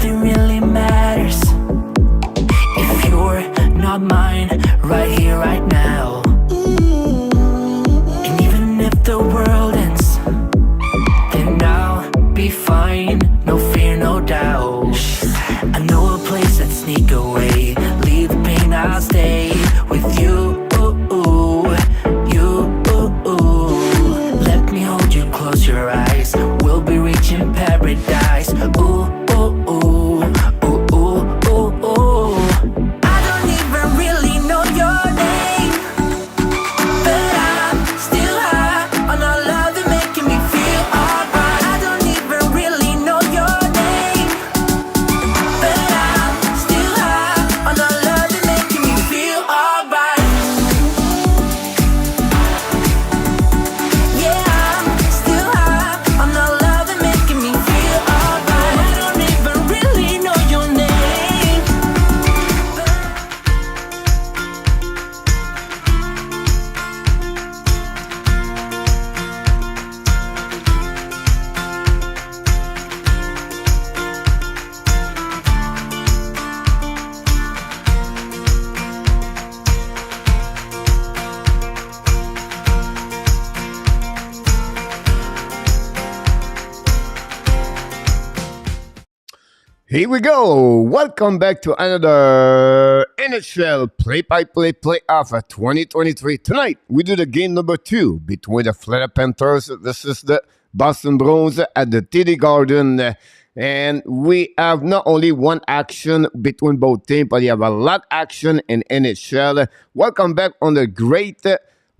nothing really matters if you're not mine, right here, right now. And even if the world ends, then I'll be fine, no fear, no doubt. I know a place that sneak away, leave the pain, I'll stay with you. Let me hold you, close your eyes, we'll be reaching paradise. Ooh, ooh, ooh, ooh, ooh, ooh, ooh. I don't even really know your name, but I'm still high on all love and making me feel alright. I don't even really know your name, but I'm still high on all love and making me feel alright. Yeah, I'm still high on all love and making me feel alright. I don't even really know your name, but Here we go. Welcome back to another NHL play-by-play playoff of 2023. Tonight, we do the game number 2 between the Florida Panthers versus the Boston Bruins at the TD Garden. And we have not only one action between both teams, but we have a lot action in NHL. Welcome back on the great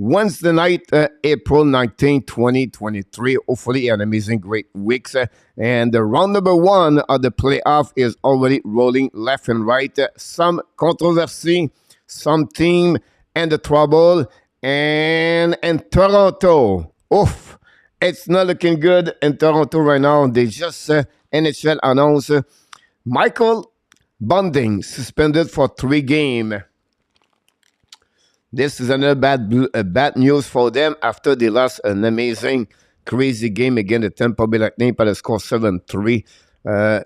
Wednesday night, April 19, 2023. Hopefully an amazing, great week. And the round number 1 of the playoff is already rolling left and right. Some controversy, some team and the trouble. And in Toronto, oof, it's not looking good in Toronto right now. They just, NHL announced Michael Bunting suspended for 3 games. This is another bad news for them after they lost an amazing, crazy game against the Tampa Bay Lightning by the score 7-3. I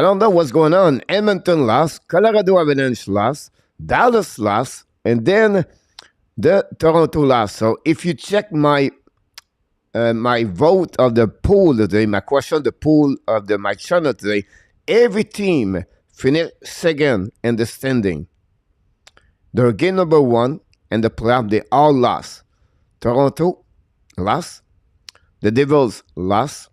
don't know what's going on. Edmonton lost, Colorado Avalanche lost, Dallas lost, and then the Toronto lost. So if you check my vote of the poll today, my question, the poll of my channel today, every team finished second in the standing. Their game number 1 and the playoff, they all lost. Toronto lost. The Devils lost.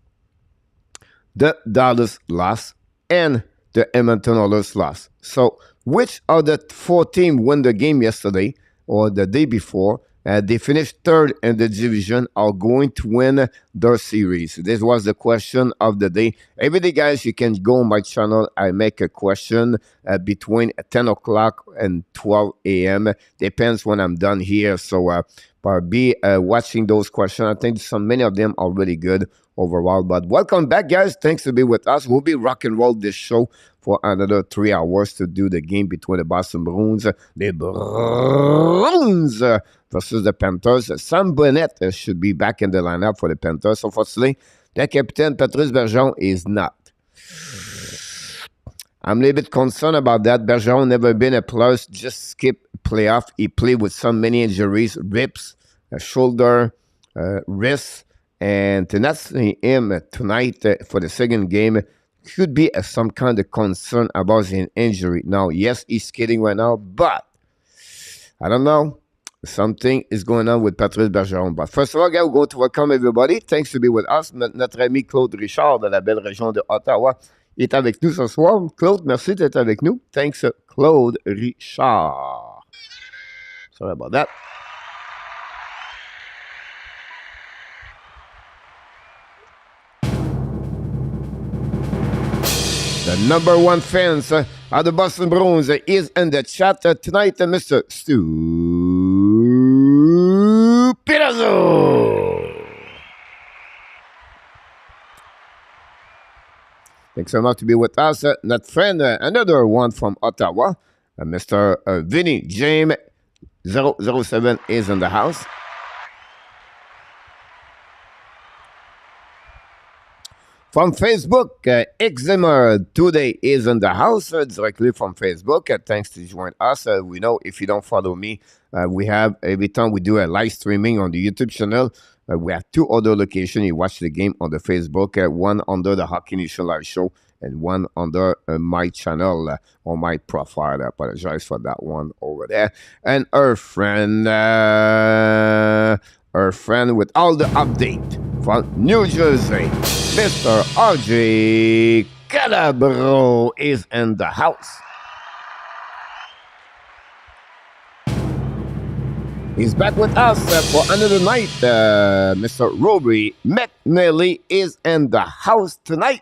The Dallas lost. And the Edmonton Oilers lost. So, which of the 4 teams won the game yesterday or the day before? They finished 3rd in the division, are going to win their series. This was the question of the day. Every day, guys, you can go on my channel. I make a question between 10 o'clock and 12 a.m. Depends when I'm done here. So I'll be watching those questions. I think many of them are really good overall. But welcome back, guys. Thanks to be with us. We'll be rock and roll this show for another 3 hours to do the game between the Boston Bruins, the Bruins versus the Panthers. Sam BENNETT should be back in the lineup for the Panthers. Unfortunately, the captain, PATRICE Bergeron, is not. I'm a little bit concerned about that. Bergeron never been a plus, just skip playoff. He played with so many injuries, ribs, shoulder, wrist, and to not see him tonight for the second game could be some kind of concern about his injury. Now, yes, he's skating right now, but I don't know. Something is going on with PATRICE Bergeron. But first of all, guys, we're going to welcome everybody. Thanks to be with us. Notre ami Claude Richard de la belle région de Ottawa est avec nous ce soir. Claude, merci d'être avec nous. Thanks, Claude Richard. Sorry about that. The number 1 fans of the Boston Bruins is in the chat tonight, Mr. Stu Pirazzo. Thanks so much to be with us. Notre friend, another one from Ottawa, Mr. Vinny James 007 is in the house. From Facebook, Eczema today is in the house directly from Facebook. Thanks to join us. We know if you don't follow me, we have every time we do a live streaming on the YouTube channel. We have two other locations. You watch the game on the Facebook, one under the Hockey Nation Live Show and one under my channel on my profile. I apologize for that one over there. And our friend with all the update from New Jersey, Mr. RJ Calabro is in the house. He's back with us for another night. Mr. Rory McNally is in the house tonight.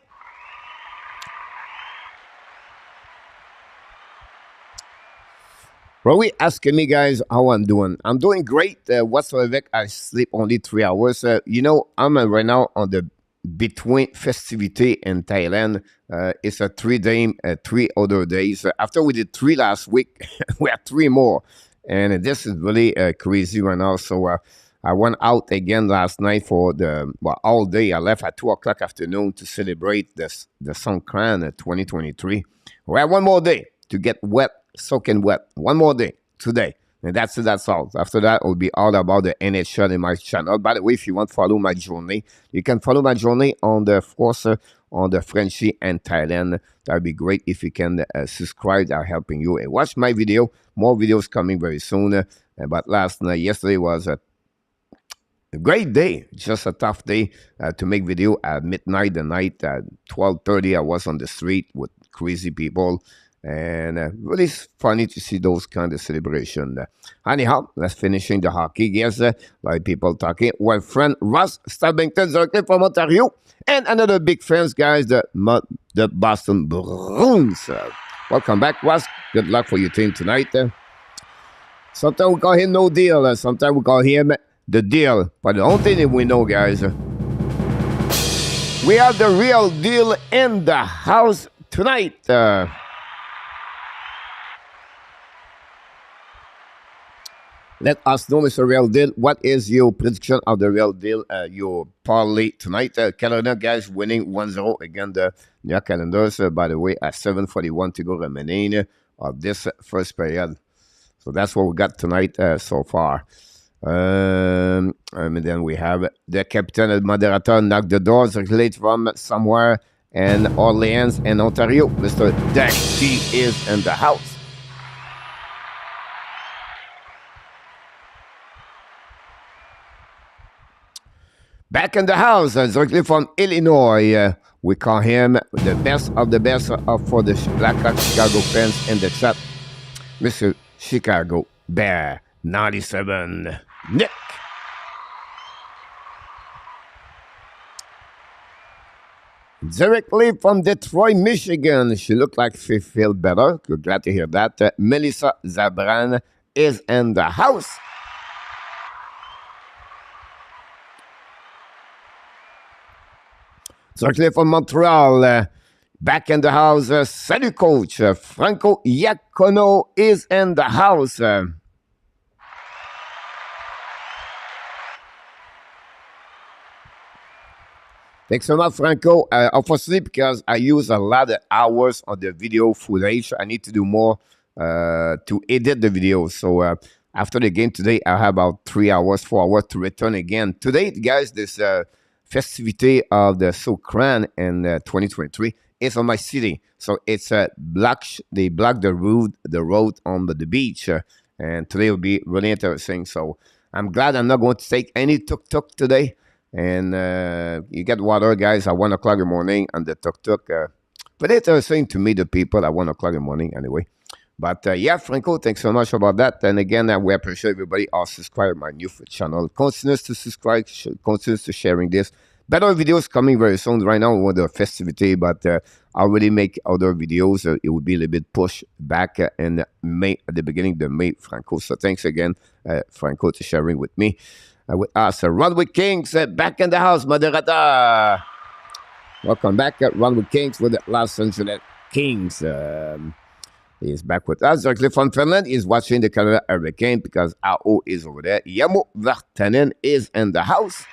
Rory asking me, guys, how I'm doing. I'm doing great. Whatsoever, I sleep only 3 hours. I'm right now on the between festivity in Thailand. It's a 3 day, 3 other days. After we did 3 last week, we have 3 more. And this is really crazy right now. So I went out again last night for all day. I left at 2 o'clock afternoon to celebrate the Songkran 2023. We have 1 more day to get wet, soaking wet. 1 more day today. And that's all. After that, it will be all about the NHL in my channel. By the way, if you want to follow my journey, you can follow my journey on the on the Frenchie and Thailand. That would be great if you can subscribe. They're helping you. And watch my video. More videos coming very soon. But yesterday was a great day. Just a tough day to make video at midnight the night. At 12:30, I was on the street with crazy people. And really funny to see those kind of celebration. Anyhow, let's finishing the hockey. Yes, like people talking. Well, friend Russ Stubbington directly from Ontario. And another big fans, guys, the Boston Bruins. Welcome back, Russ. Good luck for your team tonight. Sometimes we call him No Deal. Sometimes we call him The Deal. But the only thing that we know, guys, we have the real deal in the house tonight. Let us know, Mr. Real Deal. What is your prediction of the Real Deal? Your parlay tonight. Canada, guys, winning 1-0 against the New York Islanders. By the way, at 7:41 to go remaining of this first period. So that's what we got tonight so far. And then we have the captain and moderator knock the doors late from somewhere in Orleans and Ontario. Mr. DANY is in the house. Back in the house, directly from Illinois, we call him the best of the best for the Blackhawks Chicago fans in the chat, Mr. Chicago Bear 97, Nick. Directly from Detroit, Michigan, she looked like she feels better. We're glad to hear that. Melissa Zabran is in the house. Directly from Montreal, back in the house, salut coach, Franco Iacono is in the house. Thanks so much, Franco. Unfortunately, because I use a lot of hours on the video footage, I need to do more to edit the video. So after the game today, I have about 3 hours, 4 hours to return again. Today, guys, this festivity of the Songkran in 2023 is on my city. So it's they block the road on the beach. And today will be really interesting. So I'm glad I'm not going to take any tuk-tuk today. And you get water, guys, at 1 o'clock in the morning on the tuk-tuk. But it's interesting to meet the people at 1 o'clock in the morning anyway. But yeah, Franco, thanks so much about that. And again, we appreciate everybody all subscribe to my new channel. Continues to subscribe, continues to sharing this. Better videos coming very soon. Right now, with the festivity, but I'll really make other videos. It will be a little bit pushed back in May, at the beginning of May, Franco. So thanks again, Franco, to sharing with me. With us, Run with Kings, back in the house, moderator. Welcome back, Run with Kings with the Los Angeles Kings. He's back with us directly from Finland. He's watching the Canada Hurricane because AO is over there. Jamo Vartanen is in the house.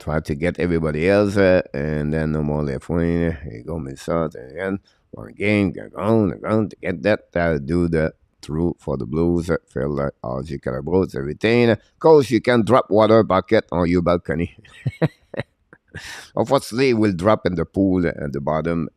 try to get everybody else, and then no more left wing. Here you go, Minnesota, and again, one game, going to get that, do the through for the Blues, feel like RG Calabros, everything. Coach, you can drop water bucket on your balcony. Unfortunately, it will drop in the pool at the bottom,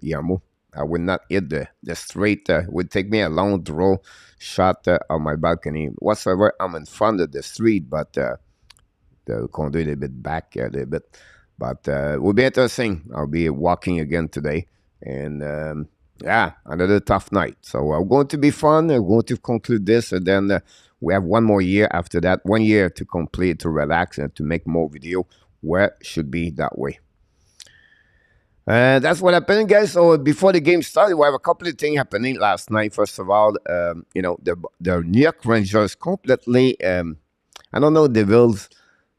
Yamo. I will not hit the straight. It would take me a long throw shot on my balcony. Whatsoever, I'm in front of the street, but the condo a little bit back a little bit. But it will be interesting. I'll be walking again today. And yeah, another tough night. So we're going to be fun. We're going to conclude this. And then we have one more year after that. 1 year to complete, to relax, and to make more video. Where should be that way. That's what happened, guys. So before the game started, we have a couple of things happening last night. First of all, the New York Rangers completely, I don't know, the Bills.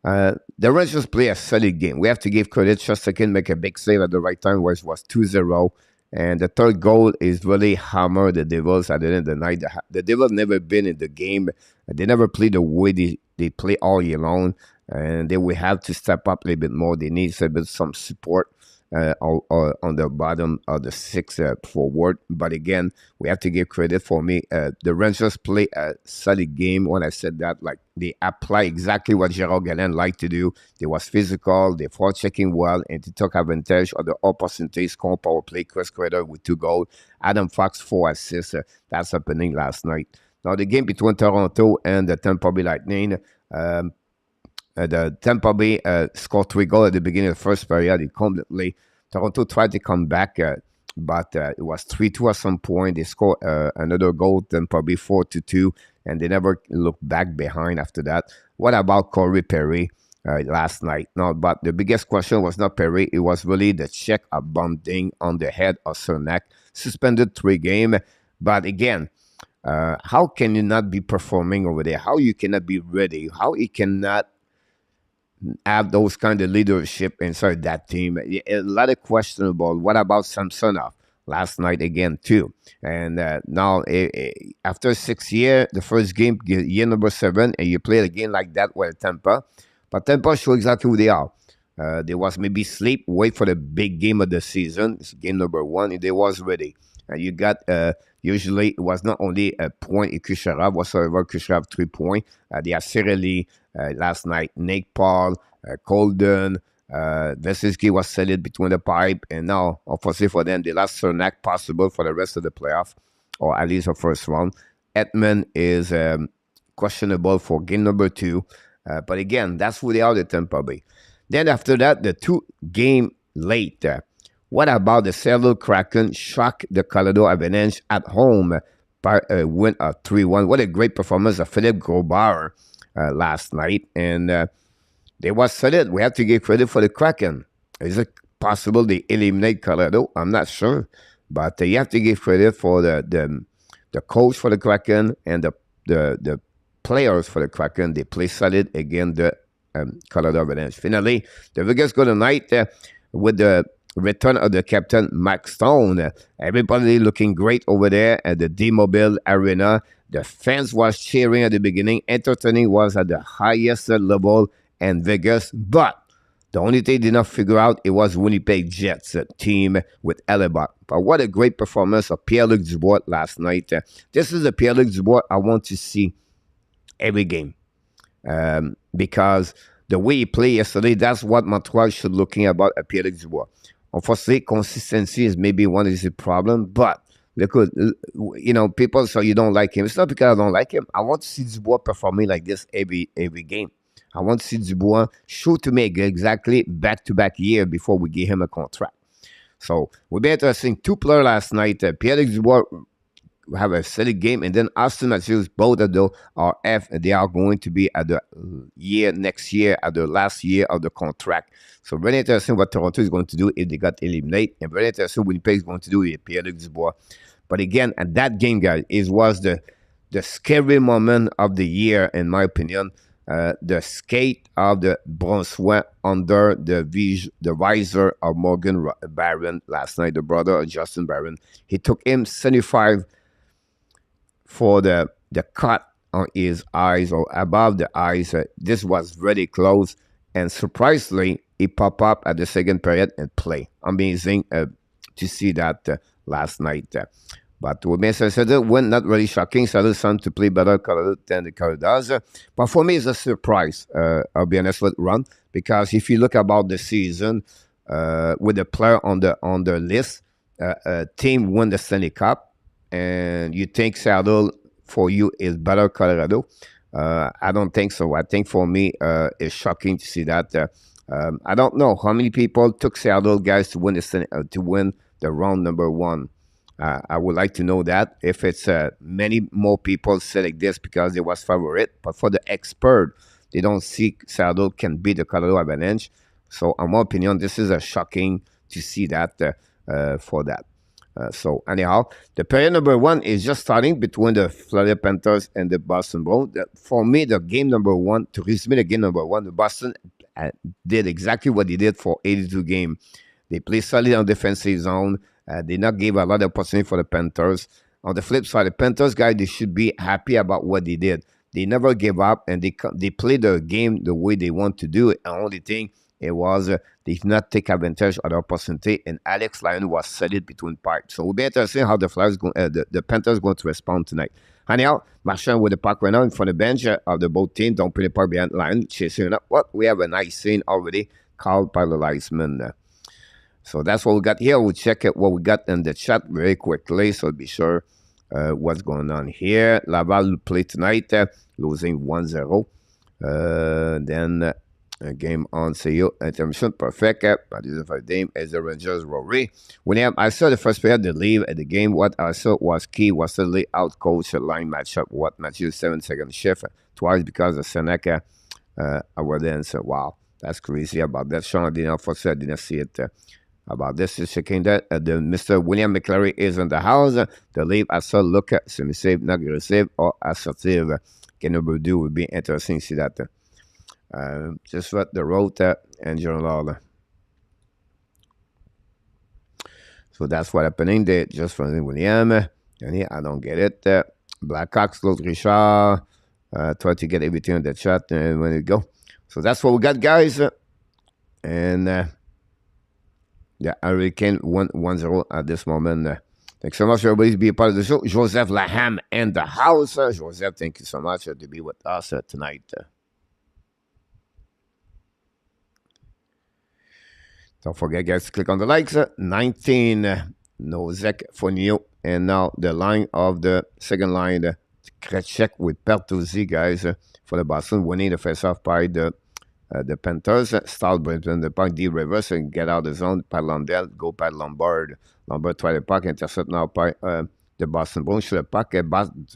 The Rangers play a solid game. We have to give credit. Shostakin make a big save at the right time, where it was 2-0. And the third goal is really hammered the Devils at the end of the night. The Devils never been in the game. They never play the way they play all year long. And they will have to step up a little bit more. They need a bit some support on the bottom of the six forward. But again, we have to give credit for me. The Rangers play a solid game. When I said that, like, they apply exactly what Gerard Galland liked to do. They was physical, they fought checking well, and they took advantage of the opportunity. Score power play. Chris Kreider with 2 goals. Adam Fox 4 assists. That's happening last night. Now the game between Toronto and the Tampa Bay Lightning. The Tampa Bay scored 3 goals at the beginning of the first period. Toronto tried to come back, but it was 3-2 at some point. They scored another goal, Tampa Bay 4-2, and they never looked back behind after that. What about Corey Perry last night? No, but the biggest question was not Perry. It was really the check of bumping on the head of Cernak. Suspended 3 games. But again, how can you not be performing over there? How you cannot be ready? How you cannot have those kind of leadership inside that team? A lot of questionable. What about Samsonov last night again too? And now after 6 years, the first game, year number 7, and you play a game like that with Tampa. But Tampa show exactly who they are. They was maybe sleep, wait for the big game of the season. It's game number 1, and they was ready. And you got usually it was not only a point in Kucherov, whatsoever. Kucherov 3 points. They have SERIE last night. Nick Paul, Colden, Vesinski was solid between the pipe, and now, unfortunately for them, they lost Cernak possible for the rest of the playoff, or at least the first round. Edmund is questionable for game number 2, but again, that's who they are, the Tampa Bay. Then after that, the 2 game late. What about the Seattle Kraken shock the Colorado Avalanche at home by a win of 3-1? What a great performance of Philippe Grobauer last night, and they was solid. We have to give credit for the Kraken. Is it possible they eliminate Colorado? I'm not sure, but you have to give credit for the coach for the Kraken and the players for the Kraken. They play solid against the Colorado Avalanche. Finally, the biggest goal tonight with the return of the captain, Max Stone. Everybody looking great over there at the D-Mobile Arena. The fans was cheering at the beginning. Entertaining was at the highest level in Vegas. But the only thing they did not figure out, it was Winnipeg Jets team with Hellebuck. But what a great performance of Pierre-Luc Dubois last night. This is the Pierre-Luc Dubois I want to see every game. Because the way he played yesterday, that's what Montreal should looking about at Pierre-Luc Dubois. Unfortunately, consistency is maybe one of the problem, but look, people say you don't like him. It's not because I don't like him. I want to see Dubois performing like this every game. I want to see Dubois show to me exactly back-to-back year before we give him a contract. So we'll be interesting. 2 players last night. Pierre-Luc Dubois have a solid game, and then Austin Matthews, both of those are they are going to be at the next year, at the last year of the contract. So very interesting what Toronto is going to do if they got eliminated, and very interesting what Winnipeg is going to do with Pierre-Luc Dubois. But again, at that game, guys, it was the scary moment of the year, in my opinion. The skate of the Brunswick under the visor of Morgan Barron last night, the brother of Justin Barron. He took him 75 for the cut on his eyes or above the eyes. This was really close. and surprisingly, he popped up at the second period and play. Amazing to see that last night. But with Minnesota win, not really shocking. Seattle seemed to play better Colorado than the Colorado does. But for me, it's a surprise. I'll be honest with Ron, because if you look about the season with the player on the list, team won the Stanley Cup, and you think Seattle for you is better Colorado. I don't think so. I think for me, it's shocking to see that. I don't know how many people took Seattle guys to win the round number one. I would like to know that if it's many more people said like this because they was favorite, but for the expert, they don't see Seattle can beat the Colorado Avalanche. So, in my opinion, this is a shocking to see that for that. So, anyhow, the period number one is just starting between the Florida Panthers and the Boston Bruins. For me, the game number one, to resume the game number one, the Boston did exactly what they did for 82 games. They played solid on defensive zone. They not give a lot of opportunity for the Panthers. On the flip side, the Panthers guys, they should be happy about what they did. They never gave up, and they played the game the way they want to do it. The only thing it was they did not take advantage of the opportunity, and Alex Lyon was solid between pipes. So we'll be interested how the Panthers going to respond tonight. Anyhow, Marchand with the puck right now in front of the bench of the both teams. Don't put the puck behind Lyon, chasing up. What we have a nice scene already called by the linesman. So that's what we got here. We'll check it what we got in the chat very quickly, so be sure what's going on here. Laval play tonight, losing 1-0. Then game on CU intermission, perfect. But this is for the game as the Rangers Rory. I saw the first player to leave at the game. What I saw was key was suddenly out coach a line matchup. What Matthew 7-second shift twice because of Seneca. I was there and said, wow, that's crazy about that. Sean didn't see it. About this is checking that the Mr. William McClary is in the house. The leave I saw look at semi-save, not aggressive or assertive. Can do would be interesting to see that. Just what the road and general. So that's what happening there. Just from William. And I don't get it. Blackhawks, Claude Richard. Try to get everything in the chat and when we go. So that's what we got, guys. And yeah, Hurricane 1-0 at this moment. Thanks so much, everybody, to be a part of the show. Joseph Laham in the house. Joseph, thank you so much to be with us tonight. Don't forget, guys, to click on the likes. 19, Nozek for Neo. And now the line of the second line, Kretschek with Pertuzzi, guys, for the Boston, winning the face-off by the Panthers. Start in the puck, D reverse and get out of the zone. Pat Lundell, go Pat Lombard. Lombard try the puck, intercept now by the Boston Bruins. Shoot the puck.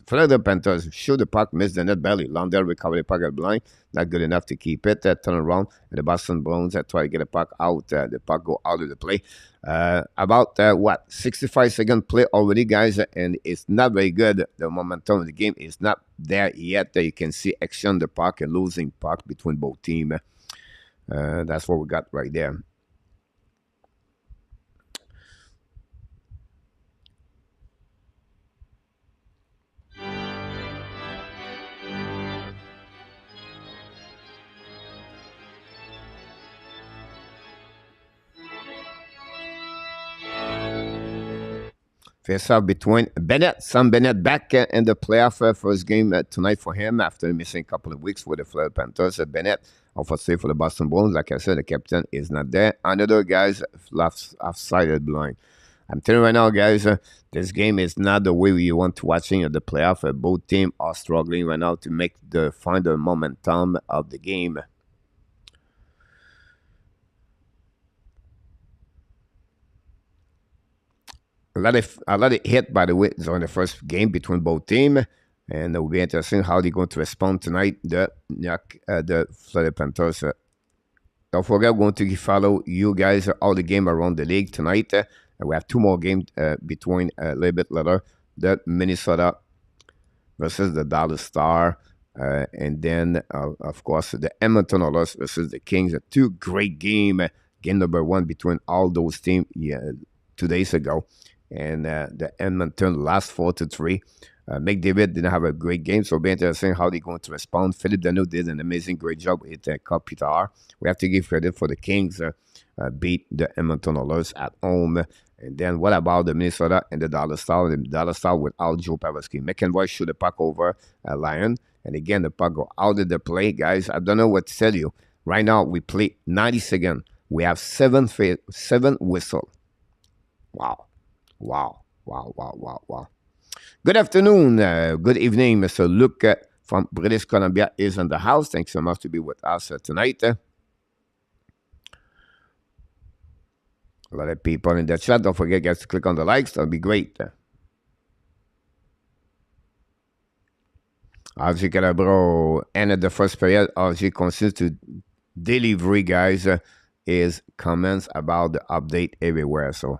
Florida Panthers shoot the puck, miss the net belly. Lundell recover the puck at blind. Not good enough to keep it. Turn around. And the Boston Bruins try to get the puck out. The puck go out of the play. About 65-second play already, guys, and it's not very good. The momentum of the game is not there yet. You can see action the puck and losing puck between both teams. That's what we got right there. Face-off between Bennett. Sam Bennett back in the playoff first game tonight for him after missing a couple of weeks with the Florida Panthers. Bennett, obviously for the Boston Bruins. Like I said, the captain is not there. Another guys offside blind. I'm telling you right now, guys, this game is not the way you want to watching the playoff. Both teams are struggling right now to find the momentum of the game. A lot of hit, by the way, on the first game between both teams. And it will be interesting how they're going to respond tonight, the Florida Panthers. Don't forget, we're going to follow you guys all the game around the league tonight. We have two more games between a little bit later. The Minnesota versus the Dallas Star. And then, of course, the Edmonton Oilers versus the Kings. Two great games. Game number one between all those teams 2 days ago. And the Edmonton lost 4-3. McDavid didn't have a great game, so it'll be interesting how they're going to respond. Philippe Danault did an amazing, great job with Kopitar. We have to give credit for the Kings beat the Edmonton Oilers at home. And then what about the Minnesota and the Dallas Stars? The Dallas Stars without Joe Pavelski. McEnroy shoot the puck over Lyon. And again, the puck go out of the play. Guys, I don't know what to tell you. Right now, we play 90 seconds. We have seven whistle. Wow. Good afternoon. Good evening. Mr. Luke from British Columbia is in the house. Thanks so much to be with us tonight. A lot of people in the chat. Don't forget, guys, to click on the likes. That'll be great. RG Calabro ended the first period. RG continues to deliver, guys, his comments about the update everywhere. So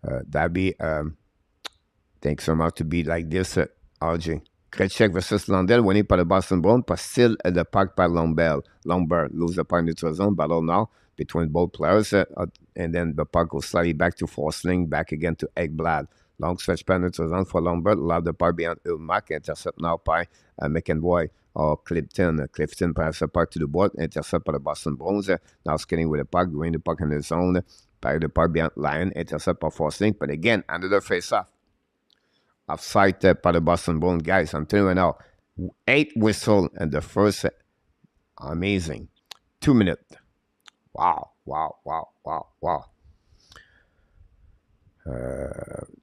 that'd be, thanks so much to be like this, RG. Krejcik versus Lundell, winning par le Boston Bruins, pas still at the puck par Lombard. Lombard lose the puck neutral zone, battle now between both players, and then the puck goes slightly back to Forsling, back again to Ekblad. Long stretch penalty zone for Lombard, love the puck beyond Ulmark, intercept now by McEnroy or Clifton. Clifton passes the puck to the board, intercept by the Boston Bruins, now skating with the puck, going the puck in the zone, by the puck beyond Lyon, intercept by Forsling, but again, another face-off. Offside by the Boston Bruins, guys. I'm telling you now, 8 whistle in the first, amazing. 2 minutes. Wow.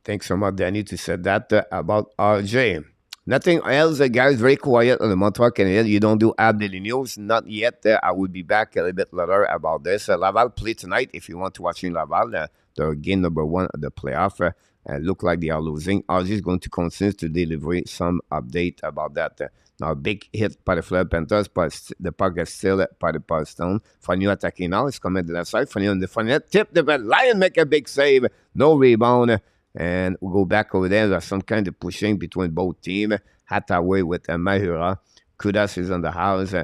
Thanks so much, Danny, to say that about RJ. Nothing else, guys. Very quiet on the Montreal Canadiens. You don't do app daily news. Not yet. I will be back a little bit later about this. Laval play tonight. If you want to watch in Laval, the game number 1 of the playoff. Look like they are losing. RG is going to continue to deliver some update about that. Now, big hit by the Florida Panthers, but the puck is still by the Boston. Fournier attacking now. It's coming to the left side. Fournier on the front net. Tip the ball. Lion make a big save. No rebound. And we'll go back over there. There's some kind of pushing between both teams. Hathaway with Mahura. Kudas is on the house.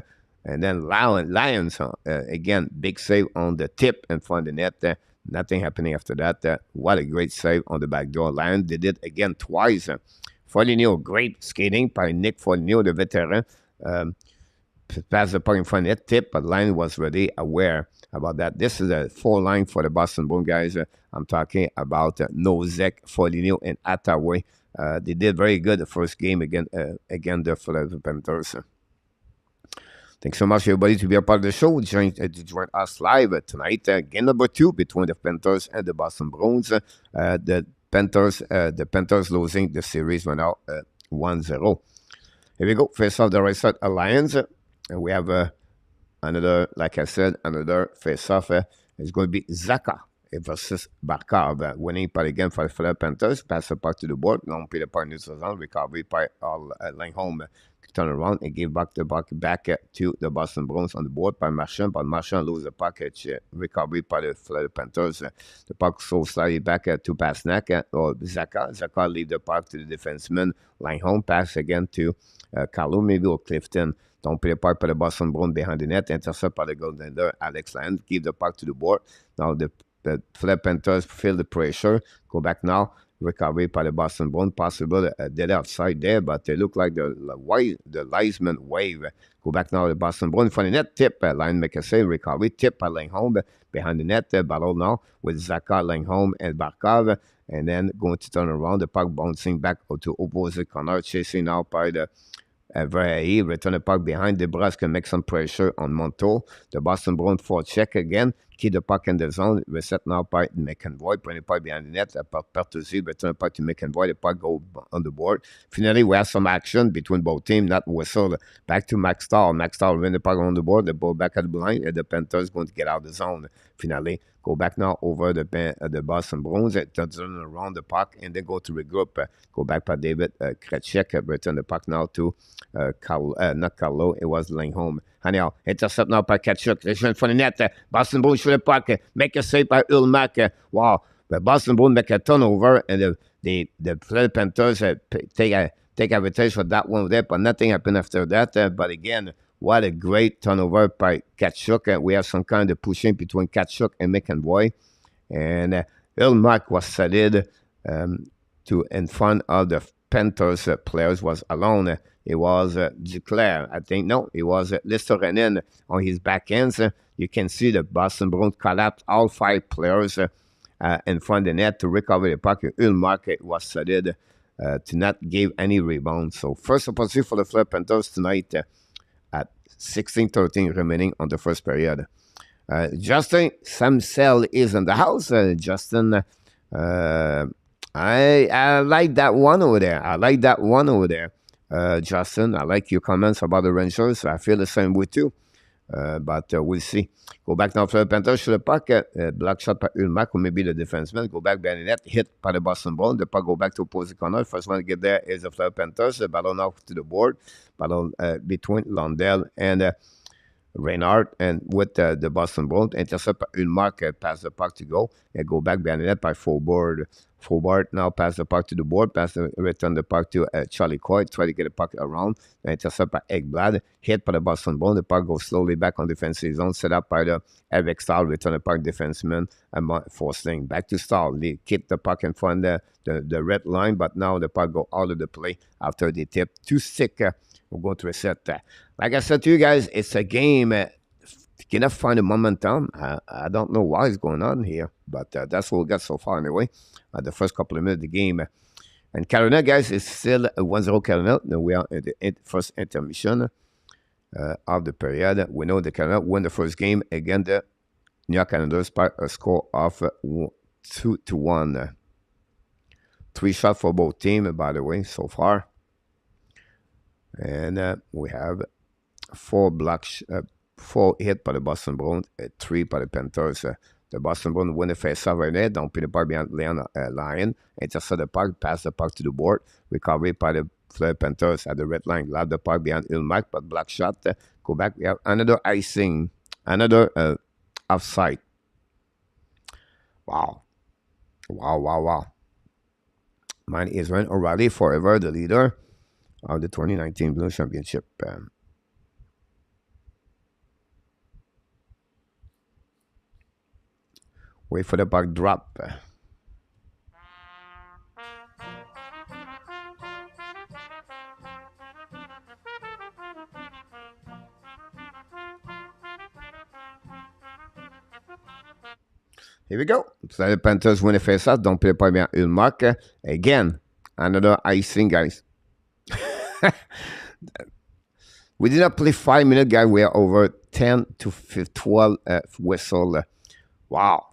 And then Lions, again, big save on the tip in front of the net. Nothing happening after that. What a great save on the back door. Lion did it again twice. Foligno, great skating by Nick Foligno, the veteran. Passed the puck in front of that tip, but Lion was really aware about that. This is a 4-line for the Boston Bruins, guys. I'm talking about Nosek, Foligno, and Hathaway. They did very good the first game against the Panthers. Thanks so much, everybody, to be a part of the show. Join us live tonight. Game number 2 between the Panthers and the Boston Bruins. The Panthers losing the series right now 1-0. Here we go. Face off the right side Alliance. And we have another, like I said, another face off. It's going to be Zaka versus Barkov. Winning part again for the Panthers. Pass the puck to the board. Long play the puck neutral zone. Recovery by Langholm. Turn around and give back the puck back to the Boston Bruins on the board by Marchand, but Marchand loses the puck. Recovery by the Panthers. The puck so slightly back to Pastrnak or Zaka. Zaka leave the puck to the defenseman. Line home pass again to Carlo, maybe or Clifton. Don't play the puck by the Boston Bruins behind the net. Intercept by the goaltender Alexandre. Give the puck to the board. Now the Panthers feel the pressure. Go back now. Recovery by the Boston Bruins, possible dead outside there, but they look like the Leisman wave. Go back now to the Boston Bruins for the net tip. Line make a save, recovery, tip by Langholm behind the net. Battle now with Zaka, Langholm, and Barkov, and then going to turn around. The puck bouncing back to opposite corner, chasing out by the Verhey. Return the puck behind. DeBrusque can make some pressure on Montour. The Boston Bruins for check again. Keep the puck in the zone. Reset now by McEnroy. Bring the puck behind the net. Pertuzzi. Return the puck to McEnroy. The puck go on the board. Finally, we have some action between both teams. Not whistle. Back to Max Stahl. Max Stahl win the puck on the board. The ball back at the line. And the Panthers going to get out of the zone. Finally, go back now over the Boston Bruins. Turn around the puck and then go to regroup. Go back by David Krejcik. Return the puck now to not Carlo. It was Langholm. Anyhow, intercept now by Kachuk. They shoot for the net. Boston Bruins shoot the puck. Make a save by Ulmark. Wow. The Boston Bruins make a turnover, and the Panthers take advantage for that one there, but nothing happened after that. But again, what a great turnover by Kachuk. We have some kind of pushing between Kachuk and McEnroy. And Ulmark was solid to in front of the Panthers players was alone. It was Duclair, I think. No, it was Listoranen on his back ends. You can see the Boston Bruins collapsed all 5 players in front of the net to recover the puck. Ulmark was solid to not give any rebound. So first opportunity for the Fleur Panthers tonight at 16:13 remaining on the first period. Justin Samsel is in the house. Justin, I like that one over there. Justin, I like your comments about the Rangers. I feel the same way too. But we'll see. Go back now for the Panthers to the puck. Block shot by Ulmark, who may be the defenseman. Go back BENNETT, hit by the Boston Bruins. The puck go back to opposite corner. First one to get there is the Fleur Panthers. The ballon now to the board. Ballon between Lundell and Reinhardt, and with the Boston Bruins. Intercept by Ulmark, pass the puck to go. And go back BENNETT by forward. Forward now pass the puck to the board, return the puck to Charlie Coy, try to get the puck around, intercept by Ekblad, hit by the Boston Bruins, the puck goes slowly back on defensive zone, set up by the Avec Stahl, return the puck defenseman, and Forsling back to Stahl. They keep the puck in front of the red line, but now the puck go out of the play after they tip. Too sick, we're going to reset that. Like I said to you guys, it's a game. Cannot find a momentum. I don't know why it's going on here, but that's what we got so far anyway. The first couple of minutes of the game. And Carolina, guys, is still 1-0 Carolina. We are in the first intermission of the period. We know the Carolina won the first game against the New York Islanders by a score of 2-1. 3 shots for both teams, by the way, so far. And we have 4 hit by the Boston Bruins, 3 by the Panthers. The Boston Bruins win the face-off right there. Don't put the puck behind Leon Lyon. Intercept the puck, pass the puck to the board. Recovery by the Fleur Panthers at the red line. Lob the puck behind Ulmark, but block shot. Go back. We have another icing. Another offside. Wow. Mine is Ryan O'Reilly, forever the leader of the 2019 Blue Championship. Wait for the puck drop. Here we go. So the Panthers win the face-off. Don't play by Ulmark. Again, another icing, guys. We did not play 5 minutes, guys. We are over 10 to 12 whistle. Wow.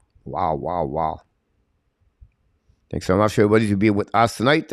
Thanks so much, everybody, to be with us tonight.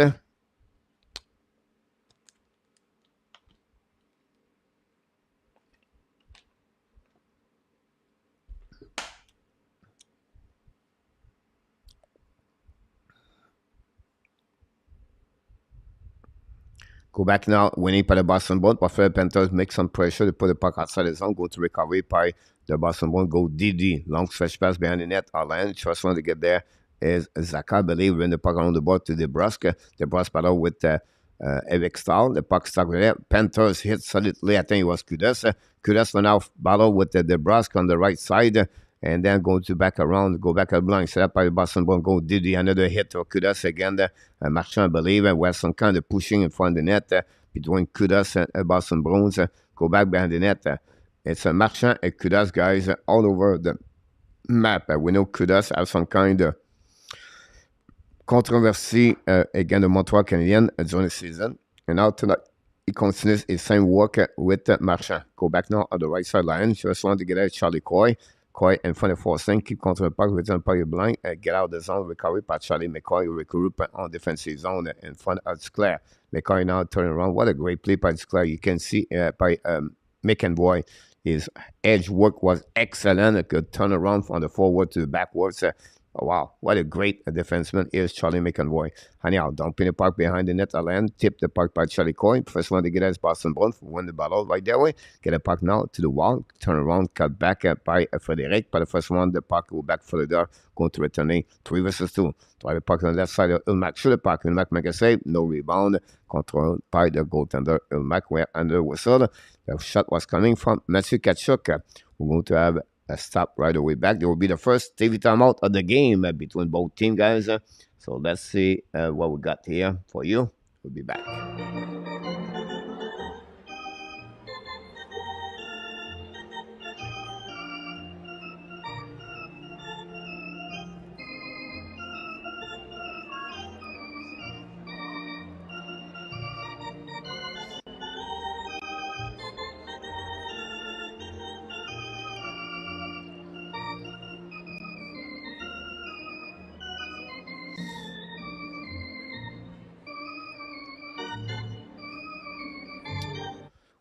Go back now, winning by the Boston Bruins. But the Panthers make some pressure to put the puck outside the zone. Go to recovery by the Boston Bruins. Go DD. Long stretch pass behind the net. Arlen. First one to get there is Zaka. I believe when the puck on the board to DeBrusque. DeBrusque battle with Avec Stahl. The puck stuck with there. Panthers hit solidly. I think it was Kudas. Kudas went out battle with the DeBrusque on the right side. And then go back around, go back at the blind, set up by the Boston Bruins, go Didi, another hit to Kudas again. Marchand, I believe, and we have some kind of pushing in front of the net between Kudas and Boston Bruins. Go back behind the net. It's a Marchand and Kudas, guys, all over the map. We know Kudas have some kind of controversy against the Montreal Canadiens during the season. And now tonight, he continues his same work with Marchand. Go back now on the right side line. Just want to get at Charlie Coy. Coy in front of Forsling, keep control the puck, return the puck blind, get out of the zone, recovery by Charlie McCoy, regroup on defensive zone in front of Duclair. McCoy now turning around. What a great play by Duclair. You can see by McEnroy, his edge work was excellent. A good turnaround from the forward to the backwards. Oh, wow, what a great defenseman is Charlie McEnroy. Anyhow, dumping the puck behind the net, Alain, tip the puck by Charlie Coy. First one to get is Boston Bruins, win the battle right that way. Get the puck now to the wall, turn around, cut back by Frederic. But the first one, the puck go back for the door, going to returning 3 versus 2. Try the puck on the left side of Ulmark, shoot the puck. Ulmark make a save, no rebound, controlled by the goaltender. Ulmark were under whistle. The shot was coming from Matthew Tkachuk. We're going to have a stop right away back. There will be the first TV timeout of the game between both teams, guys. So let's see what we got here for you. We'll be back.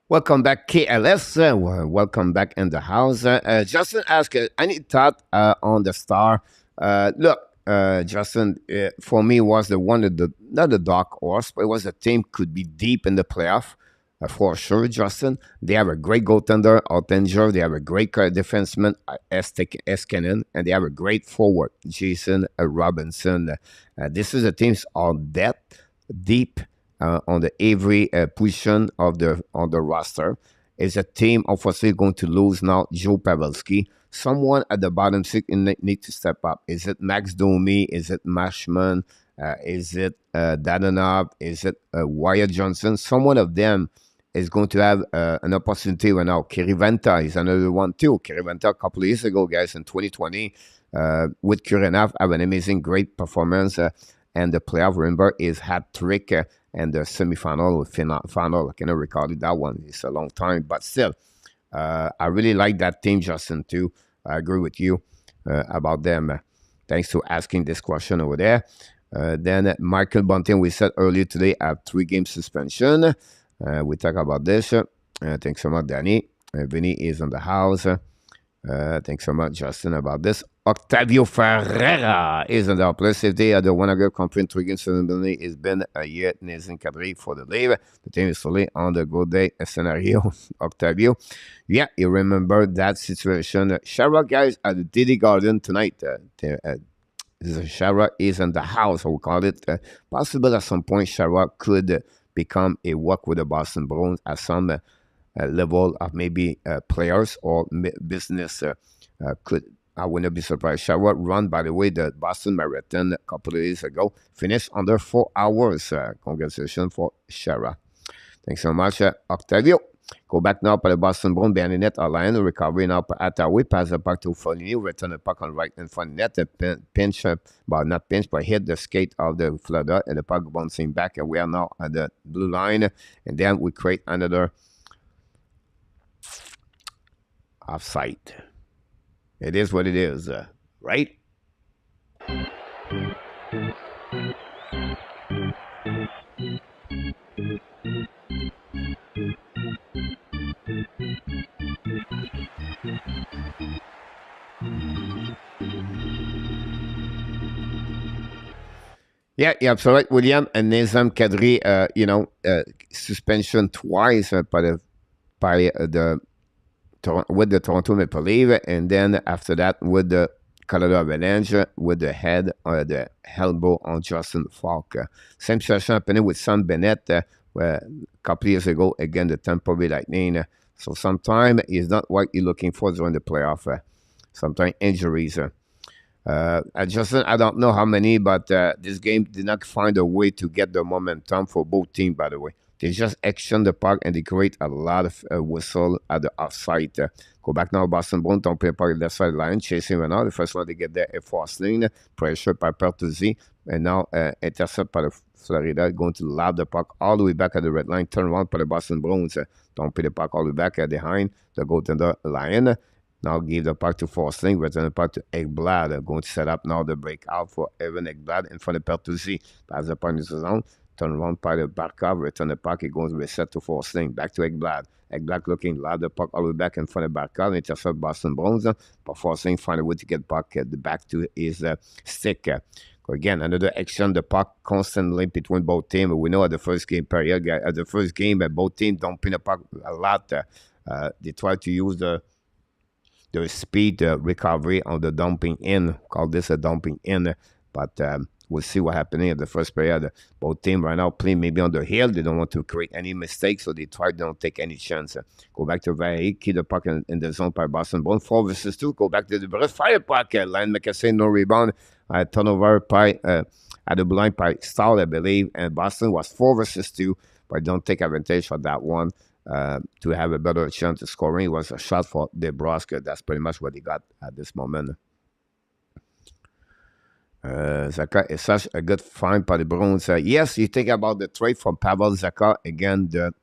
Welcome back, KLS. Welcome back in the house. Justin asked, any thought on the star? Look, Justin, for me, was the one of the, not the dark horse, but it was a team could be deep in the playoff. For sure, Justin. They have a great goaltender, Altinger. They have a great defenseman, Eskinen, and they have a great forward, Jason Robinson. This is a team's all depth, deep, on the every position of the on the roster. Is a team obviously going to lose now Joe Pavelski. Someone at the bottom six need to step up. Is it Max Domi? Is it Mashman? Is it Dadanov? Is it Wyatt Johnson? Someone of them is going to have an opportunity right now. Kiriventa is another one too. Kiriventa a couple of years ago, guys, in 2020, with Kurenov, have an amazing, great performance. And the playoff, remember, is hat trick and the semifinal or final. I cannot recall it, that one. It's a long time. But still, I really like that team, Justin, too. I agree with you about them. Thanks for asking this question over there. Then Michael Bunting, we said earlier today, have 3-game suspension. We talk about this. Thanks so much, Danny. Vinny is in the house. Thanks so much, Justin, about this. Octavio Ferreira is in the place. If they are the one I got complete 3-game suspension, it's been a year in Cadre for the leave. The team is fully on the good day scenario. Octavio. Yeah, you remember that situation. Shara, guys, at the Diddy Garden tonight. Shara is in the house, I will call it. Possible at some point, Shara could become a work with the Boston Bruins at some level of maybe players or business could. I wouldn't be surprised. Shara run, by the way, the Boston Marathon a couple of days ago. Finished under 4 hours. Congratulations for Shara. Thanks so much, Octavio. Go back now for the Boston Bruins. BENNETT line. Recovery now for Ottawa. Pass the puck to Foligny. Return the puck on right in front net. Pinch, but not pinch, but hit the skate of the Florida. And the puck bouncing back. And we are now at the blue line. And then we create another offside. It is what it is, right? Yeah, you're absolutely right, William. And Nizam Kadri, suspension twice with the Toronto Maple Leaf, and then after that with the Colorado Avalanche with the head or the elbow on Justin Falk. Same situation happening with Sam Bennett a couple years ago, again, the Tampa Bay Lightning. So sometimes it's not what you're looking for during the playoff. Sometimes injuries. Justin, I don't know how many, but this game did not find a way to get the momentum for both teams, by the way. They just action the puck and they create a lot of whistle at the offside. Go back now, Boston Bruins don't play puck left side line, chasing right now. The first one they get there, a force lane, pressure by Pertuzzi, and now intercept by the Florida, going to lob the puck all the way back at the red line, turn around for the Boston Bruins. Don't play the puck all the way back at behind the goaltender line. Now give the puck to Forsling, return the puck to Ekblad. Going to set up now the breakout for Evan Ekblad in front of Pertuzzi. Pass the puck in the zone. Turn around by the Barkov, return the puck, it goes reset to Forsling, back to Ekblad. Ekblad looking, loud the puck all the way back in front of Barkov, intercept Boston Bruins, but Forsling find a way to get puck back to his stick. Again, another action, the puck constantly between both teams. We know at the first game period, at the first game, both teams don't pin the puck a lot. They try to use the speed recovery on the dumping in, call this a dumping in, but we'll see what happening at the first period. Both teams right now playing maybe on the hill. They don't want to create any mistakes, so they try to don't take any chance. Go back to Vahe, keep the puck in the zone by Boston Bruins. 4 versus 2. Go back to the Bruins. Fire puck. Line McKesson, no rebound. Turnover by at the blind by Stahl, I believe, and Boston was 4 versus 2, but don't take advantage of that one to have a better chance of scoring. It was a shot for DeBrusque. That's pretty much what he got at this moment. Zaka is such a good find by the Bruins. Yes, you think about the trade from Pavel Zaka, again, the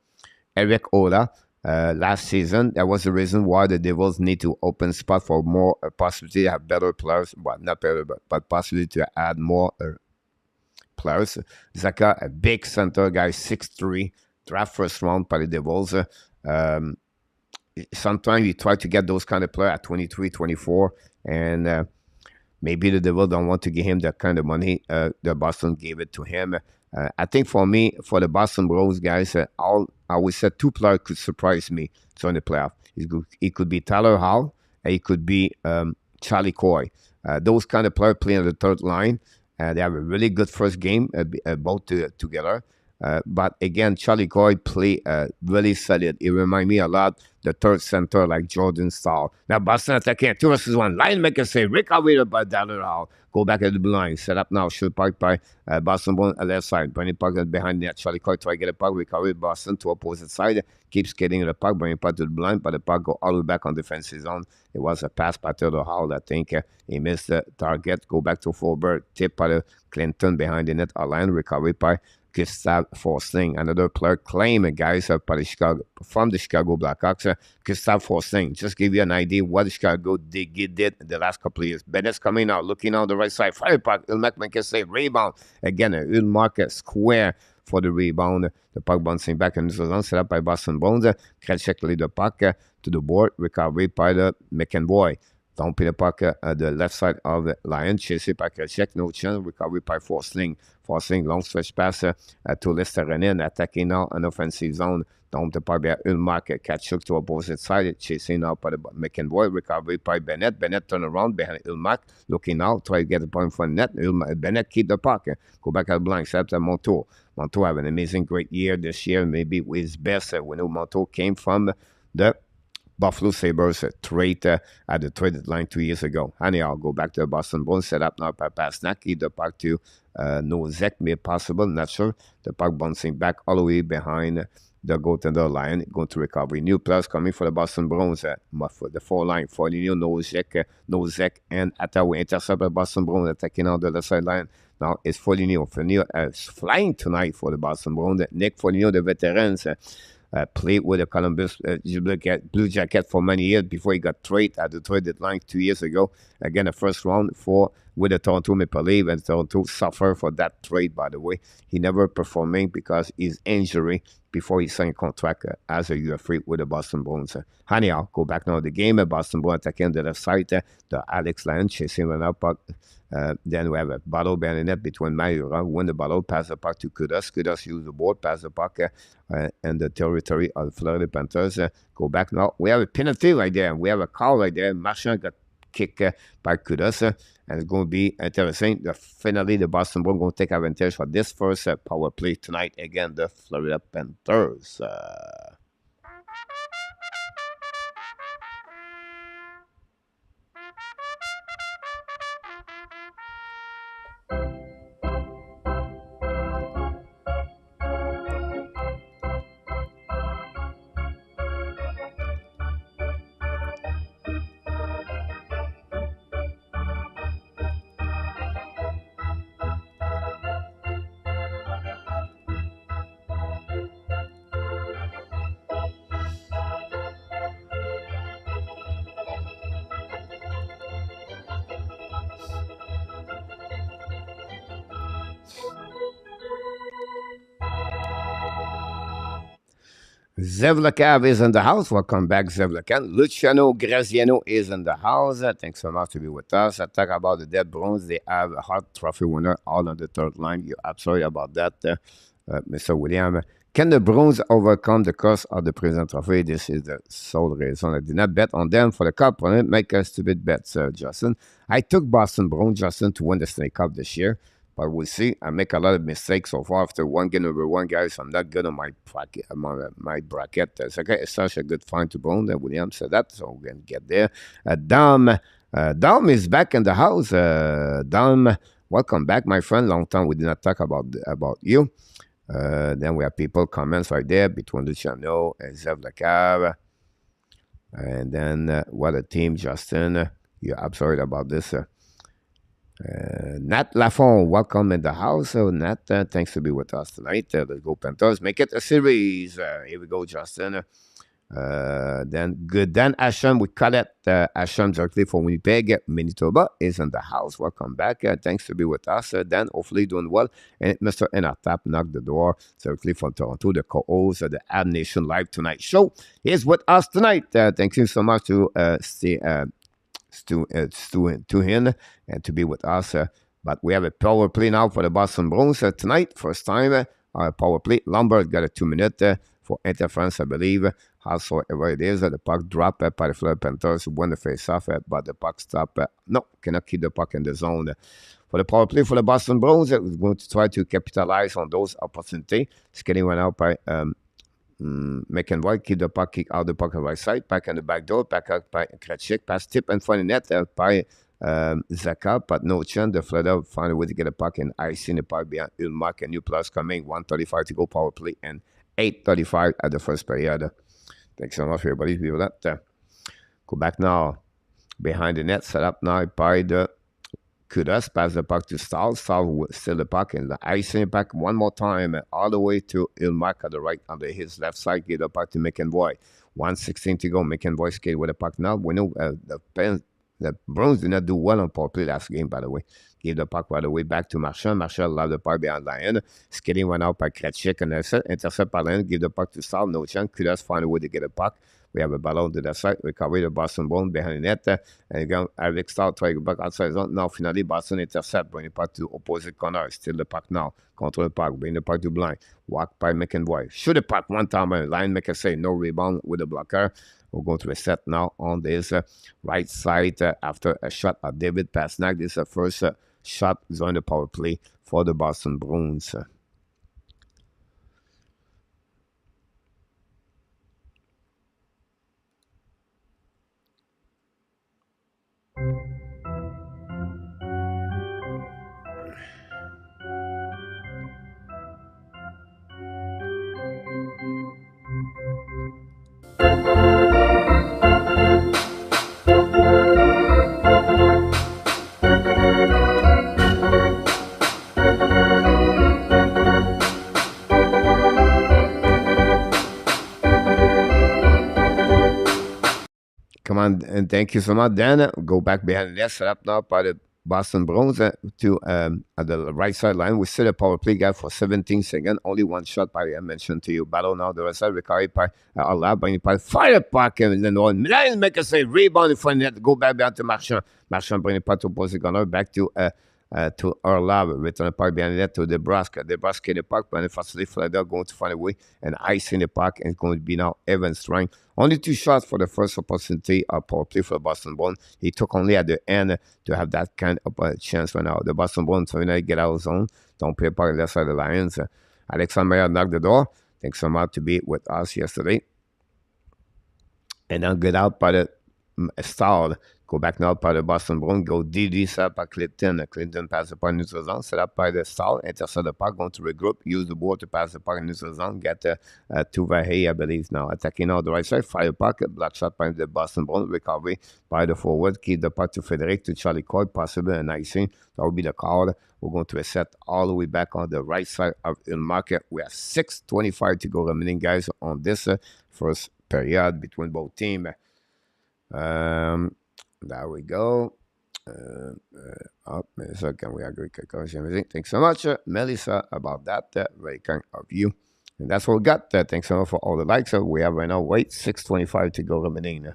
Eric Ola last season. That was the reason why the Devils need to open spot for more possibility to have better players. Well, not better, but possibility to add more players. Zaka, a big center guy, 6'3", draft first round by the Devils. Sometimes you try to get those kind of players at 23, 24, and maybe the Devil don't want to give him that kind of money. The Boston gave it to him. I think for me, for the Boston Bruins guys, I always said 2 players could surprise me during the playoff. He could be Tyler Hall, and he could be Charlie Coy. Those kind of players play on the third line. They have a really good first game, both together. But again, Charlie Coy play really solid. It reminds me a lot the third center like Jordan Stahl. Now Boston attacking 2 versus 1. Linemaker say recovered by Tyler Hall. Go back at the blind. Set up now. Shoot puck by Boston Bruins left side. Bring the puck behind net. Charlie Coy try to get a puck. Recovered Boston to opposite side. Keeps getting the puck. Bring the puck to the blind. But the puck go all the way back on defensive zone. It was a pass by Tyler Hall. I think he missed the target. Go back to Forberg. Tip by the Clinton behind the net. Alain recovered by Gustav Forsling, another player claimed, guys, from the Chicago Blackhawks. Gustav Forsling, just give you an idea what the Chicago did the last couple of years. Bennett's coming out, looking on the right side. Fire puck, Ulmark can say rebound. Again, Ulmark square for the rebound. The puck bouncing back in the zone, set up by Boston Bruins. Krejcik lead the puck to the board, recovery by the McEnroy. Don't put the puck at the left side of the Lion. Chased by Krejcik, no chance. Recovery by Forsling. Forsling, long stretch pass to Listerinen, attacking now an offensive zone. Don't the puck by Ulmark. Krejcik to opposite side. Chasing now by the McEnroy. Recovery by Bennett. Bennett turn around behind Ulmark. Looking out, try to get the point from net. Bennett keep the puck. Go back at the blank. Set up to Montour. Montour have an amazing, great year this year. Maybe his best. We know Montour came from the Buffalo Sabres trade at the trade deadline 2 years ago. Anyhow, go back to the Boston Bruins, set up now by Pastrnak, keep the puck to Nosek, made possible, not sure. The puck bouncing back all the way behind the goaltender line, going to recovery. New players coming for the Boston Bruins, for the 4 line, Foligno, Nosek, and Ottawa intercept the Boston Bruins, attacking on the left side line. Now it's Foligno. Foligno is flying tonight for the Boston Bruins. Nick Foligno, the veterans, played with the Columbus Blue Jacket for many years before he got traded at the trade deadline 2 years ago. Again, the first round with the Toronto Maple Leafs, and Toronto suffered for that trade, by the way. He never performing because his injury before he signed a contract as a UFA with the Boston Bruins. Anyhow, go back now to the game. Boston Bruins attacking the left side. The Alex Lyon chasing an up puck. Then we have a battle BENNETT between MEILLEUR, win the battle, pass the puck to Kudos. Kudos use the board, pass the puck and the territory of the Florida Panthers. Go back now. We have a penalty right there. We have a call right there. Marchand got kicked by Kudos. And it's going to be interesting. Finally, the Boston Bruins going to take advantage for this first power play tonight against the Florida Panthers. Zevlakav is in the house. Welcome back, Zevlakav. Luciano Graziano is in the house. Thanks so much to be with us. I talk about the Dead Bruins. They have a Hart Trophy winner all on the third line. You're absolutely about that, Mr. William. Can the Bruins overcome the curse of the present trophy? This is the sole reason I did not bet on them for the cup. I didn't make a stupid bet, Justin. I took Boston Bruins, Justin, to win the Stanley Cup this year. But we'll see. I make a lot of mistakes so far. After one game over one, guys, I'm not good on my bracket. It's okay. It's such a good find to Bruins. William said that, so we're going to get there. Dom is back in the house. Dom, welcome back, my friend. Long time we did not talk about you. Then we have people comments right there between Luciano and Zev Lacar. And then what a team, Justin. You're absolutely about this. Nat Lafont, welcome in the house. Nat, thanks to be with us tonight. Let's go Panthers. Make it a series. Here we go, Justin. Then good. Dan Asham with Colette Asham directly from Winnipeg, Manitoba is in the house. Welcome back. Thanks to be with us. Dan, hopefully doing well. And Mr. Enartap knocked the door directly from Toronto, the co-host of the Ab Nation Live Tonight show. Is with us tonight. Thank you so much to Stu Hin and to be with us. But we have a power play now for the Boston Bruins tonight. First time power play. Lombard got a 2-minute for interference, I believe. Howsoever it is, the puck dropped by the Florida Panthers who won the face-off, but the puck stopped. No, cannot keep the puck in the zone. For the power play for the Boston Bruins, we're going to try to capitalize on those opportunities. Skating went out by McEnroy, keep the puck, kick out the puck on the right side, back on the back door, back out by Kretschik, pass tip in front of net by Zaka, but no chance. The Florida found a way to get a puck and icing the puck behind Ulmark and New Plus coming. 1:35 to go power play and 8:35 at the first period. Thanks so much, everybody. We will let go back now behind the net, set up now by the Kudas, pass the puck to Stahl. Stahl will steal the puck and the icing it back one more time all the way to Ilmark at the right under his left side. Give the puck to McEnroy. 1:16 to go. McEnroy skate with the puck now. We know the Bruins did not do well on power play last game, by the way. Gave the puck right away back to Marchand. Marchand allowed the puck behind Lion. Skating went out by Kretschik and intercept by Lion. Give the puck to Stahl. No chance. Kudas find a way to get a puck. We have a ballon to the side. Recovery the Boston Bruins behind the net. And again, Eric Stahl try to go back outside zone. Now, finally, Boston intercept. Bring the puck to opposite corner. Still the puck now. Control the puck. Bring the puck to blind. Walk by McEnroy. Shoot the puck one time. Line make a say. No rebound with the blocker. We're going to reset now on this right side after a shot at David Pastrnak. This is the first shot on the power play for the Boston Bruins. Come on, and thank you so much, Dan. Go back behind the net, set up now by the Boston Bruins to at the right sideline. We set a power play guy for 17 seconds. Only one shot by I mentioned to you. Battle now the right side. Recovery by Allah. Bring it by fire puck and then on. Milan make a say rebound in front of net. Go back behind to Marchand. Marchand bring the puck to opposite corner. Back to Orlov, return the puck behind the net to Nebraska. Nebraska in the puck, but unfortunately, Philadelphia going to find a way and ice in the puck, and it's going to be now Evan Strang. Only 2 shots for the first opportunity of power play for the Boston Bruins. He took only at the end to have that kind of chance right now. The Boston Bruins, so when they get out of zone, don't play a puck on the left side of the Lions. Alexandre knocked the door. Thanks so much to be with us yesterday. And then get out by the Stahl. Go back now by the Boston Bruins. Go DD set up by Clinton. Clinton pass the puck in neutral zone. Set up by the Stahl. Intercept the puck. Going to regroup. Use the board to pass the puck in neutral zone. Get to Verhey, I believe, now. Attacking out the right side. Fire puck. Block shot by the Boston Bruins. Recovery by the forward. Keep the puck to Frederic, to Charlie Coy. Possible and icing. That will be the call. We're going to reset all the way back on the right side of the market. We have 6:25 to go remaining, guys, on this first period between both teams. There we go. Melissa, can we agree? Thanks so much, Melissa, about that. Very kind of you. And that's what we got. Thanks so much for all the likes. We have right now, 6:25 to go remaining.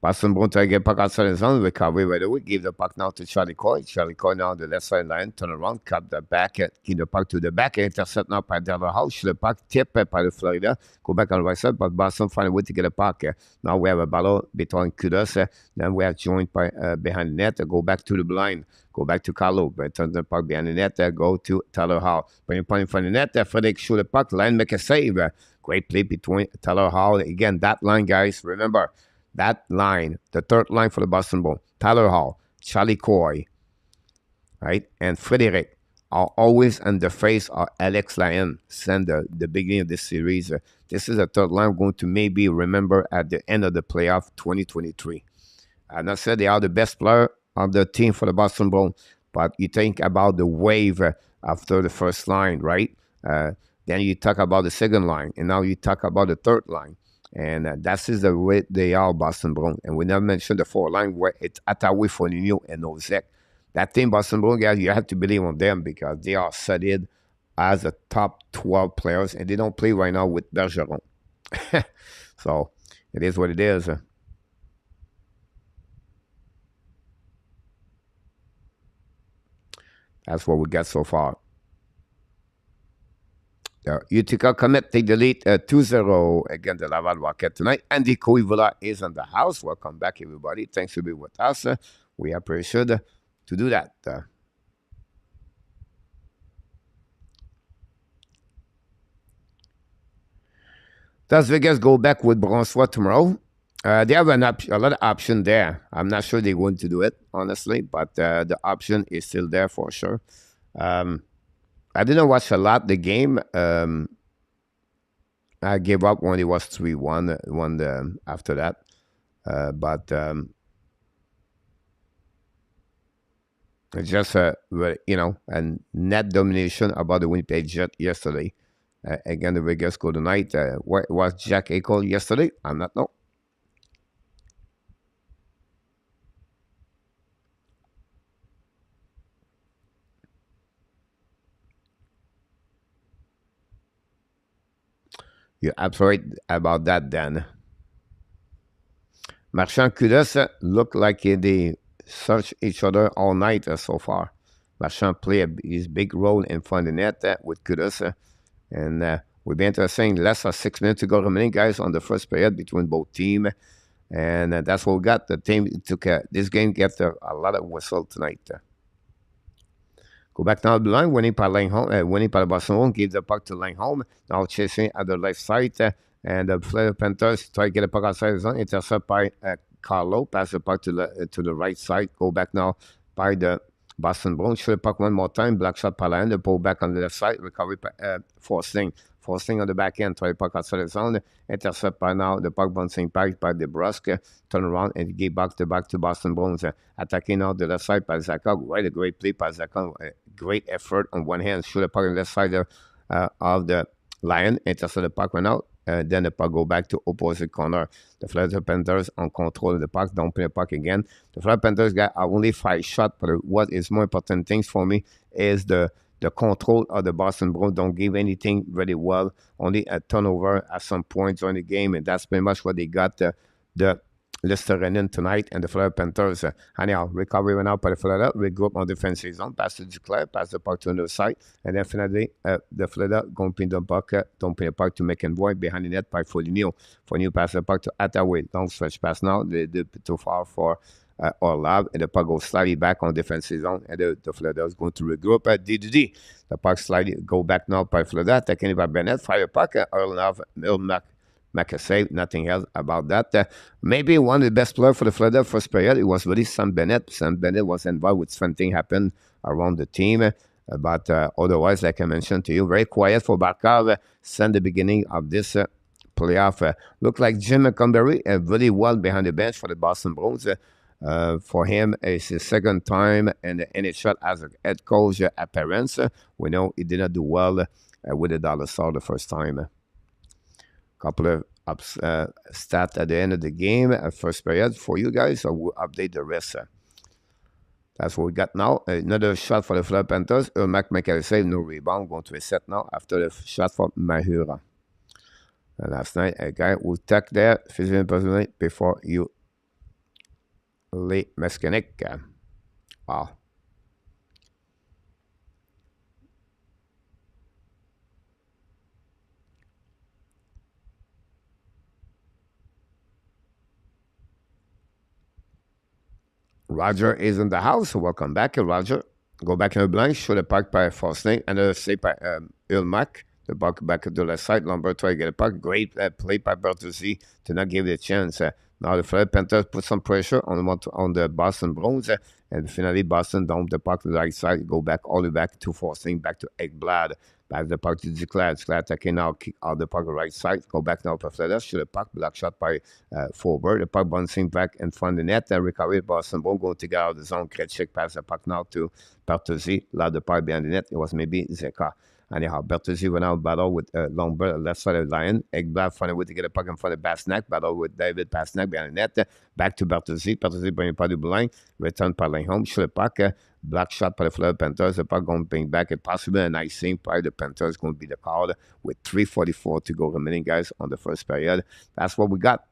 Boston Bruins try to get puck outside the zone, recovery right away, give the puck now to Charlie Coy. Charlie Coy now on the left side line, turn around, cut the back, give the puck to the back, intercept now by Delaware House, the puck tip by the Florida, go back on the right side, but Boston find a way to get a puck. Now we have a battle between Kudos, then we have joined by behind the net, go back to the blind, go back to Carlo, but turn the puck behind the net, go to Taylor Hall. Bring the puck in front of the net, Frederick shoot the puck, line make a save. Great play between Taylor Hall. Again, that line, guys, remember, that line, the third line for the Boston Bruins, Tyler Hall, Charlie Coy, right, and Frederick are always in the face of Alex Lyon since the beginning of this series. This is a third line we're going to maybe remember at the end of the playoff 2023. I'm not saying they are the best player of the team for the Boston Bruins, but you think about the wave after the first line, right? Then you talk about the second line, and now you talk about the third line. And that is the way they are, Boston Bruins. And we never mentioned the fourth line where it's Ottawa, Foligno, and Ozek. That team, Boston Bruins, guys, you have to believe on them because they are solid as a top 12 players, and they don't play right now with Bergeron. So it is what it is. That's what we got so far. Utica Comet take the lead 2-0 against the Laval Rocket tonight. Andy Koivula is in the house. Welcome back, everybody. Thanks for being with us. We appreciate to do that. Las Vegas go back with Bronsois tomorrow. They have a lot of option there. I'm not sure they're going to do it, honestly, but the option is still there for sure. I didn't watch a lot the game. I gave up when it was 3-1 after that. But it's just a net domination about the Winnipeg Jet yesterday. Again, the Vegas go tonight. What was Jack Eichel yesterday? I'm not know. You're absolutely about that, Dan. Marchand Kudos look like they search each other all night so far. Marchand played his big role in front of the net with Kudos. And we've been interesting. Less than 6 minutes to go remaining, guys, on the first period between both teams. And that's what we got. The team took this game gets a lot of whistle tonight. Go back now to the line, winning by Langholm, winning by the Boston Bruins, give the puck to Langholm. Now chasing at the left side, and the Florida Panthers try to get the puck outside the zone. Intercept by Carlo, pass the puck to the right side. Go back now by the Boston Bruins. Shoot the puck one more time. Black shot by Lyon. The pull back on the left side. Recovery by Forsling. Forsling on the back end. Try the puck outside the zone. Intercept by now. The puck bouncing back by DeBrusque. Turn around and give back to Boston Bruins. Attacking now the left side by Zakok. Right, a great play by Zakok. Great effort on one hand. Shoot the puck on the left side of the Lion. Intercept the puck right out. Then the puck go back to opposite corner. The Florida Panthers on control of the puck. Don't play the puck again. The Florida Panthers got only 5 shots, but what is more important things for me is the control of the Boston Bruins. Don't give anything very well. Only a turnover at some points during the game, and that's pretty much what they got the Listerinen tonight and the Florida Panthers. Anyhow, recovery went out by the Florida. Regroup on defensive zone. Pass to Duclair. Pass the puck to the side. And then finally, the Florida going to pin the puck. Don't pin the puck to McEnroy behind the net by Foligno. Foligno pass the puck to Ottawa. Long stretch pass now. They're too far for Orlov. And the puck goes slightly back on defensive zone. And the Florida is going to regroup at D2D. The puck slightly go back now by Florida. Taken by Bennett. Fire the puck. Orlov, make a save, nothing else about that. Maybe one of the best players for the Florida first period, it was really Sam Bennett. Sam Bennett was involved with something happened around the team. But otherwise, like I mentioned to you, very quiet for Barkov since the beginning of this playoff. Looked like Jim Montgomery really well behind the bench for the Boston Bruins. For him, it's his second time in the NHL as a head coach appearance. We know he did not do well with the Dallas Stars the first time. Couple of stats at the end of the game, first period for you guys, so we'll update the rest. That's what we got now. Another shot for the Florida Panthers. Mac make a save, no rebound, going to a set now after the shot for Mahura. And last night, a guy who tucked there, physically before you les Mesquiniques. Wow. Roger is in the house. Welcome back, Roger. Go back in the blank. Show the puck by Fosnay. And say by Ilmac. The puck back to the left side. Lambert try to get a puck. Great play by Bertuzzi to not give it a chance. Now the Florida Panthers put some pressure on the Boston Bruins. And finally, Boston dump the puck to the right side. Go back all the way back to Fosnay. Back to Ekblad. Back the puck to Declare. Declare attacking now. Kick out the puck right side. Go back now to Florida. Shoot the puck. Block shot by forward. The puck bouncing back in front of the net. And recovery Boston Bruins going to get out of the zone. Kretschik pass the puck now to Bertuzzi. Loud the puck behind the net. It was maybe Zeka. Anyhow, Bertuzzi went out battle with Longberg, left side of the line. Ekblad found a way to get a puck in front of Pasnak. Battle with David Pasnak behind the net. Back to Bertuzzi. Bertuzzi bring the puck to the line. Return par line home. Shoot the puck. Black shot by the Florida Panthers. The puck going to bring back. It possibly an icing by the Panthers going to be the call with 3:44 to go remaining, guys, on the first period. That's what we got.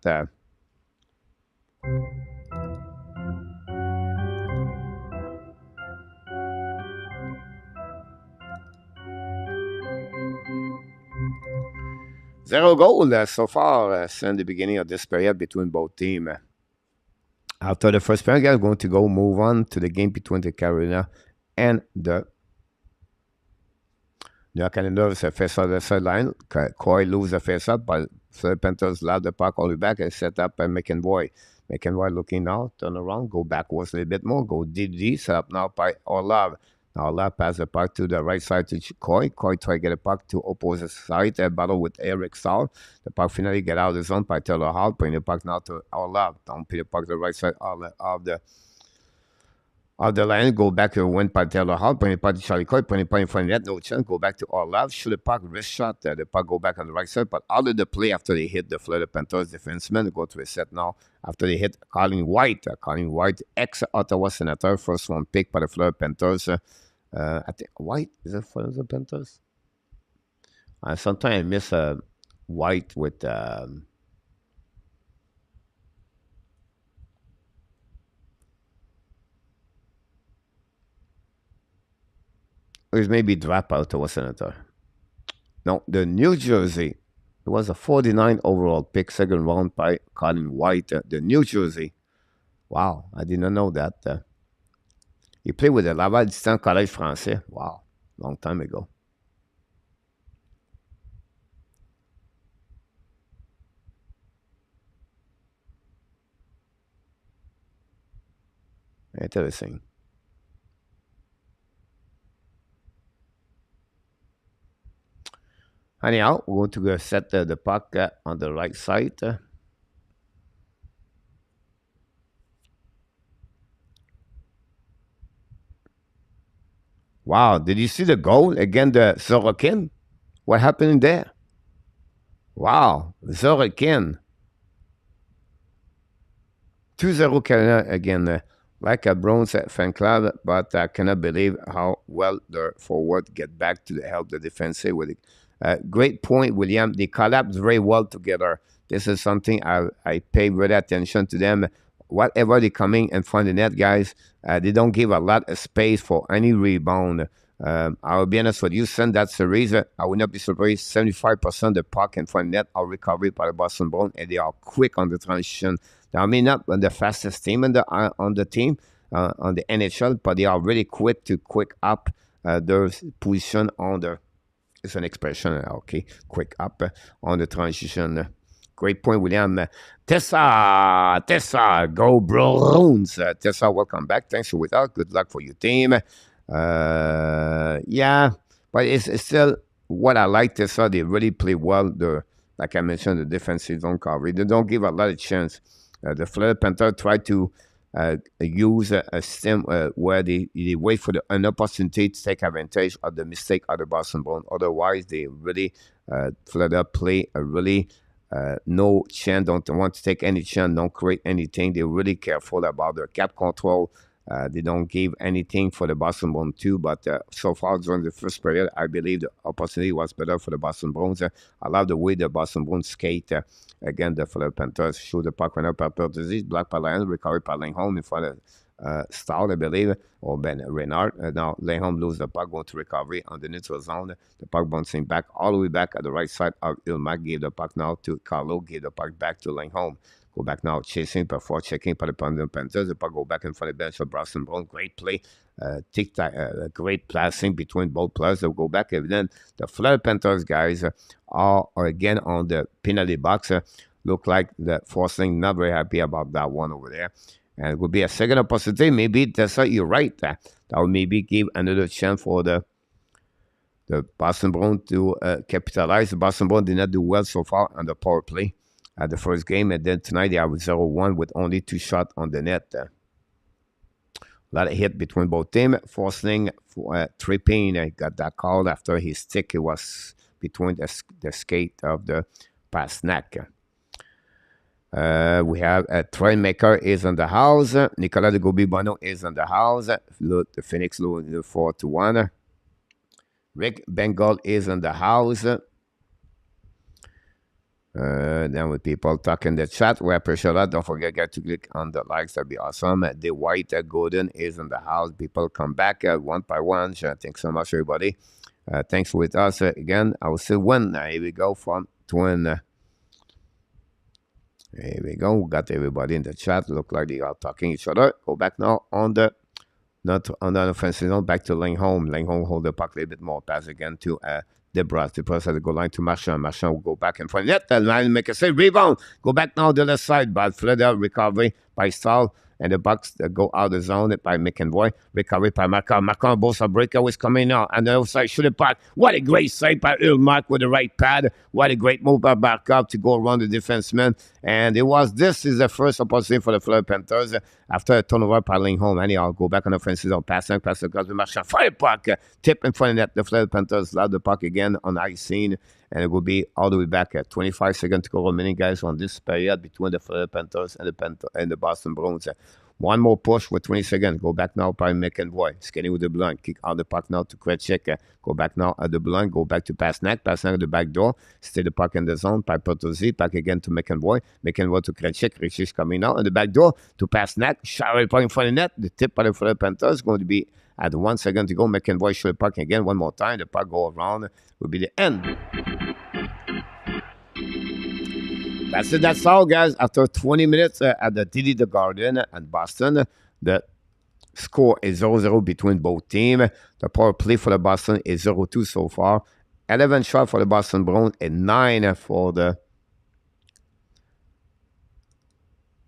0 goal so far since the beginning of this period between both teams. After the first period, guys, going to go move on to the game between the Carolina and the Canadiens. Face on the sideline. Coy lose the face up, but the Panthers loud the puck all the way back and set up by McEnroy. McEnroy looking now, turn around, go backwards a little bit more, go deep, set up now by Orlov. Now Orlov pass the puck to the right side to Coy. Coy try to get a puck to opposite side. A battle with Eric Stahl. The puck finally get out of the zone by Taylor Hall. Bring the puck now to Orlov. Don't put the puck to the right side of the line. Go back to the win by Taylor Hall. Bring the puck to Charlie Coy. Bring the puck in front of the net. No chance. Go back to Orlov. Shoot the puck. Wrist shot. The puck go back on the right side. But out of the play after they hit the Florida Panthers defenseman. They go to a set now after they hit Colin White. Colin White, ex-Ottawa Senator. First one picked by the Florida Panthers. I think White is it for the Panthers? Sometimes I miss White with it was maybe dropout or Senator. No, the New Jersey. It was a 49 overall pick, second round by Colin White. The New Jersey. Wow, I did not know that. He played with the Laval Distant Collège Français. Wow, long time ago. Interesting. Anyhow, we're going to go set the puck on the right side. Wow, did you see the goal again, the Sorokin? What happened there? Wow, Sorokin. 2-0 Canada again, like a Bruins fan club, but I cannot believe how well their forward get back to help the defense with it. Great point, William. They collapse very well together. This is something I pay very attention to them. Whatever they coming in front of the net, guys, they don't give a lot of space for any rebound. I'll be honest with you, send that series, I would not be surprised. 75% of the puck in front of the net are recovered by the Boston Bruins, and they are quick on the transition. They may not be the fastest team on the team, on the NHL, but they are really quick to quick up their position on the. It's an expression, okay? Quick up on the transition. Great point, William. Tessa, go Bruins. Tessa, welcome back. Thanks for with us. Good luck for your team. Yeah, but it's still what I like. Tessa, they really play well. Like I mentioned, the defensive zone coverage. They don't give a lot of chance. The Florida Panthers try to use a system where they wait for an opportunity to take advantage of the mistake of the Boston Bruins. Otherwise, they really Florida play a really no chance, don't want to take any chance, don't create anything. They're really careful about their cap control. They don't give anything for the Boston Bruins too, but so far during the first period, I believe the opportunity was better for the Boston Bruins. I love the way the Boston Bruins skate. Again, for the Panthers, shoot the puck right now, PATRICE, blocked by Lion, recovery by Lindholm in front of Stahl, I believe, or Ben Renard. Now, Lindholm lose the puck, going to recovery on the neutral zone. The puck bouncing back all the way back at the right side of Ullmark, gave the puck now to Carlo, gave the puck back to Lindholm. Go back now, chasing before checking for the Panthers. The puck go back in front of the bench for Boston Bruins. Great play. Great passing between both players. They'll go back. And then the Florida Panthers guys are again on the penalty box. Look like the forcing not very happy about that one over there. And it will be a second opportunity. Maybe that's you're right. That will maybe give another chance for the Boston Bruins to capitalize. The Boston Bruins did not do well so far on the power play at the first game, and then tonight they have 0-1 with only 2 shots on the net. A lot of hit between both teams. Forsling, Tripping got that call after his stick. It was between the skate of the Pastrnak. We have Trainmaker is in the house. Nicolas de Gobi-Bono is in the house. The Phoenix 4-1. Rick Bengal is in the house. Then with people talking in the chat, we appreciate that. Don't forget to click on the likes. That'd be awesome. The White Golden is in the house. People come back one by one. Thanks so much, everybody. Thanks with us again. I will say when. Here we go from Twin. Here we go. We got everybody in the chat. Look like they are talking each other. Go back now on the not on the offensive zone. Back to Lindholm. Lindholm hold the puck a little bit more. Pass again to Debras. Debras at the goal line to Marchand. Marchand will go back in front. Net. The line make a save. Rebound. Go back now to the left side. But Fleda recovery by Stahl. And the Bucks go out of the zone by McEnroy. Recovery by Marcon. Marcon both are breakaways coming out. And the outside shoot it back. What a great save by Ullmark with the right pad. What a great move by Barkov to go around the defenseman. And this is the first opportunity for the Florida Panthers after a turnover by Lindholm. Anyhow, go back on offensive zone. Pass across the Marchand. Fire puck. Tip in front of that. The Florida Panthers loud the puck again on ice scene. And it will be all the way back at 25 seconds to go remaining, guys, on this period between the Florida Panthers and the Boston Bruins. One more push for 20 seconds. Go back now by McEnroy. Skating with the blind. Kick out the puck now to Krejcik. Go back now at the blind. Go back to Pastrnak. Pastrnak at the back door. Stay the puck in the zone. By Patrizzi. Back again to McEnroy. McEnroy to Krejcik. Krejcik coming out. On the back door to Pastrnak. Shot right puck in front of the net. The tip by the Florida Panthers is going to be at 1 second to go. McEnroy shoot the puck again one more time. The puck go around. Will be the end. That's it. That's all, guys. After 20 minutes at the TD the Garden and Boston, the score is 0-0 between both teams. The power play for the Boston is 0-2 so far. 11 shots for the Boston Bruins and 9 for the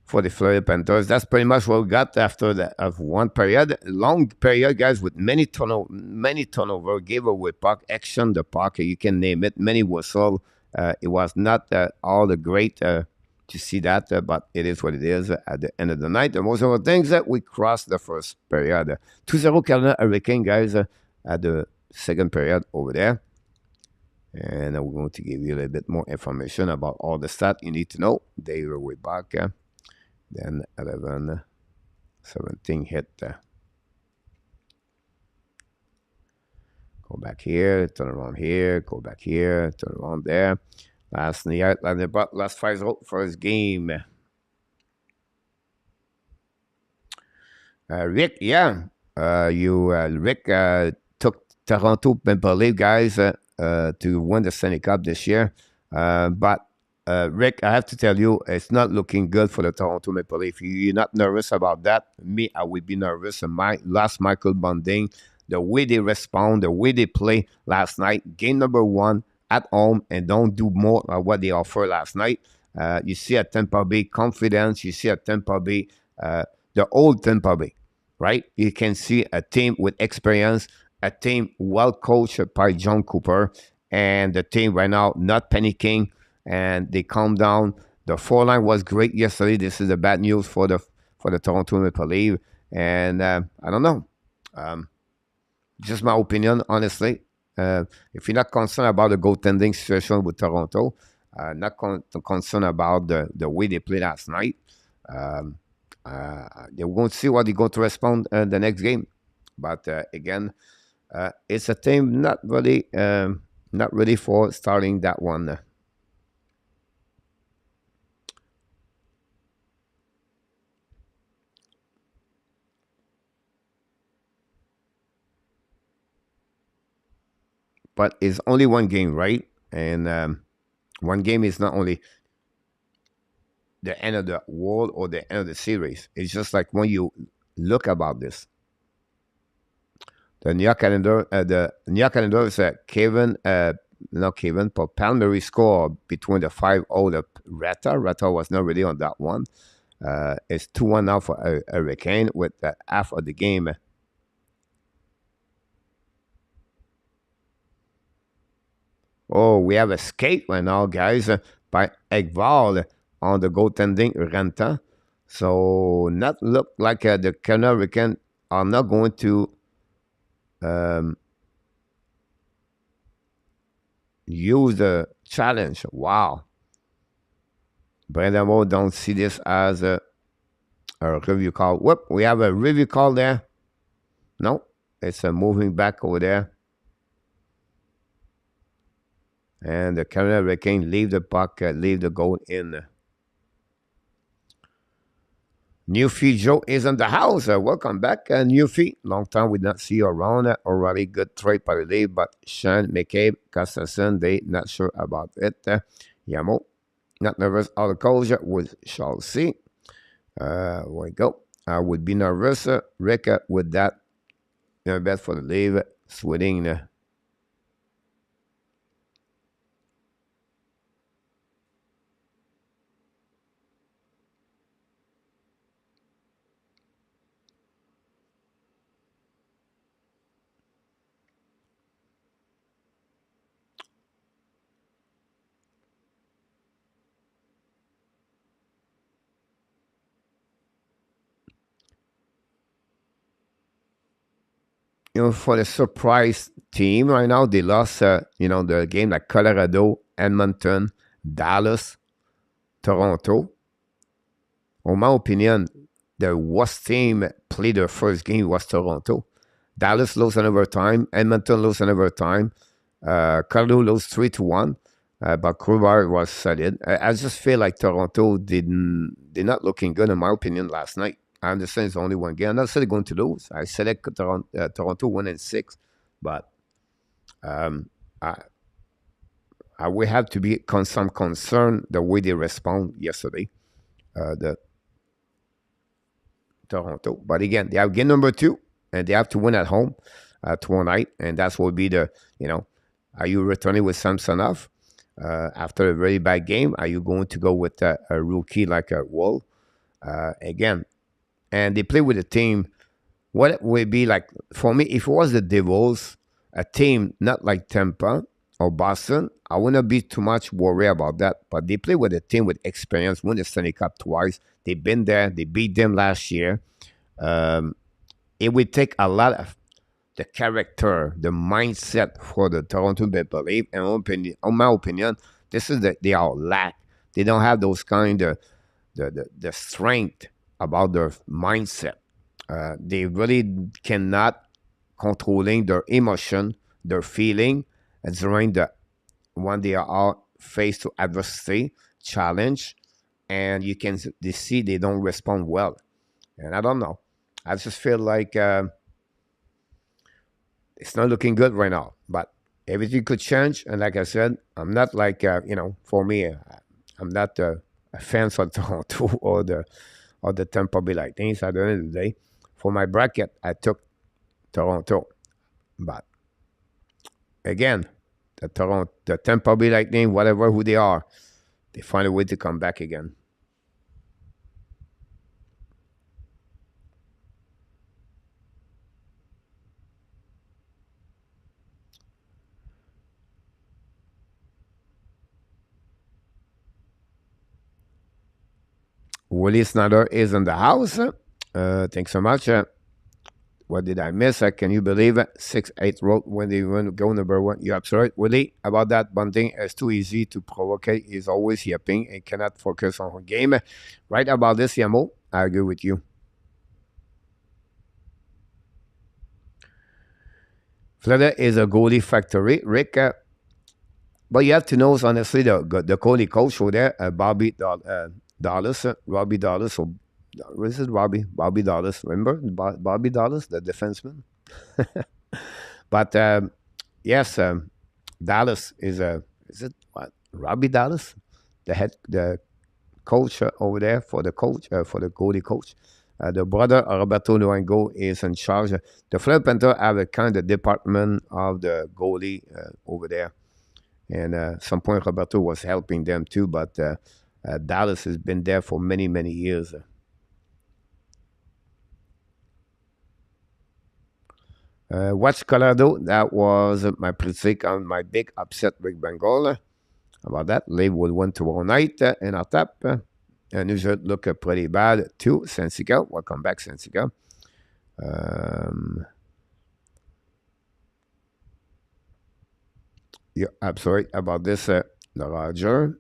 Florida Panthers. That's pretty much what we got after one period. Long period, guys, with many turnover, gave away puck, action the puck, you can name it, many whistle. It was not all the great to see that, but it is what it is at the end of the night. The most of the things that we crossed the first period. 2-0 Carolina Hurricane, guys, at the second period over there. And we're going to give you a little bit more information about all the stats you need to know. They were way back. Then 11, 17 hit. Go back here, turn around here, go back here, turn around there. Last 5-0 first game. Rick, Rick took Toronto Maple Leafs guys to win the Stanley Cup this year. But Rick, I have to tell you, it's not looking good for the Toronto Maple Leafs. You're not nervous about that. Me, I would be nervous. Last Michael Bunting, the way they respond, the way they play last night, game number 1 at home, and don't do more of what they offer last night. You see at Tampa Bay confidence. You see at Tampa Bay, the old Tampa Bay, right? You can see a team with experience, a team well coached by John Cooper, and the team right now not panicking, and they calm down. The 4-line was great yesterday. This is the bad news for the Toronto Maple Leafs, and I don't know. Just my opinion, honestly. If you're not concerned about the goaltending situation with Toronto, not concerned about the way they played last night, They won't see what they're going to respond the next game. But again, it's a team not ready for starting that one. But it's only one game, right? And one game is not only the end of the world or the end of the series. It's just like when you look about this, the New calendar is Kevin, not Kevin, but Palmieri score between the 5-0 the Rata. Rata was not really on that one. It's 2-1 now for Hurricane with half of the game. Oh, we have a skate right now, guys, by Ekval on the goaltending Renta. So not look like the Canadian are not going to use the challenge. Wow. Brandon Moore don't see this as a review call. Whoop, we have a review call there. No, it's a moving back over there. And the Canada Hurricane leave the puck, leave the goal in. Newfie Joe is in the house. Welcome back, Newfie. Long time we not see you around. Already good trade by the league, but Sean, McCabe, Gustafson, they not sure about it. Yamo, not nervous. All the calls we shall see. We go. I would be nervous, Rick, with that. Bet for the league, sweating. For the surprise team right now, they lost, the game like Colorado, Edmonton, Dallas, Toronto. In my opinion, the worst team played their first game was Toronto. Dallas lost in overtime. Edmonton lost in overtime. Colorado lost 3-1. But Kruger was solid. I just feel like Toronto did not looking good, in my opinion, last night. I understand it's only one game. I'm not saying they're going to lose. I said Toronto 1-6, but I will have to be some concern the way they respond yesterday, the Toronto. But again, they have game number 2, and they have to win at home tomorrow night, and that will be the, are you returning with Samsonov after a very bad game? Are you going to go with a rookie like a Wall? Again, and they play with a team. What it would be like for me if it was the Devils, a team not like Tampa or Boston, I wouldn't be too much worried about that. But they play with a team with experience, won the Stanley Cup twice. They've been there. They beat them last year. It would take a lot of the character, the mindset for the Toronto Maple Leafs. And in my opinion, this is they are lack. They don't have those kind of the strength about their mindset. They really cannot controlling their emotion, their feeling during when they are faced to adversity, challenge, and you can see they don't respond well. And I don't know. I just feel like it's not looking good right now. But everything could change. And like I said, I'm not like for me, I'm not a fan of Toronto or the Tampa Bay Lightning. So at the end of the day, for my bracket, I took Toronto. But again, the Tampa Bay Lightning, whatever who they are, they find a way to come back again. Willie Snyder is in the house. Thanks so much. What did I miss? Can you believe it? 6-8 road when they go number 1. You're absolutely right, Willie. About that, Bunting is too easy to provoke. He's always yapping and cannot focus on her game. Right about this, Yamo. I agree with you. Florida is a goalie factory, Rick. But you have to know, honestly, the goalie coach over there, Dallas, Robbie Dallas. So, what is it, Robbie? Bobby Dallas. Remember Bobby Dallas, the defenseman? But yes, Dallas is a, is it what? Robbie Dallas, the coach over there for the coach, for the goalie coach. The brother Roberto Luango is in charge. The Florida Panthers have a kind of department of the goalie over there. And at some point, Roberto was helping them too, but Dallas has been there for many, many years. West Colorado, that was my prediction on my big upset with Bengal. About that, Leave will win tomorrow night in our tap. And usually look pretty bad too. Sensica, welcome back, Sensica. Yeah, I'm sorry about this, Roger.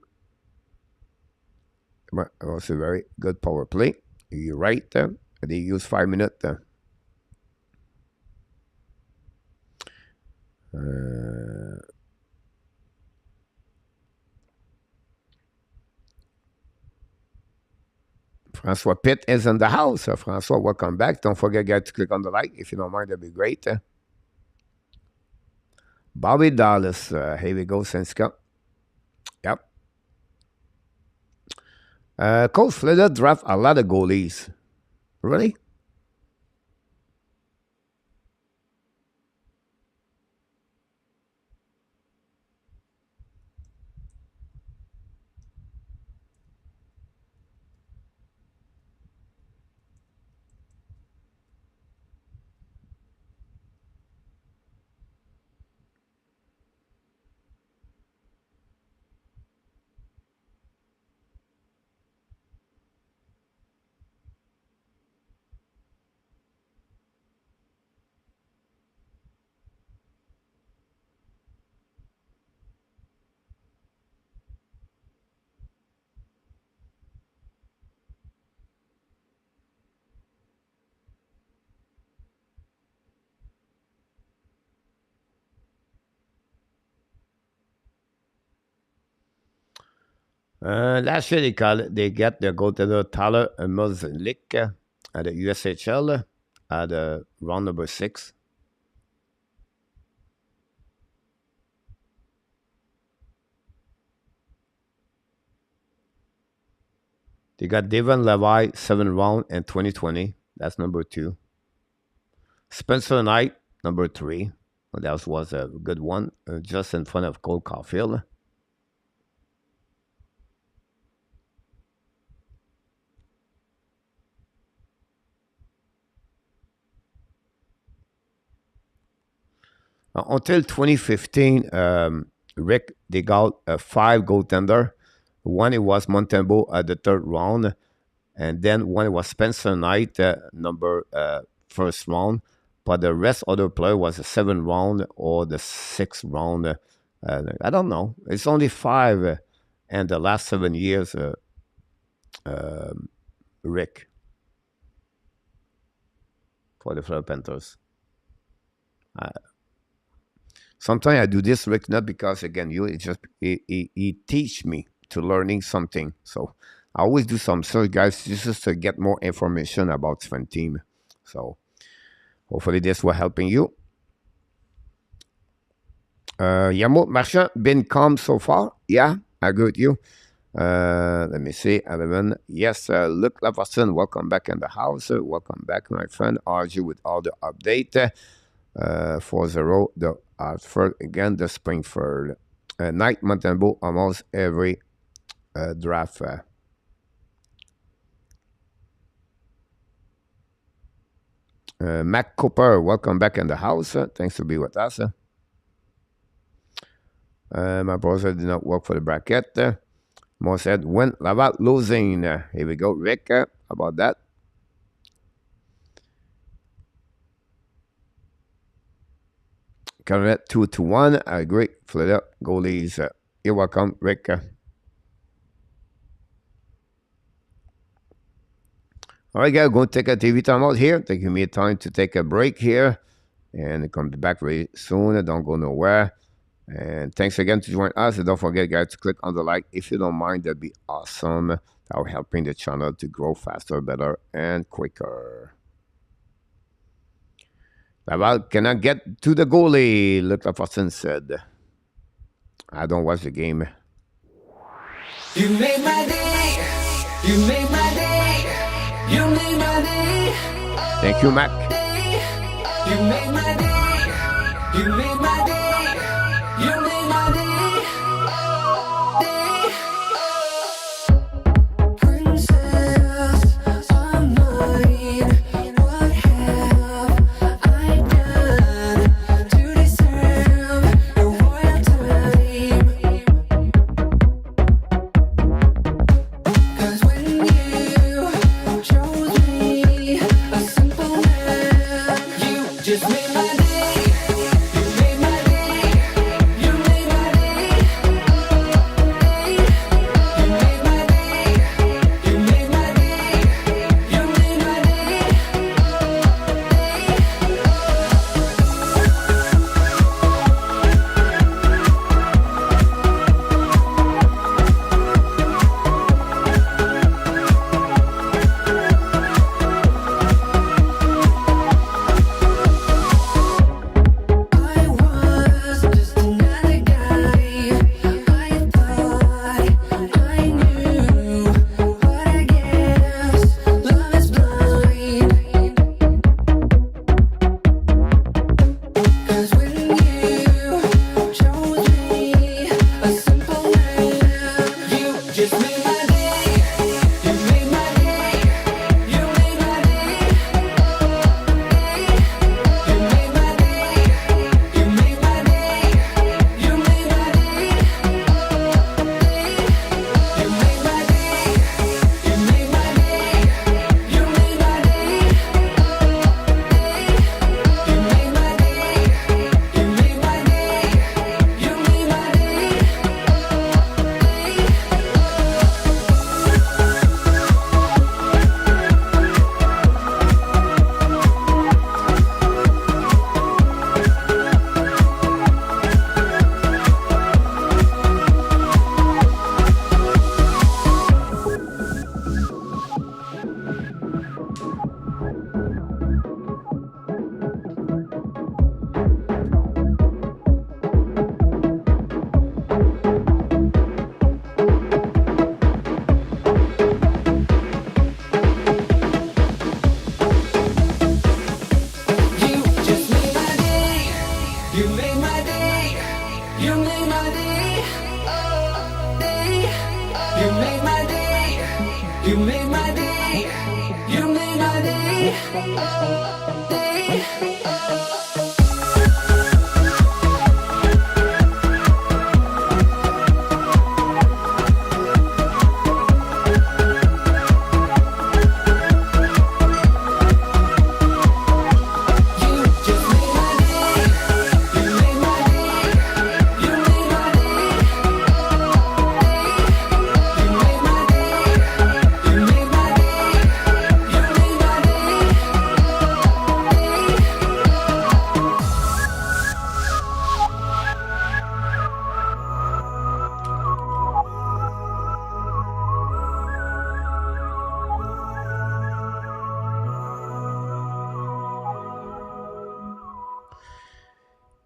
But it was a very good power play. You're right. They used 5 minutes. Francois Pitt is in the house. Francois, welcome back. Don't forget, guys, to click on the like. If you don't mind, that'd be great. Bobby Dallas. Here we go, Senska. Yep. Coach Florida draft a lot of goalies. Really? Last year they get their goaltender Tyler Mozlik at the USHL at round number 6. They got Devon Levi 7th round in 2020. That's number 2. Spencer Knight number 3. Well, that was a good one, just in front of Cole Caulfield. Until 2015, Rick, they got 5 goaltender. One it was Montembeault at the 3rd round, and then one it was Spencer Knight, number 1st round. But the rest other player was the 7th round or the 6th round. I don't know. It's only 5 and the last 7 years, Rick, for the Florida Panthers. Sometimes I do this, Rick, not because, again, he teach me to learning something. So I always do some search, guys, just to get more information about Sven team. So hopefully this will helping you. Yamo Marchand, been calm so far? Yeah, I agree with you. Let me see, 11. Yes, Luc Laverson, welcome back in the house. Welcome back, my friend. Argue with all the update. 4-0, the Hartford again, the Springfield. Knight Montembeault almost every draft. Mac Cooper, welcome back in the house. Thanks to be with us. My browser did not work for the bracket. Mo said, when Laval losing. Here we go, Rick. How about that? Canada 2-1. I agree. Florida goalies. You're welcome, Rick. All right, guys, going to take a TV time out here. Taking me time to take a break here. And come back very soon. Don't go nowhere. And thanks again to join us. And don't forget, guys, to click on the like if you don't mind. That'd be awesome. That will helping the channel to grow faster, better, and quicker. Laval cannot get to the goalie, Luc Lafortune said. I don't watch the game. You made my day. You made my day. You made my day. Thank you, Mac. You made my day. You made my day. You made my day. Princess of mine, what have I done to deserve your royalty? 'Cause when you chose me, a simple man, you just made my day. You made my day. You made my day.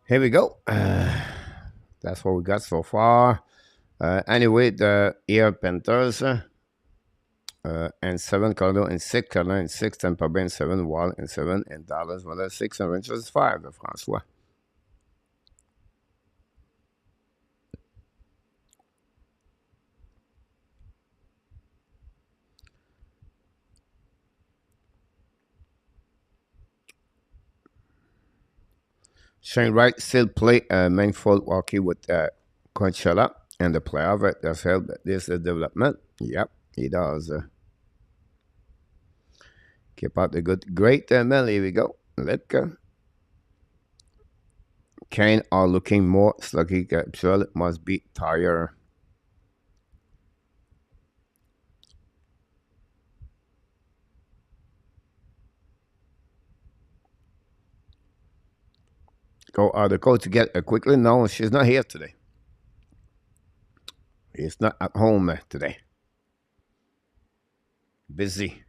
Here we go. That's what we got so far. Anyway, the Panthers and 7 Colorado and 6 Carolina and 6 Tampa Bay and 7 Wild and 7 and Dallas. Well, 6 and Rangers 5, François. Shane Wright still play meaningful hockey with Coachella and the playoff. That's helped this development. Yep, he does. Keep out the good, great Mel. Here we go. Litka. Kane are looking more sluggy. Capsule must be tired. the coach to get quickly. No, she's not here today. He's not at home today. Busy.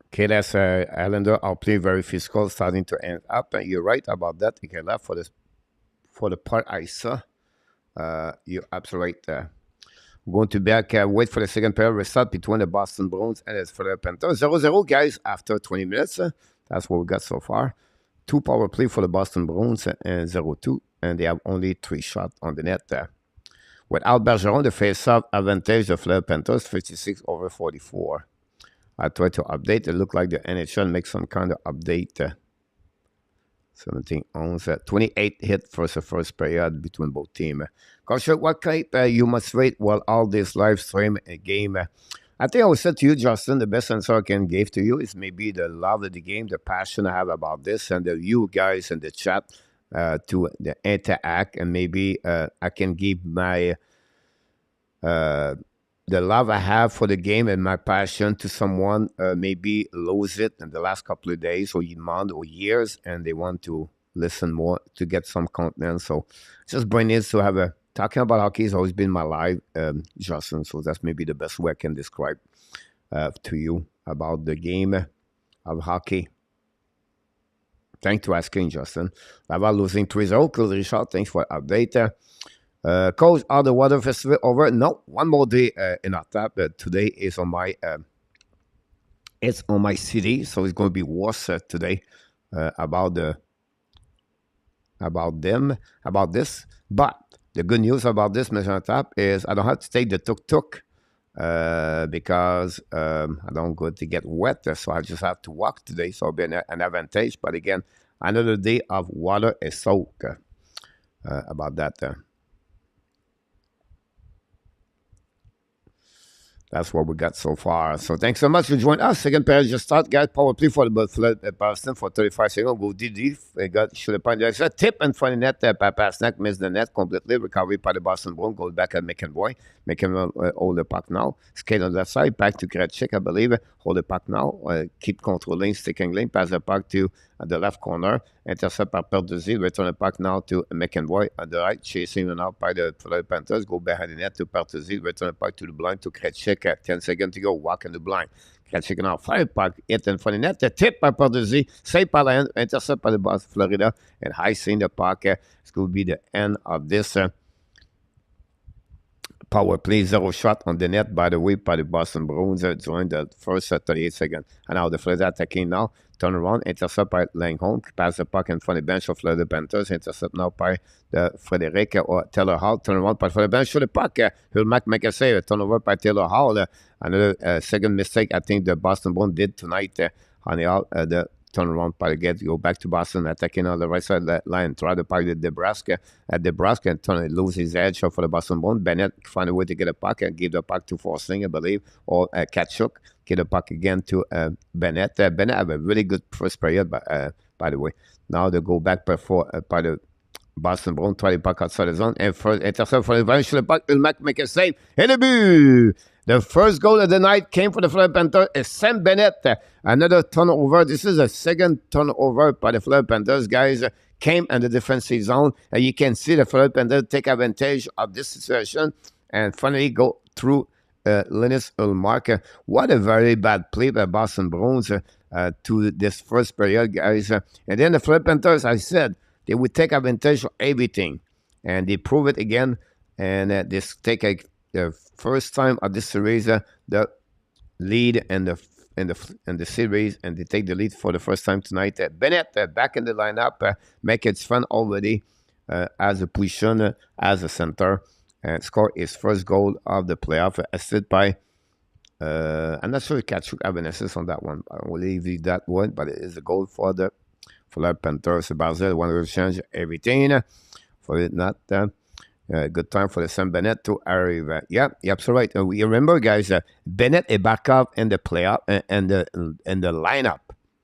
Okay, that's Islander are playing very physical, starting to end up. And you're right about that. Okay, left for the part I saw. You're absolutely right. Going to back, wait for the second pair restart between the Boston Bruins and the Panthers. 0-0, guys, after 20 minutes. That's what we got so far. 2 power play for the Boston Bruins and 0-2. And they have only 3 shots on the net. Without Bergeron, the face-off advantage of the Panthers, 56/44. I tried to update. It looked like the NHL makes some kind of update. 17 owns 28 hit for the first period between both teams. Coach, what kind you must wait while all this live stream game? I think I would say to you, Justin, the best answer I can give to you is maybe the love of the game, the passion I have about this, and you guys in the chat to the interact, and maybe I can give my the love I have for the game and my passion to someone maybe lose it in the last couple of days or months or years, and they want to listen more to get some content. So just bring this to have a talking about hockey has always been my life, Justin. So that's maybe the best way I can describe to you about the game of hockey. Thanks for asking, Justin. About losing 3-0, Claude Richard, thanks for the update. Coach, are the water festival over? No, one more day in our tap. Today is on my it's on my city, so it's going to be worse today about this. But the good news about this mission tap is I don't have to take the tuk-tuk because I don't go to get wet, so I just have to walk today, so it'll be an advantage. But again, another day of water is soak about that. That's what we got so far. So thanks so much for joining us. Second period just start, guys. Power play for the Boston for 35 seconds. Go DD. Should have pointed. There's a tip and funny net. Pastrnak missed the net completely. Recovery by the Boston Bruins. Goes back at McEnroy. McEnroy hold the puck now. Skate on that side. Back to Krejcik, I believe. Hold the puck now. Keep controlling, sticking lane. Pass the puck to the left corner. Intercept by Pertuzzi. Return the puck now to McEnroy at the right. Chasing him out by the Panthers. Go behind the net to Pertuzzi. Return the puck to the blind to Krejcik. 10 seconds to go. Walk in the blind. Krejcik now. Fire puck. Hit in front of the net. The tip by Pertuzzi. Save by the end. Intercept by the Boston, Florida. And high seeing the puck. It's going to be the end of this power play. 0 shot on the net, by the way, by the Boston Bruins during the first 38 seconds. And now the Florida attacking now. Turn around, intercept by Langholm, pass the puck in front of the bench of the Panthers, intercept now by the Frederic or Taylor Hall, turn around by the bench, show the puck, Hulmack make a save, turn over by Taylor Hall, another second mistake I think the Boston Bruins did tonight, on the turn around by the get, go back to Boston, attacking on the right side of the line, try to puck the Nebraska, and turn it, lose his edge for the Boston Bruins. Bennett find a way to get a puck and give the puck to Forsling, I believe, or Tkachuk, get the puck again to Bennett. Bennett have a really good first period, by the way. Now they go back by the Boston Bruins, try the puck outside the zone, and first intercept for the advantage, the puck, Ulmack make a save, and a boot! The first goal of the night came for the Florida Panthers. It's Sam Bennett. Another turnover. This is a second turnover by the Florida Panthers, guys. Came in the defensive zone. And you can see the Florida Panthers take advantage of this situation and finally go through Linus Ulmark. What a very bad play by Boston Bruins to this first period, guys. And then the Florida Panthers, I said, they would take advantage of everything. And they prove it again. And this take the first time of this series, the lead in the series, and they take the lead for the first time tonight. Bennett back in the lineup, make it fun already as a position as a center, and score his first goal of the playoff, assisted by. I'm not sure if Tkachuk have an assist on that one. I will leave you that one, but it is a goal for the Panthers. Barzell want to change everything for it not. Good time for the Sam Bennett to arrive. Yeah, you're absolutely right. You remember, guys, Bennett is back up in the playoff and the lineup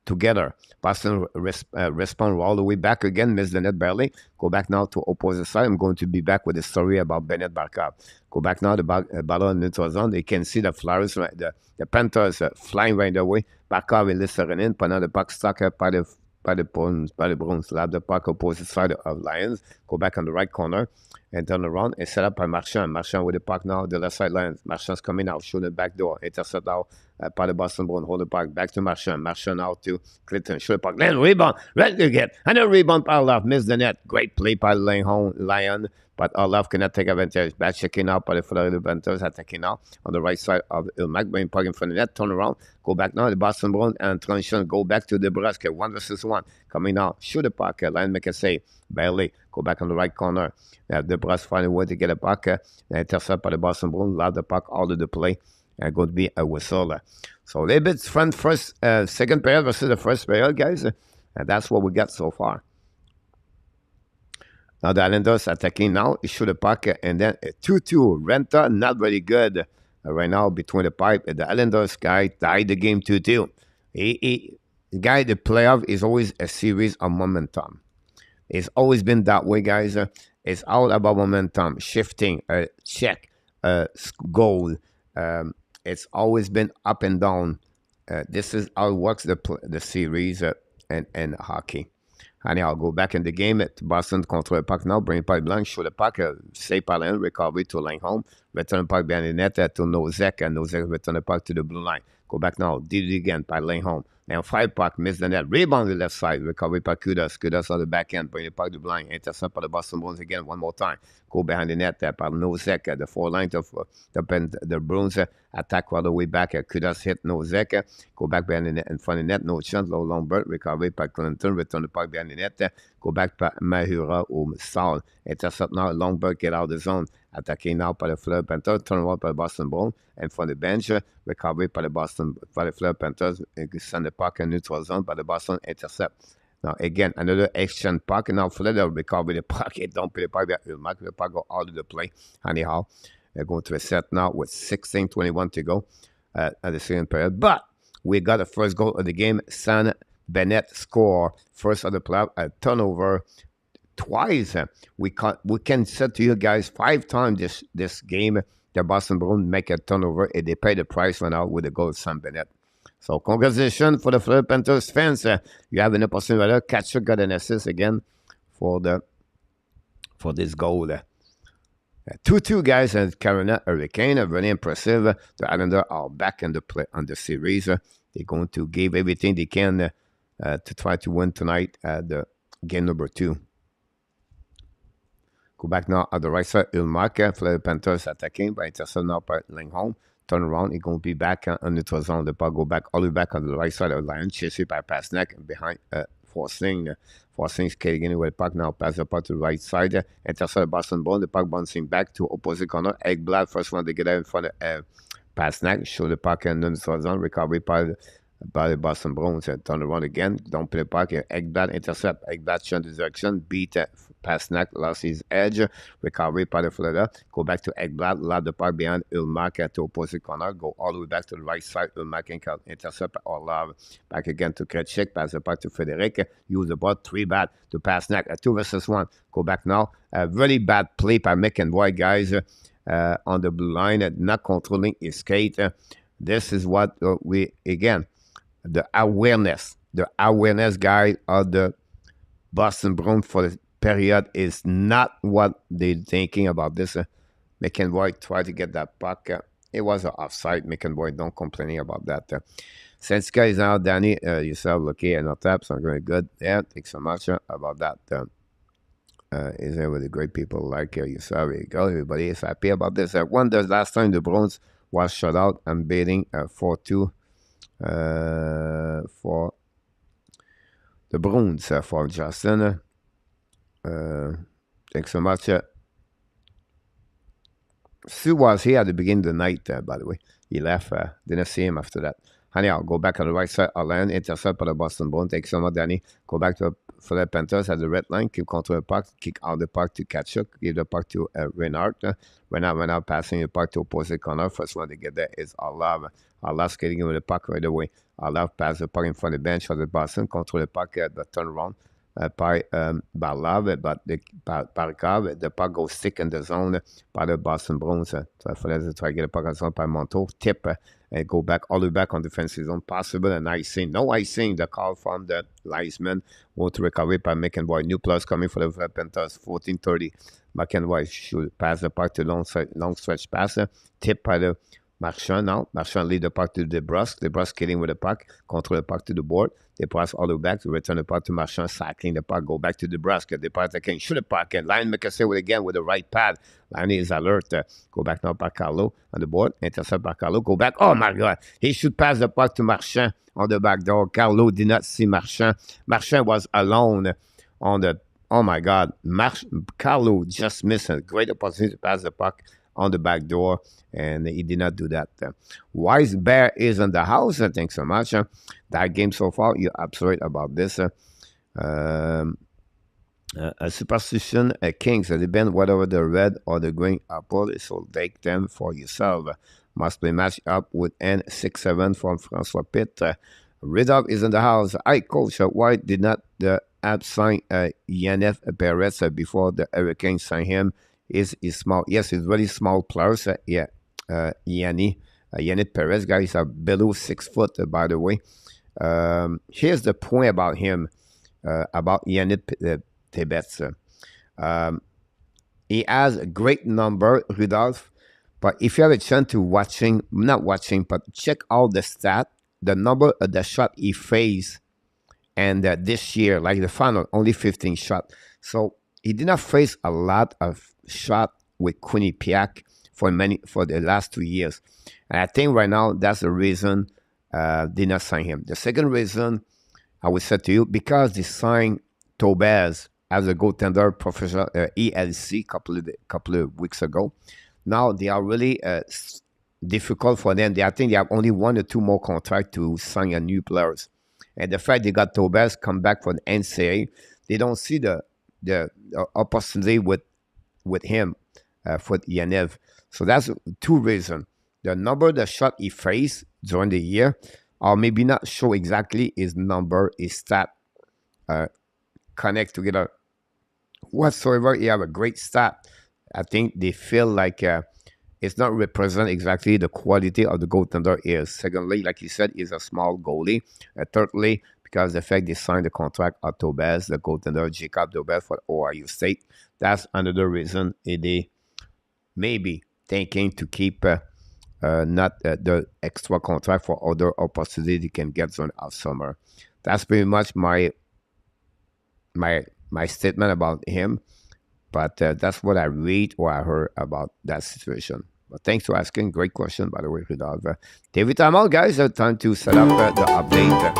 together. Boston respond all the way back again, miss the net barely. Go back now to opposite side. I'm going to be back with a story about BENNETT Barkov. Go back now, the battle in neutral zone. They can see the Flyers, the Panthers flying right away. Barkov et Serenin, pendant le puck stock par the Bruins. Lab the puck opposite side of Lions. Go back on the right corner and turn around and set up by Marchand. Marchand with the puck now, the left side Lions. Marchand's coming out, shoot the back door. Intercept now by the Boston Bruins. Hold the puck back to Marchand. Marchand out to Clinton. Shoot the puck. Then rebound. Right again. And a rebound by Orlov. Miss the net. Great play by Lion. But Orlov cannot take advantage. Back checking out by the Florida Panthers. Attacking now on the right side of Ilmac. Bring puck in front of the net. Turn around. Go back now. The Boston Bruins and transition. Go back to Nebraska. 1 versus 1. Coming out. Shoot the puck. Lion make a save. Barely. Go back on the right corner. Nebraska find a way to get a puck. Intercept by the Boston Bruins. Lob the puck out of the play. Going to be a whistle. So a little bit fun second period versus the first period, guys. And that's what we got so far. Now the Islanders attacking now. He shoot a puck and then a 2-2. Renta not very good right now between the pipe. The Islanders guy tied the game 2-2. The guy, the playoff is always a series of momentum. It's always been that way, guys. It's all about momentum, shifting, check, goal. It's always been up and down. This is how it works the series and hockey. And I'll go back in the game at Boston control the puck now. Bring puck blank, show the puck, save par line, recovery to line home. Return the puck behind the net to Nozek, and Nozek return the puck to the blue line. Go back now, did it again by lane home. Now 5 puck, miss the net, rebound the left side, recovery by Kudas. Kudas on the back end, bring the puck to blind, intercept by the Boston Bruins again one more time. Go behind the net by Nozek, the 4 lines of the Bruins attack all the way back. Kudas hit Nozek, go back behind the net, in front of the net, no chance, low long bird, recovery by Clinton, return the puck behind the net, go back by Mahura or Saul, intercept now, long bird, get out of the zone. Attacking now by the Fleur Panthers, turn around by the Boston Bruins, and from the bench, recovery by the Fleur Panthers, send the puck in neutral zone by the Boston, intercept. Now again, another exchange puck, and now Fleur recover the puck, don't play the puck, the puck go out of the play. Anyhow, they're going to a set now with 16:21 to go at the second period. But we got the first goal of the game. BENNETT score, first of the playoff, a turnover. Twice. We can say to you guys 5 times this game the Boston Bruins make a turnover and they pay the price right now with the goal of BENNETT. So congratulations for the Florida Panthers fans. You have an opportunity. Catcher got an assist again for this goal. 2-2 guys and Carolina Hurricane are really impressive. The Islanders are back in the play on the series. They're going to give everything they can to try to win tonight at the game number 2. Go back now at the right side. Ilmac, Florida Panthers attacking by intercept now by Lingholm. Turn around. He's going to be back on the zone. The puck go back all the way back on the right side of the line. Chased by Pastrnak behind forcing skating with the puck now. Pass the puck to the right side. Intercept Boston Bruins. The puck bouncing back to opposite corner. Ekblad first one to get out in front of Pastrnak. Show the puck in the zone. Recovery by the Boston Bruins. Turn around again. Don't play the puck. Ekblad intercept. Ekblad change the direction. Beat Pastrnak, lost his edge. Recovery by the Florida. Go back to Ekblad. Lob the puck behind Ilmac to opposite corner. Go all the way back to the right side. Ilmac and intercept Orlov. Back again to Kretschik. Pass the puck to Frederic. Use the ball. 3 bad to Pastrnak. 2 versus 1. Go back now. A really bad play by McEnroy, guys, on the blue line. Not controlling his skate. This is what again, the awareness, guy, of the Boston Bruins for the period is not what they're thinking about this. McEnroy tried to get that puck. It was an offside. McEnroy, don't complaining about that. Since guys now, Danny, yourself, lucky and not taps are very good. Yeah, thanks so much about that. Is there with the great people like yourself? There you go. Everybody is happy about this. One, the last time the Bruins was shut out. I'm betting 4-2 for the Bruins for Justin. Thanks so much. Sue was here at the beginning of the night, by the way. He left. Didn't see him after that. Honey, I'll go back on the right side. Alain, intercept by the Boston Bruins. Thanks so much, Danny. Go back to for the Panthers at the red line, keep control the puck, kick out the puck to Kachuk, give the puck to Reinhardt. Reinhardt passing the puck to opposite corner. First one to get there is Arlov. Arlov skating with the puck right away. Arlov pass the puck in front of the bench of the Boston, control the puck at the turnaround by Arlov, but par Cave, the puck goes stick in the zone by the Boston Bruins. So il fallait try to get the puck in zone by Monteau, tip and go back all the way back on defensive zone. Possible and icing. No icing. The call from the linesman want to recover by McEnroy. New plus coming for the Panthers. 14:30. McEnroy should pass the puck to long stretch passer. Tip by the Marchand now. Marchand lead the puck to DeBrusque. DeBrusque getting with the puck. Control the puck to the board. They pass all the way back to return the puck to Marchand. Cycling the puck. Go back to DeBrusque. DeBrusque can shoot the puck. And Lion McAssay with again with the right pad. Lion is alert. Go back now by Carlo on the board. Intercept by Carlo. Go back. Oh my God. He should pass the puck to Marchand on the back door. Carlo did not see Marchand. Marchand was alone on the. Oh my God. Carlo just missed a great opportunity to pass the puck on the back door, and he did not do that. Wise Bear is in the house. Thanks so much. That game so far, you're absolute about this. A superstition, Kings, depend whatever the red or the green apple is, so take them for yourself. Must be matched up with N67 from François Pitt. Ridov is in the house. Hi, Coach. Why did not the app sign Yanef Perez before the Hurricanes sign him? Is small. Yes, it's very small players. Yannick Perez, guys, are below 6 foot, by the way. Here's the point about him, about Yannick Perez. He has a great number, Rudolph, but if you have a chance to not watching, but check out the stat, the number of the shot he faced, and this year, like the final, only 15 shots. So he did not face a lot of shot with Quinnipiac for the last 2 years. And I think right now that's the reason did not sign him. The second reason I would say to you, because they signed Tobez as a goaltender professional ELC couple of weeks ago. Now they are really difficult for them. I think they have only 1 or 2 more contracts to sign a new players. And the fact they got Tobez come back for the NCAA, they don't see the opportunity with him for Yanev. So that's 2 reasons. The number, the shot he faced during the year, or maybe not show exactly his number, his stat, connect together whatsoever. He have a great stat. I think they feel like it's not represent exactly the quality of the goaltender is. Secondly, like you said, he's a small goalie. Thirdly, because the fact they signed the contract of Tobez, the goaltender Jacob Tobez for Ohio State. That's another reason they maybe thinking to keep not the extra contract for other opportunity they can get during our summer. That's pretty much my statement about him. But that's what I read or I heard about that situation. But thanks for asking. Great question, by the way, Rudolph. David Amal, guys, time to set up the update.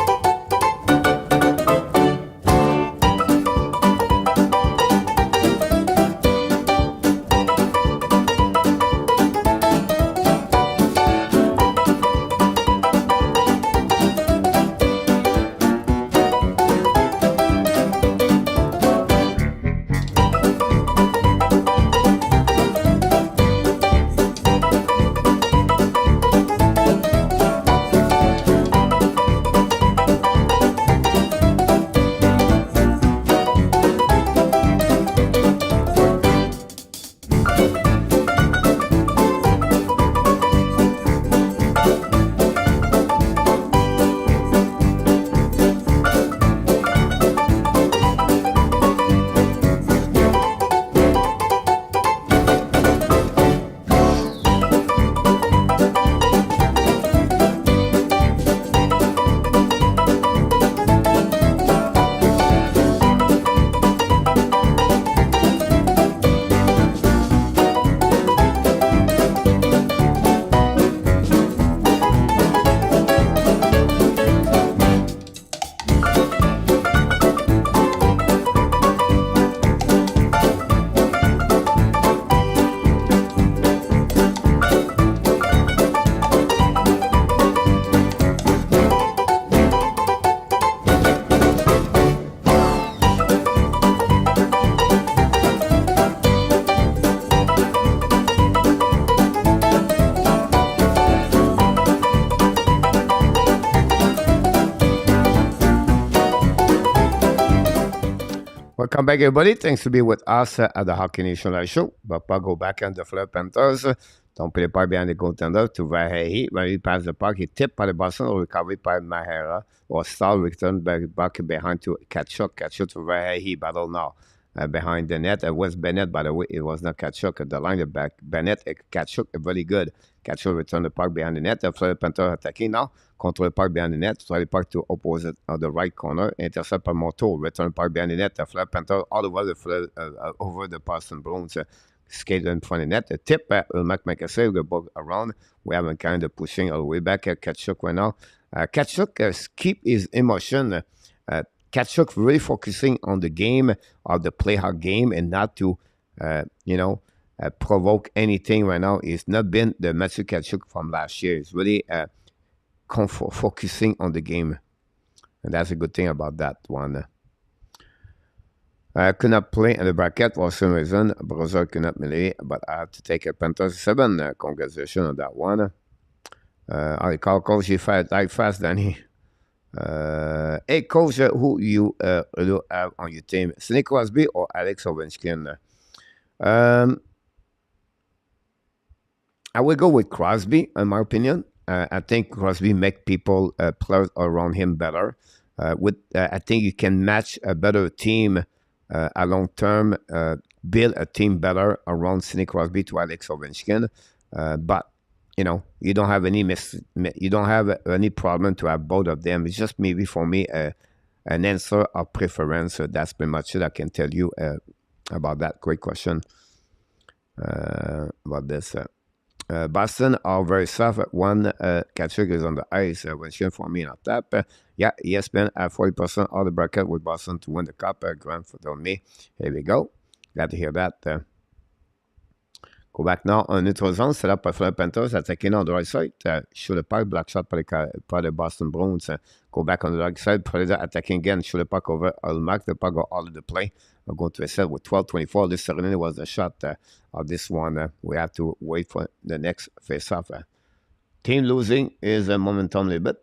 Welcome back, everybody. Thanks to be with us at the Hockey Nation Live Show. Papa go back on the Fleur Panthers. Donc, play par behind the goaltender to Vahehi. When he passed the puck, he tipped by the Boston or recovered by Mahera or Stahl return back behind to Kachuk. Kachuk to Vahehi. Battle now behind the net. It was Bennett, by the way. It was not Kachuk at the line. The back Bennett and Kachuk are very good. Kachuk returned the puck behind the net. The Fleur Panthers attacking now. Control the puck behind the net. Try the puck to opposite on the right corner. Intercept by Montour. Return the puck behind the net. The Fleur Panthers all over the Boston Bruins. Skate in front of the net. The tip, Ulmak make a save, the ball around. We have kind of pushing all the way back at Kachuk right now. Kachuk keep his emotion. Kachuk really focusing on the game, of the play hard game, and not to, provoke anything right now. It's not been the Matthew Kachuk from last year. It's really focusing on the game. And that's a good thing about that one. I could not play in the bracket for some reason. Brother could not melee, but I had to take a Panthers 7. Congratulations on that one. I call coach, you fight like fast, Danny. Hey, coach, who you have on your team? Sidney Crosby or Alex Ovechkin? I will go with Crosby, in my opinion. I think Crosby make people play around him better. I think you can match a better team a long term, build a team better around Sidney Crosby to Alex Ovechkin, but you don't have any problem to have both of them. It's just maybe for me an answer of preference. So that's pretty much it I can tell you about that. Great question about this. Boston are very soft. One Kachuk is on the ice. Ovechkin for me on tap. Yeah, ESPN at 40% of the bracket with Boston to win the cup. Grand foot on me. Here we go. Glad to hear that. Go back now on neutral zone. Set up by Fleur Panthers. Attacking on the right side. Shoot the puck. Black shot by the Boston Bruins. Go back on the right side. Predator attacking again. Shoot the puck over Ulmak. The puck go all of the play. We're going to a set with 12-24. This certainly was the shot of this one. We have to wait for the next face-off. Team losing is a momentum a little bit.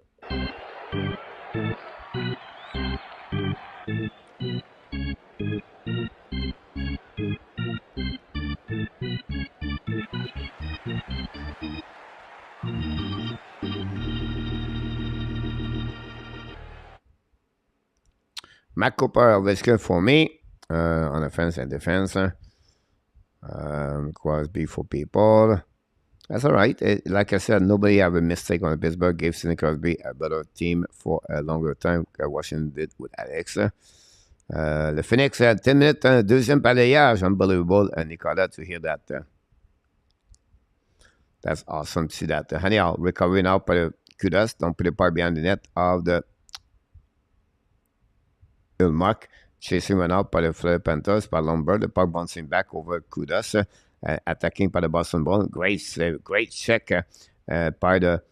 Matt Cooper, Ovechkin for me on offense and defense. Crosby for people. That's all right. Like I said, nobody have a mistake on Pittsburgh. Gave Sidney Crosby a better team for a longer time. Washington did with Alex. Le Phoenix had 10 minutes, deuxième balayage. Unbelievable. Nicolas, to hear that. That's awesome to see that. Anyhow, recovery now by the Kudos. Don't put the part behind the net of the Ulmark. Chasing one out by the Fleur Panthers, by Lombard. The puck bouncing back over Kudos. Attacking by the Boston Bruins. Great save, great check by the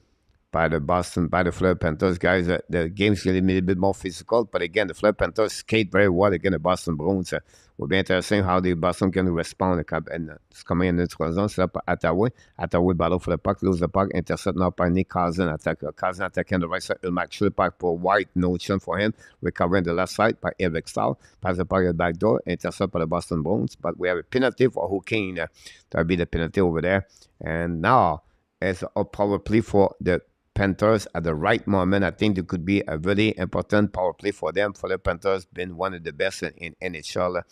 Fleur Panthers, guys. The game's getting a little bit more physical, but again, the Fleur Panthers skate very well against the Boston Bruins. Will be interesting how the Boston can respond. And it's coming in the neutral zone. Set up Attaway. Attaway battle for the puck, lose the puck, intercept now by Nick Cousin. Cousin attacking the right side. Ulmark shoot the puck for White, no chance for him. Recovering the left side by Eric Stahl. Pass the puck at the back door, intercept by the Boston Bruins. But we have a penalty for Hurricane. That'll be the penalty over there. And now it's a power play for the Panthers at the right moment. I think there could be a very important power play for them. For the Panthers, been one of the best in NHL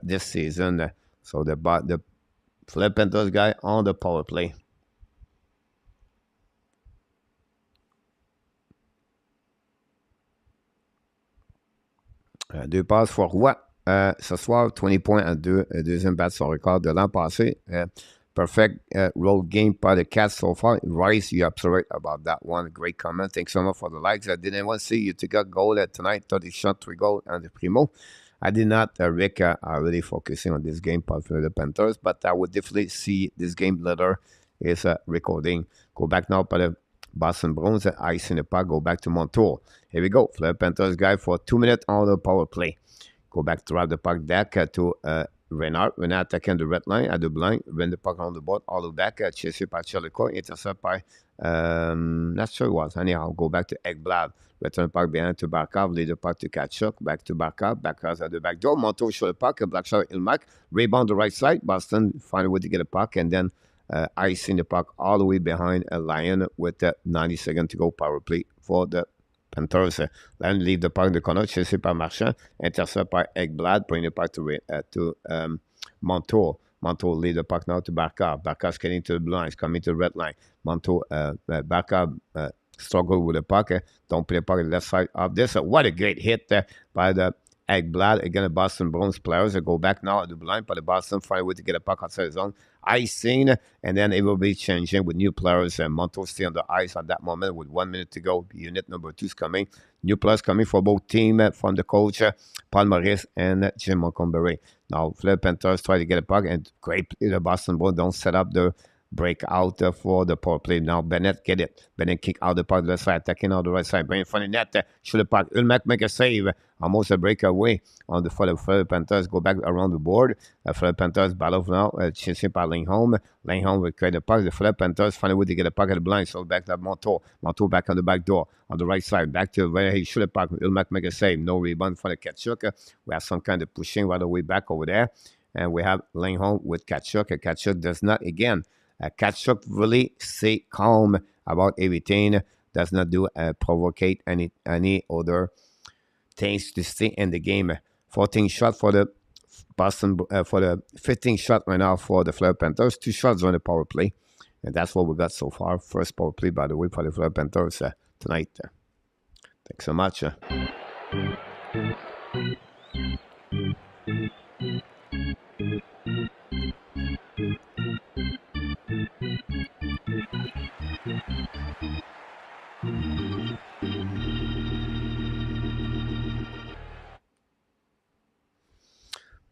this season. So the Panthers guy on the power play. Deux passes for Roy. Ce soir, 20 points à deuxième battre son record de l'an passé. Perfect road game by the Cats so far. Rice, you absolutely about that one. Great comment. Thanks so much for the likes. I didn't want to see you took a goal tonight. 30 shot, 3 goals, and the primo. I did not, Rick, really focusing on this game for the Panthers, but I would definitely see this game later is recording. Go back now by the Boston Bruins. Ice in the puck. Go back to Montour. Here we go. Fleur Panthers guy for 2 minutes on the power play. Go back to the puck deck to Renard. Renard attacking the red line at the blind. When the puck on the board, all the way back. Chasé par Chelico. Intercept by, not sure it was. Anyhow, go back to Ekblad. Return puck behind to Barkov. Lead the puck to Kachuk. Back to Barkov. Barkov at the back door. Montour show the puck. Black shot Ilmak. Rebound the right side. Boston find a way to get a puck. And then icing the puck all the way behind a Lion with 90 seconds to go. Power play for the Panthers. Lion leave the puck in the corner. Chasé par Marchand. Intercept by Ekblad. Bring the puck to Montour. Montour lead the puck now to Barkov. Barkov getting to the blue line. He's coming to the red line. Montour, Barkov struggle with the puck. Don't play the puck on the left side of this. What a great hit by the Ekblad. Again, the Boston Bruins players go back now at the blind, but the Boston find a way to get a puck outside the zone. Icing, and then it will be changing with new players. Montour stay on the ice at that moment with 1 minute to go. Unit number 2 is coming. New players coming for both teams from the coach, Paul Maurice and Jim Montgomery. Now, Fleur Panthers try to get a puck, and great play. The Boston Bruins don't set up the breakout for the power play. Now, Bennett get it. Bennett kick out the puck to the left side, attacking out the right side, bring in front of the net, shoot the puck. Ulmak make a save. Almost a breakaway on the Fleur Panthers. Go back around the board. Fleur Panthers battle now, chasing by Lingholm. Lingholm will create the puck. The Fleur Panthers find a way to get a puck at the blind. So back to Montour. Montour back on the back door on the right side. Back to where he shoot the puck. Ulmak make a save. No rebound for the Kachuk. We have some kind of pushing right away back over there. And we have Lingholm with Kachuk. Kachuk does not, again, Kachuk really stay calm about everything. Does not do provocate any other things to stay in the game. 14 shot for the Boston, for the 15 shot right now for the Fleur Panthers. 2 shots on the power play. And that's what we got so far. First power play, by the way, for the Fleur Panthers tonight. Thanks so much.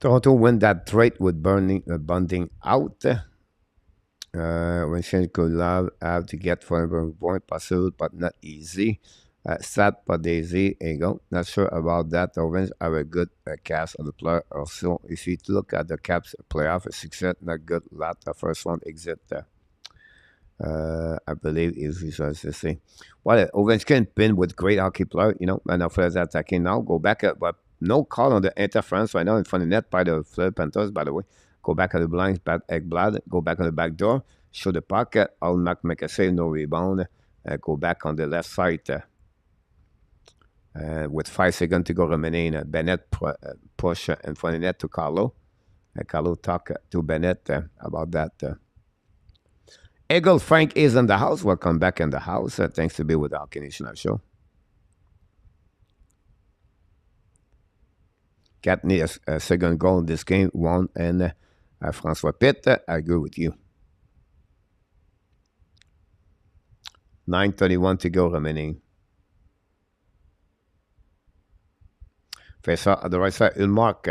Toronto win that trade with Bonding out. When Shane could have to get for a point possible, but not easy. Sad but easy. There you go. Not sure about that. Orange have a good cast of the player. Also, if you look at the Caps playoff success, not good. Lot the first one exit. I believe is resources to say. Well, Ovechkin been with great hockey player, you know, and Fleurs attacking now. Go back up, but no call on the interference right now in front of the net by the Fleur Panthers, by the way. Go back at the blinds, back Ekblad, go back on the back door, show the puck, Allmark make a save, no rebound. Go back on the left side. With 5 seconds to go remaining, Bennett push in front of the net to Carlo. Carlo talk to Bennett about that. Eagle Frank is in the house. Welcome back in the house. Thanks to be with the Hockey Nation Live Show. Cat needs a second goal in this game. One and Francois Pitt. I agree with you. 9:31 to go remaining. Face out at the right side, Ulmark.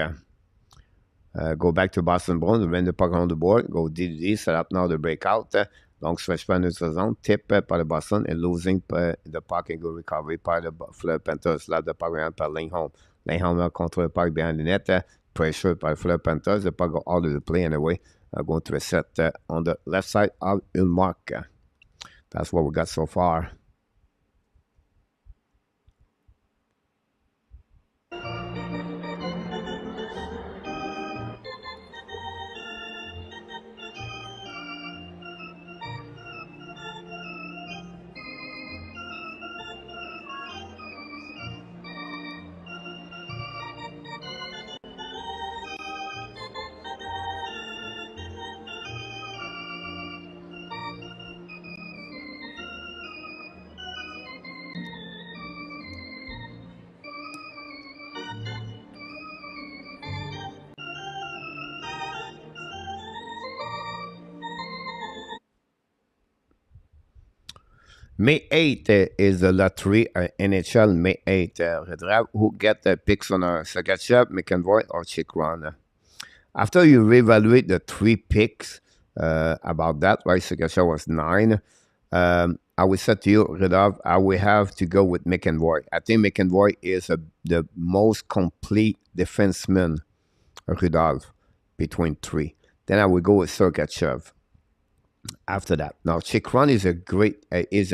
Go back to Boston Bruins, win the puck on the board, go DD, set up now the breakout. Long stretch by the zone, tip by the Boston, and losing the puck and good recovery by the Fleur Panthers. Slap the puck around by Lingholm. Lingholm control the puck behind the net, pressure by Fleur Panthers. The puck go all over the play anyway. Going to reset on the left side of Ulmark. That's what we got so far. May 8th is the lottery, NHL May 8th. Who get the picks on Sergachev, McEnroy, or Chikron? After you reevaluate the 3 picks about that, right? Sergachev was 9. I will say to you, Redov, I will have to go with McEnroy. I think McEnroy is the most complete defenseman, Rudolph. between 3. Then I would go with Sergachev after that. Now, Chikron is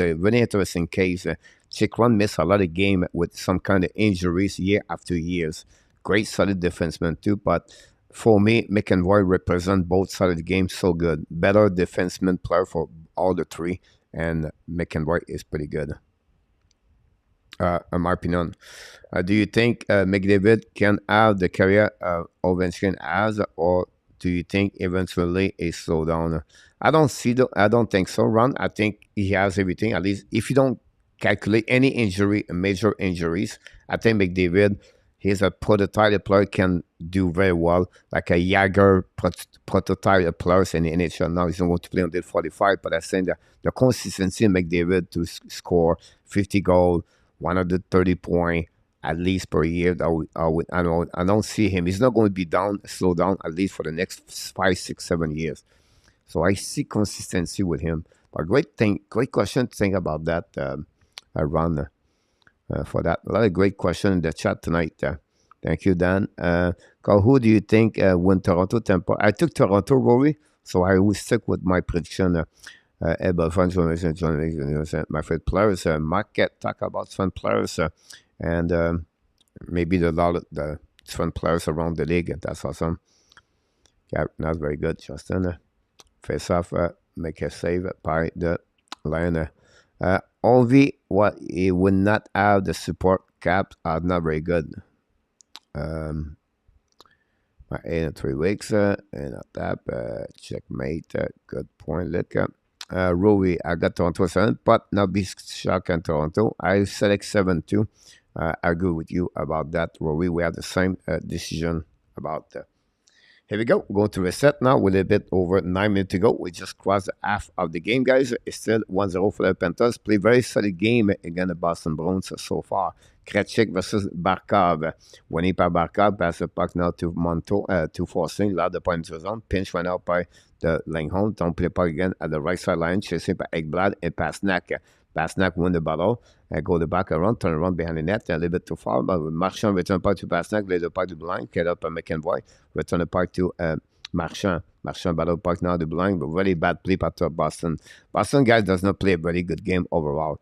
a really interesting case. Chikron missed a lot of games with some kind of injuries year after years. Great solid defenseman too, but for me, McEnroy represent both solid games so good. Better defenseman player for all the 3, and McEnroy is pretty good. In my opinion. Do you think McDavid can have the career Ovechkin has, or do you think eventually a slowdown? I don't think so, Ron. I think he has everything. At least if you don't calculate any injury, major injuries, I think McDavid, he's a prototype player, can do very well, like a Jagger prototype players in the NHL. Now he's not going to play until 45, but I think that the consistency in McDavid to score 50 goals, 130 points at least per year. I don't see him. He's not going to be slow down at least for the next 5, 6, 7 years. So I see consistency with him. But great question to think about that, Ron, for that. A lot of great questions in the chat tonight. Thank you, Dan. Who do you think win Toronto, Tampa? I took Toronto, Rory, so I will stick with my prediction. My favorite players. Mark talk about fun players and maybe the fun players around the league. That's awesome. Yeah, that's very good, Justin. Face off, make a save by the line. Only what he would not have the support cap are not very good. My 8 and 3 weeks and a tap checkmate. Good point. Look. Rowie, I got Toronto 7, but not be shocked in Toronto. I select 7 too. I agree with you about that, Rowie. We have the same decision about that. Here we go. We're going to reset now with a bit over 9 minutes to go. We just crossed the half of the game, guys. It's still 1-0 for the Panthers. Play very solid game against the Boston Bruins so far. Krejcik versus Barkov. Winning by Barkov. Pass the puck now to Monto, to Forcing. Là, the point to zone. Pinch right now by the Lingholm. Don't play puck again at the right sideline. Chasing by Ekblad and Pastrnak. Pastrnak win the battle. Go the back around, turn around behind the net, a little bit too far. But Marchand return puck to Pastrnak, lay the puck to blind, get up and McEnroy, return the puck to Marchand. Marchand battle puck now to blind, but really bad play by Boston. Boston guys does not play a very good game overall.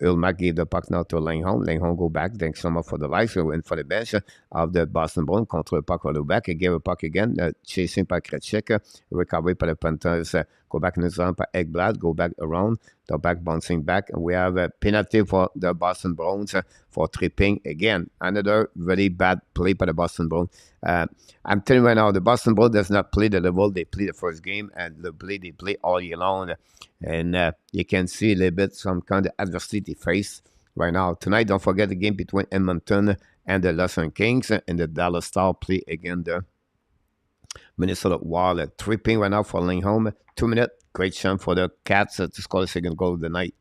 Ulmark gave the puck now to Lingholm. Lingholm go back, thanks so much for the life, and for the bench of the Boston Bruins. Control the puck all the back, he gave a puck again, chasing by Krejcik, recovery by the Panthers. Go back in the zone by Ekblad, go back around, the back bouncing back. And we have a penalty for the Boston Bruins for tripping again. Another very bad play by the Boston Bruins. I'm telling you right now, the Boston Bruins does not play the level they play the first game, and they play all year long. And you can see a little bit some kind of adversity they face right now. Tonight, don't forget the game between Edmonton and the Los Angeles Kings, and the Dallas Stars play against the Minnesota Wild. Tripping right now for Lingholm. 2 minutes. Great chance for the Cats to score the second goal of the night.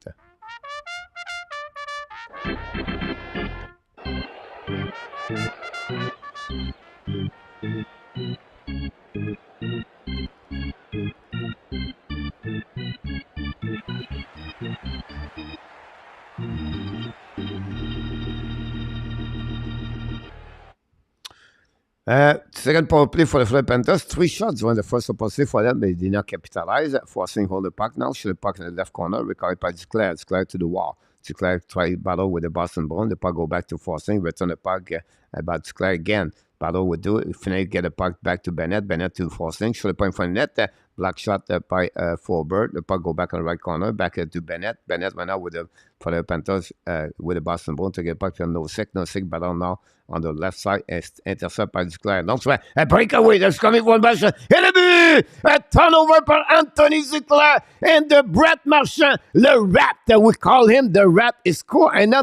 Second power play for the Florida Panthers. 3 shots when the first opportunity for them. They did not capitalize. Forcing hold the puck now. Shoot the puck in the left corner. Recovered by Duclair. Duclair to the wall. Duclair try battle with the Boston Bruins. The puck go back to Forcing. Return the puck about Duclair again. Battle would do it. Finally get the puck back to Bennett. Bennett to Forcing. Shoot the puck in front of net. Black shot by Forbert. The puck go back on the right corner. Back to Bennett. Bennett went out with for the Panthers with the Boston Bruins to get back to no sick battle now on the left side. Intercept by Duclair. Donc, a breakaway. That's coming from Marchand. Et le but! A turnover par Anthony Duclair and the Brett Marchand. Le rat, we call him the rat, is score and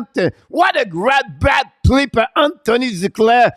what a great bad play by Anthony Duclair.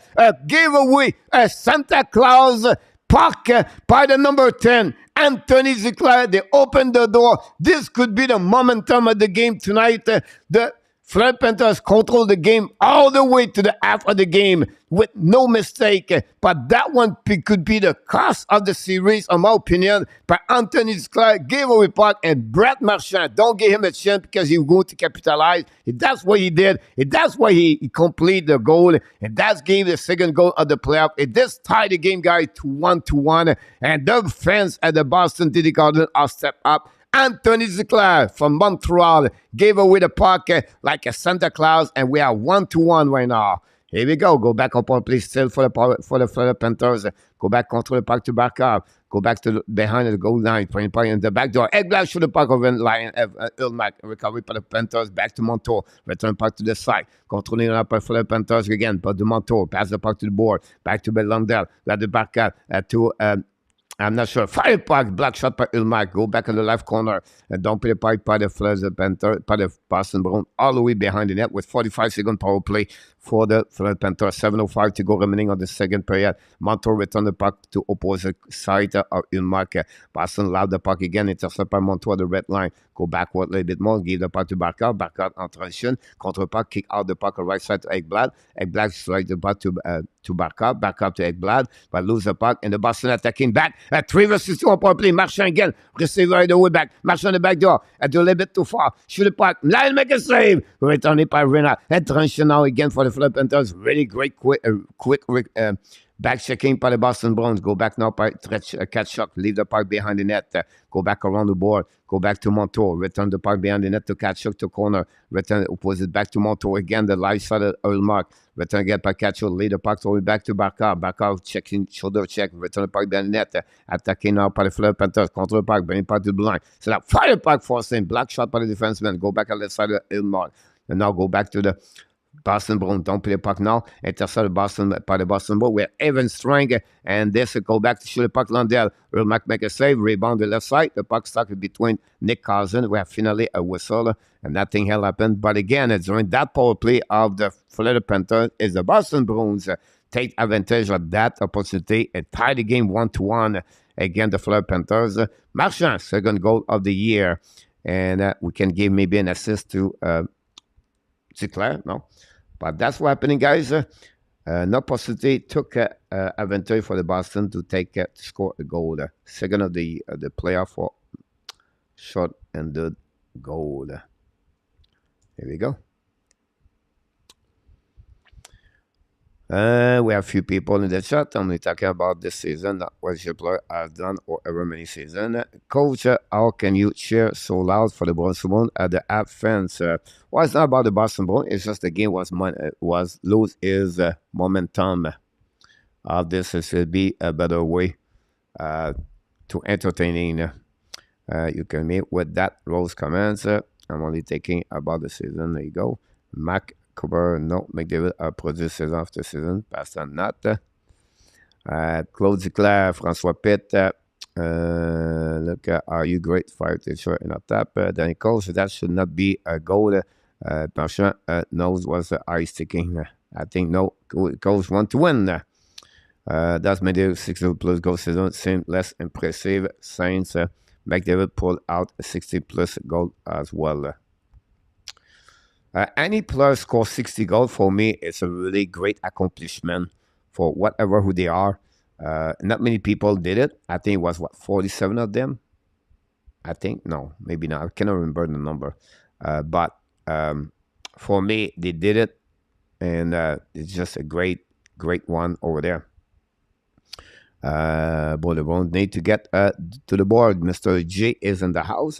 Gave away a Santa Claus puck by the number 10. Anthony Duclair, they opened the door. This could be the momentum of the game tonight. The Florida Panthers control the game all the way to the half of the game with no mistake. But that one could be the cost of the series, in my opinion. But Anthony Duclair gave away puck, and Brett Marchand don't give him a chance because he was going to capitalize. And that's what he did. And that's why he completed the goal. And that's gave the second goal of the playoff. It just tied the game, guys, to 1-1. And the fans at the Boston TD Garden are stepped up. Anthony Duclair from Montreal gave away the puck like a Santa Claus, and we are 1-1 right now. Here we go. Go back on power play still for the Florida Panthers. Go back, control the puck to Barkov. Go back to behind the goal line, putting puck in the back door. Ekblad shoot the puck over the line. Ilmak recovery for the Panthers. Back to Montour. Return puck to the side. Controlling the puck for the Panthers again. But to Montour. Pass the puck to the board. Back to Bellandel. Got the Barkov to I'm not sure. Fire puck, black shot by Ilmak. Go back in the left corner. And don't play the puck by the Florida Panthers, by the Boston Bruins, all the way behind the net with 45-second power play for the Florida Panthers. 7:05 to go remaining on the second period. Montour return the puck to opposite side of Ilmak. Boston allowed the puck again. Intercept by Montour at the red line. Go backward a little bit more. Give the puck to Barkov. Barkov en transition. Contre puck. Kick out the puck on right side to Ekblad. Ekblad strike the puck to Barkov. Barkov to Ekblad. But lose the puck. And the Boston attacking back. 3 versus 2 on power play. Marchand again. Receiver right away back. Marchand on the back door. At a little bit too far. Shoot the puck. Lyle make a save. Returned by Renat. And transition now again for the Florida Panthers. Really great quick back checking by the Boston Bruins. Go back now by Tkachuk. Leave the puck behind the net. Go back around the board. Go back to Montour. Return the puck behind the net to Tkachuk to corner. Return opposite back to Montour. Again, the live side of Ulmark. Return again by Tkachuk. Lead the puck all the way back to Barkov. Barkov checking, shoulder check. Return the puck behind the net. Attacking now by the Florida Panthers. Control the puck. Bring the puck to the blind. So that fire puck forcing. Black shot by the defenseman. Go back on the left side of Ulmark. And now go back to the Boston Bruins. Don't play the puck now. Intercept by the Boston Bruins. We're even strong. And this will go back to shoot the puck. Landell will make a save. Rebound the left side. The puck stuck between Nick Cousin. We have finally a whistle. And nothing hell happened. But again, during that power play of the Florida Panthers, is the Boston Bruins take advantage of that opportunity and tie the game 1-1 against the Florida Panthers. Marchand, second goal of the year. And we can give maybe an assist to Duclair. No. But that's what happening, guys. No possibility took advantage for the Boston to take to score a goal. Second of the playoff for shot and the goal. Here we go. We have a few people in the chat. I'm talking about this season, not what your player has done or ever many seasons. Coach, how can you cheer so loud for the Boston Bruins at the app fans? Well, it's not about the Boston Bruins. It's just the game was lose his momentum. This should be a better way to entertaining. You can meet with that Rose comments. I'm only taking about the season. There you go. Mac Cooper, no. McDavid produce saison after season. Pastor not. Claude Duclair, François Pitt. Look, are you great? Fire teacher in a tap. Danny Coach, that should not be a goal. Marchand knows what's the eye sticking. I think no. Coach want to win. That's McDavid 60 plus goal season. Seemed less impressive since McDavid pulled out a 60 plus goal as well. Any player score 60 goals for me is a really great accomplishment for whatever who they are. Not many people did it. I think it was 47 of them. I think no, maybe not. I cannot remember the number. But for me, they did it, and it's just a great one over there. Boulevard need to get to the board. Mr. J is in the house.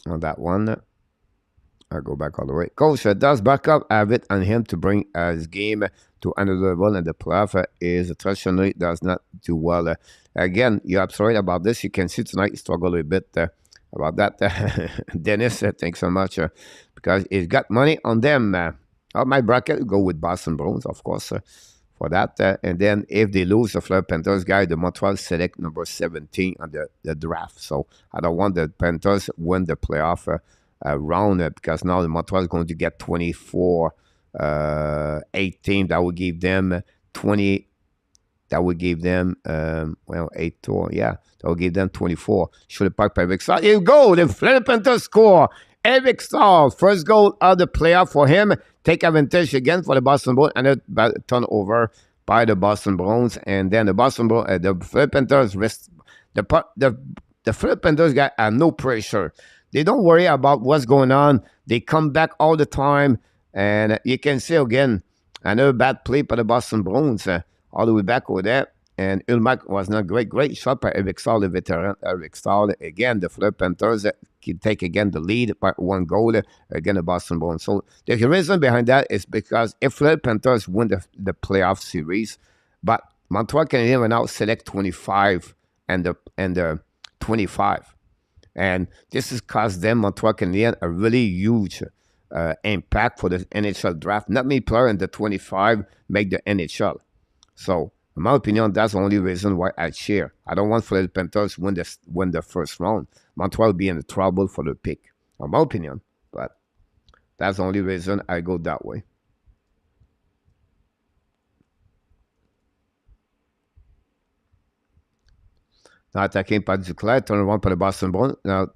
On that one, I'll go back all the way. Coach, does backup have it on him to bring his game to another level, and the playoff is traditionally does not do well. Again, you're absolutely right about this. You can see tonight he struggled a bit about that. Dennis, thanks so much because he's got money on them. My bracket go with Boston Bruins, of course, for that. And then if they lose the Florida Panthers guy, the Montreal select number 17 on the draft. So I don't want the Panthers win the playoff round because now the Montreal is going to get 24 8 teams. That will give them 20 That would give them, 8-2. Yeah, that would give them 24. Should have parked by Eric Stahl. Here you go. The Florida Panthers score. Eric Stahl, first goal of the playoff for him. Take advantage again for the Boston Bruins. And a turnover by the Boston Bruins. And then the the Florida Panthers, the Florida Panthers got no pressure. They don't worry about what's going on. They come back all the time. And you can see again, another bad play by the Boston Bruins. All the way back over there. And Ulmark was not great. Great shot by Eric Stahl, the veteran. Eric Stahl, again, the Florida Panthers can take again the lead by 1 goal against the Boston Bruins. So the reason behind that is because if Florida Panthers win the playoff series, but Montreal Canadiens will now select 25 and the 25. And this has caused them, Montreal Canadiens, a really huge impact for the NHL draft. Not many players in the 25 make the NHL. So, in my opinion, that's the only reason why I cheer. I don't want Florida Panthers win the first round. Montreal be in trouble for the pick, in my opinion. But that's the only reason I go that way. Now attacking by Duclair, turn around by the Boston Bruins. Now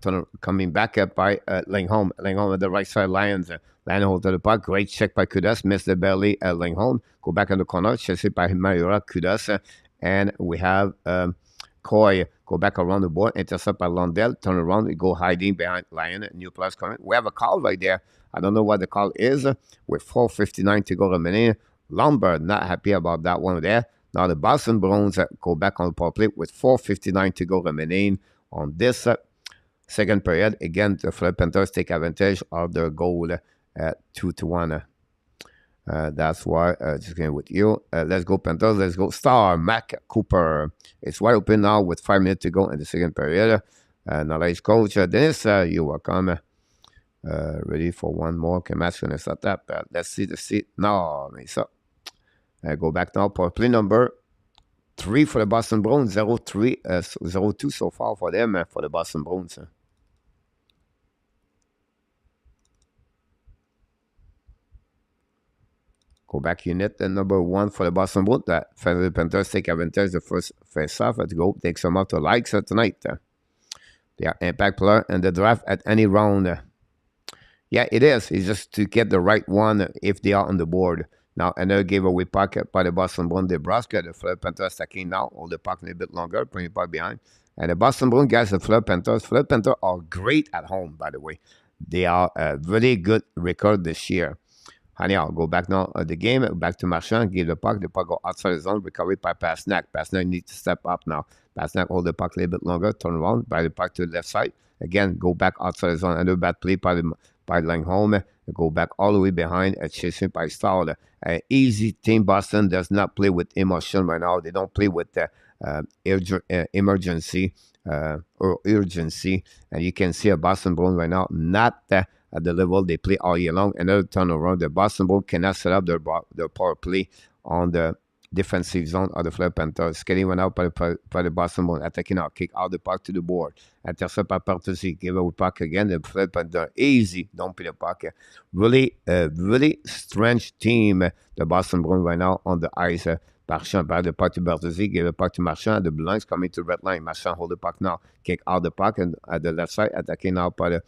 coming back up by Lingholm. Lingholm at the right side, Lions. Lions hold to the puck. Great check by Kudas. Missed the belly at Lingholm. Go back in the corner. Chased by MEILLEUR, Kudas. And we have Coy. Go back around the board. Intercept by Lundell. Turn around. We go hiding behind Lion. New players coming. We have a call right there. I don't know what the call is. With 4:59 to go remaining. Lombard not happy about that one there. Now the Boston Bruins go back on the power play with 4:59 to go remaining on this second period. Again, the Florida Panthers take advantage of their goal at 2-1. That's why just going with you. Let's go Panthers. Let's go Star Mac Cooper. It's wide open now with 5 minutes to go in the second period. Knowledge coach Dennis, you're welcome. Ready for one more match when it's at that. Let's see the seat. No, so. Go back now. Power play number 3 for the Boston Bruins. 0-2 so far for them, for the Boston Bruins. Go back unit number 1 for the Boston Bruins. The Florida Panthers take advantage of the first face-off. Let's go. Take some out to likes tonight. They are impact player in the draft at any round. Yeah, it is. It's just to get the right one if they are on the board. Now, another giveaway puck by the Boston Bruins, Nebraska. The Florida Panthers attacking now. Hold the puck a little bit longer, bring it back behind. And the Boston Bruins, guys, the Florida Panthers. Florida Panthers are great at home, by the way. They are a really good record this year. Honey, I'll go back now the game. Back to Marchand, give the puck. The puck go outside the zone, recovered by Pastrnak. Pastrnak needs to step up now. Pastrnak hold the puck a little bit longer, turn around, by the puck to the left side. Again, go back outside the zone. Another bad play by Lingholm. Go back all the way behind, chasing by Stahl. Easy team. Boston does not play with emotion right now. They don't play with emergency or urgency. And you can see a Boston Bruins right now not at the level they play all year long. Another turnaround. The Boston Bruins cannot set up their power play on the defensive zone of the Florida Panthers. Skating went out by the Boston Bruins. Attacking out. Kick out the puck to the board. Intercept by PATRICE. Give away puck again. The Florida Panthers. Easy. Don't play the puck. Really strange team. The Boston Bruins right now on the ice. Marchand by the puck to PATRICE. Give the puck to Marchand. The Blancs coming to red line. Marchand hold the puck now. Kick out the puck and at the left side. Attacking out by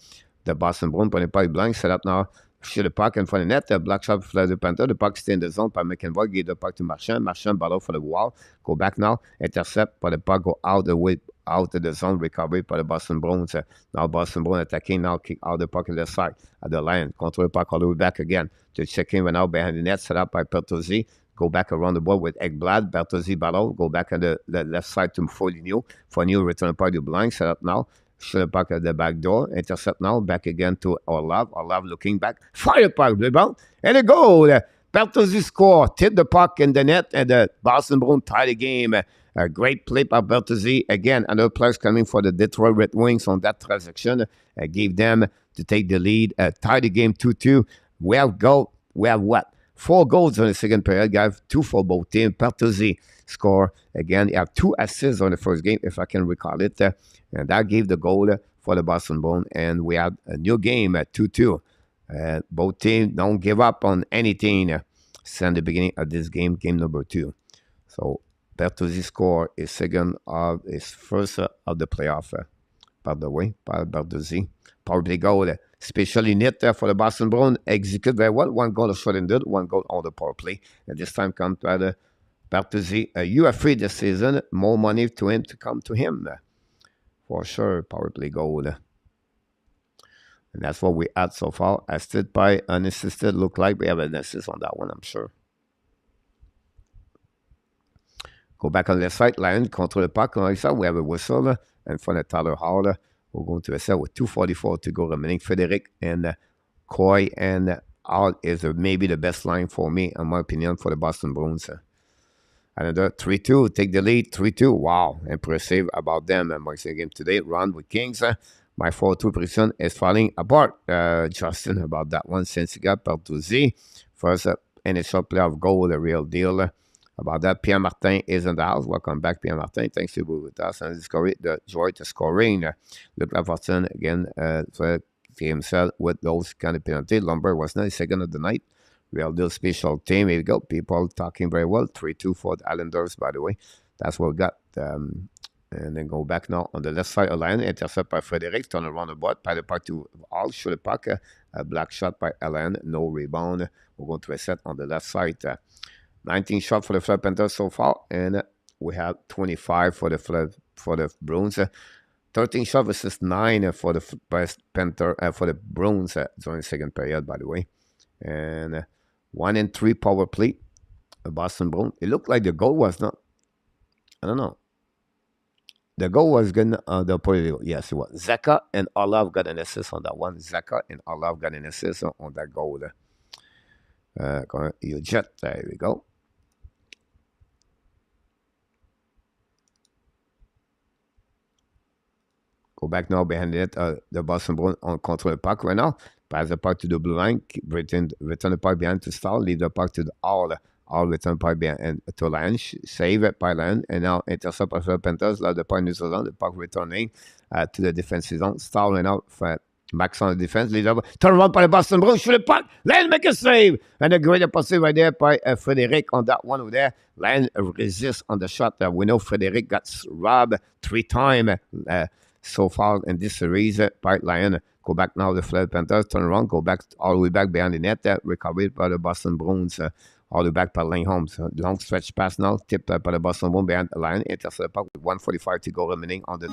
the Boston Bruins. By the puck Blancs. Set up now. Shoot the puck in front of the net. The black shot for the Panther. The puck stay in the zone by McEnroy. Give the puck to Marchand. Marchand battle for the wall. Go back now. Intercept. But the puck go out the way, out of the zone. Recovery by the Boston Bruins. Now Boston Bruins attacking now. Kick out the puck on the side. At the line. Control the puck all the way back again. To check in right now behind the net. Set up by PATRICE. Go back around the board with Ekblad. PATRICE battle. Go back on the left side to Foligno. Foligno return the puck to Blanc. Set up now. Shoot the puck at the back door. Intercept now. Back again to Orlov. Orlov looking back. Fire puck. Rebound. And a goal. PATRICE score. Tip the puck in the net. And the Boston Bruins tie the game. A great play by PATRICE. Again, another players coming for the Detroit Red Wings on that transaction. Gave them to take the lead. Tie the game 2-2. We have what? 4 goals in the second period, guys. 2 for both teams. PATRICE score. Again, you have 2 assists on the first game, if I can recall it. And that gave the goal for the Boston Bruins. And we have a new game at 2-2. Both teams don't give up on anything since the beginning of this game, game number 2. So Bertuzzi score his second of his first of the playoff. By the way, Bertuzzi. Probably goal, especially net for the Boston Bruins. Execute very well. One goal shortened, one goal on the power play. And this time comes by the Bertuzzi. You are free this season. More money to him to come to him. For sure, power play goal. And that's what we had so far. Assisted by unassisted. Look like we have an assist on that one, I'm sure. Go back on the left side. Lion control the puck. Like that, we have a whistle in front of Tyler Hall. We're going to a set with 2:44 to go remaining. Frederic and Coy and Hall is maybe the best line for me, in my opinion, for the Boston Bruins. Another 3-2. Take the lead. 3-2. Wow. Impressive about them. And my second game today. Run with Kings. My 4-2 prediction is falling apart. Justin, about that one. Since he got Bertuzzi. First NHL playoff goal. The real deal. About that, Pierre Martin is in the house. Welcome back, Pierre Martin. Thanks to be with us. And the joy to scoring. Luc Lafortune again for himself with those kind of penalties. Lumber was not second of the night. Real deal special team. Here we go. People talking very well. 3-2 for the Islanders, by the way. That's what we got. And then go back now on the left side of the line. Intercept by Frederic. Turn around the board. By the puck to all. Shoot the puck. A black shot by Allen. No rebound. We're going to reset on the left side. 19 shots for the Flood Panthers so far, and we have 25 for the Bruins. 13 shots versus 9 for the for the Bruins during the second period, by the way. And 1-3 power play. The Boston Bruins. It looked like the goal was not. I don't know. The goal was good. Yes, it was. Zaka and Olav got an assist on that one. Zaka and Olav got an assist on that goal. You jet. There we go. Go back now behind it. The Boston Bruins on control the puck right now. Pass the puck to the blue line. Return the puck behind to Stahl. Leave the puck to the all return the puck behind and to Lion. Save it by Lion. And now intercept by the Panthers. Love the puck neutral zone. The puck returning to the defensive zone. Stahl right now for Max on the defense. Lead up. Turn around by the Boston Bruins. Shoot the puck. Lion make a save. And a great opportunity right there by Frederic on that one over there. Lion resists on the shot. We know Frederic got robbed 3 times. So far in this series, by Lion. Go back now, the Flood Panthers, turn around, go back all the way back behind the net, recovered by the Boston Bruins, all the way back by Lane Holmes. Long stretch pass now, tipped by the Boston Bruins behind the line, intercept puck with 1:45 to go remaining on the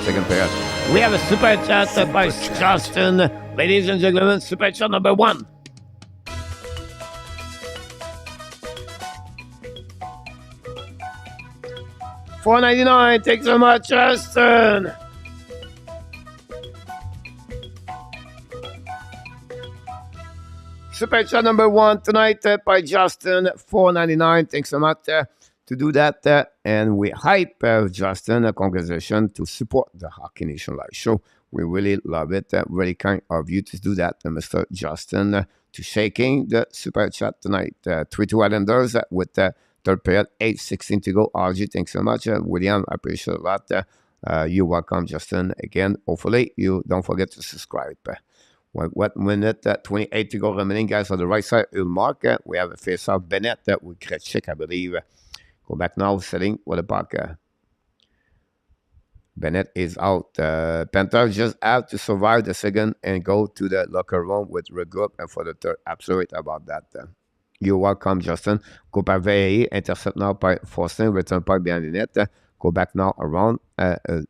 second period. We have a super chat by Justin. Ladies and gentlemen, super chat number 1. $4.99, thanks so much, Justin. Super chat number 1 tonight by Justin, $4.99. Thanks so much to do that. And we hype Justin. Congratulations to support the Hockey Nation Live Show. We really love it. Really kind of you to do that, Mr. Justin, to shaking the super chat tonight. 3-2 Islanders with third period, 8:16 to go. RG, thanks so much. William, I appreciate a lot. You're welcome, Justin. Again, hopefully you don't forget to subscribe. What minute 28 to go remaining, guys, on the right side, Ulmark. We have a face-off BENNETT with Krejcik, I believe. Go back now, setting with the puck. BENNETT is out. Panthers just have to survive the second and go to the locker room with regroup and for the third. Absolutely about that. You're welcome, Justin. Go back very intercept now by Forsten, return puck behind the net. Go back now around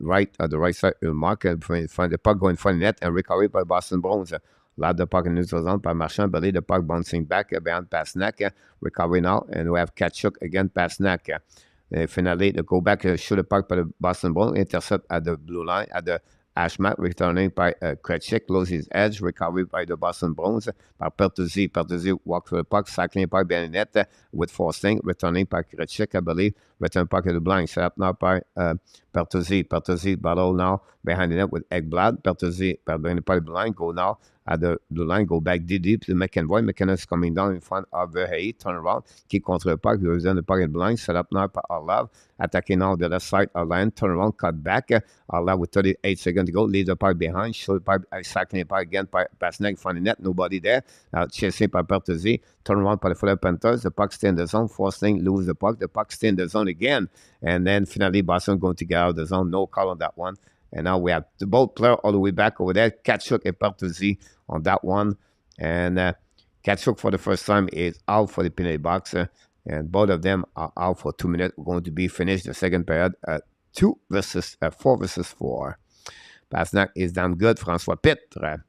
right at the right side. Mark find the puck, go in front of the net and recovery by Boston Bruins. Loud the puck in neutral zone by Marchand. Belly the puck bouncing back behind PATRICE. Recovery now. And we have Tkachuk again, PATRICE. Finally, the go back, shoot the puck by the Boston Bruins. Intercept at the blue line, at the hash mark. Returning by Krejcik. Close his edge. Recovery by the Boston Bruins. By Bertuzzi. Bertuzzi walks through the puck. Cycling the puck behind the net with Forcing. Returning by Krejcik, I believe. Return puck at the blind. Set up now by Pertuzzi battle now behind the net with Ekblad. Pertuzzi, behind the blue line, go now at the blue line, go back deep to McEnroy. McKenna's coming down in front of Verhey, turn around, kick contre le puck, he was in the puck in blind, set up now by Arlav, attacking now the left side of line, turn around, cut back. Arlav with 38 seconds to go, leave the puck behind, show the puck, cycling the puck again by Pastrnak in front of the net, nobody there. Chasing by Pertuzzi, turn around by the Florida Panthers, the puck stay in the zone, forcing, lose the puck stay in the zone again, and then finally Boston going to get out of the zone, no call on that one. And now we have the both player all the way back over there, Tkachuk and Pertuzzi on that one. And Tkachuk for the first time is out for the penalty box. And both of them are out for 2 minutes. We're going to be finished the second period at 4 versus 4. Pastrnak is damn good. François Pitre.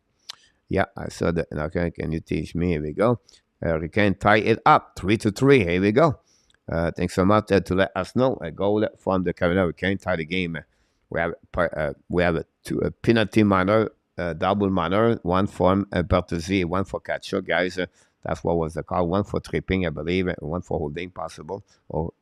Yeah, I saw that. Okay, can you teach me? Here we go. We can tie it up 3-3. Here we go. Thanks so much to let us know. A goal from the Carolina. We can tie the game. We have a penalty minor, double minor, one from Pertuzzi, one for Tkachuk, guys. That's what was the call. One for tripping, I believe, and one for holding, possible, or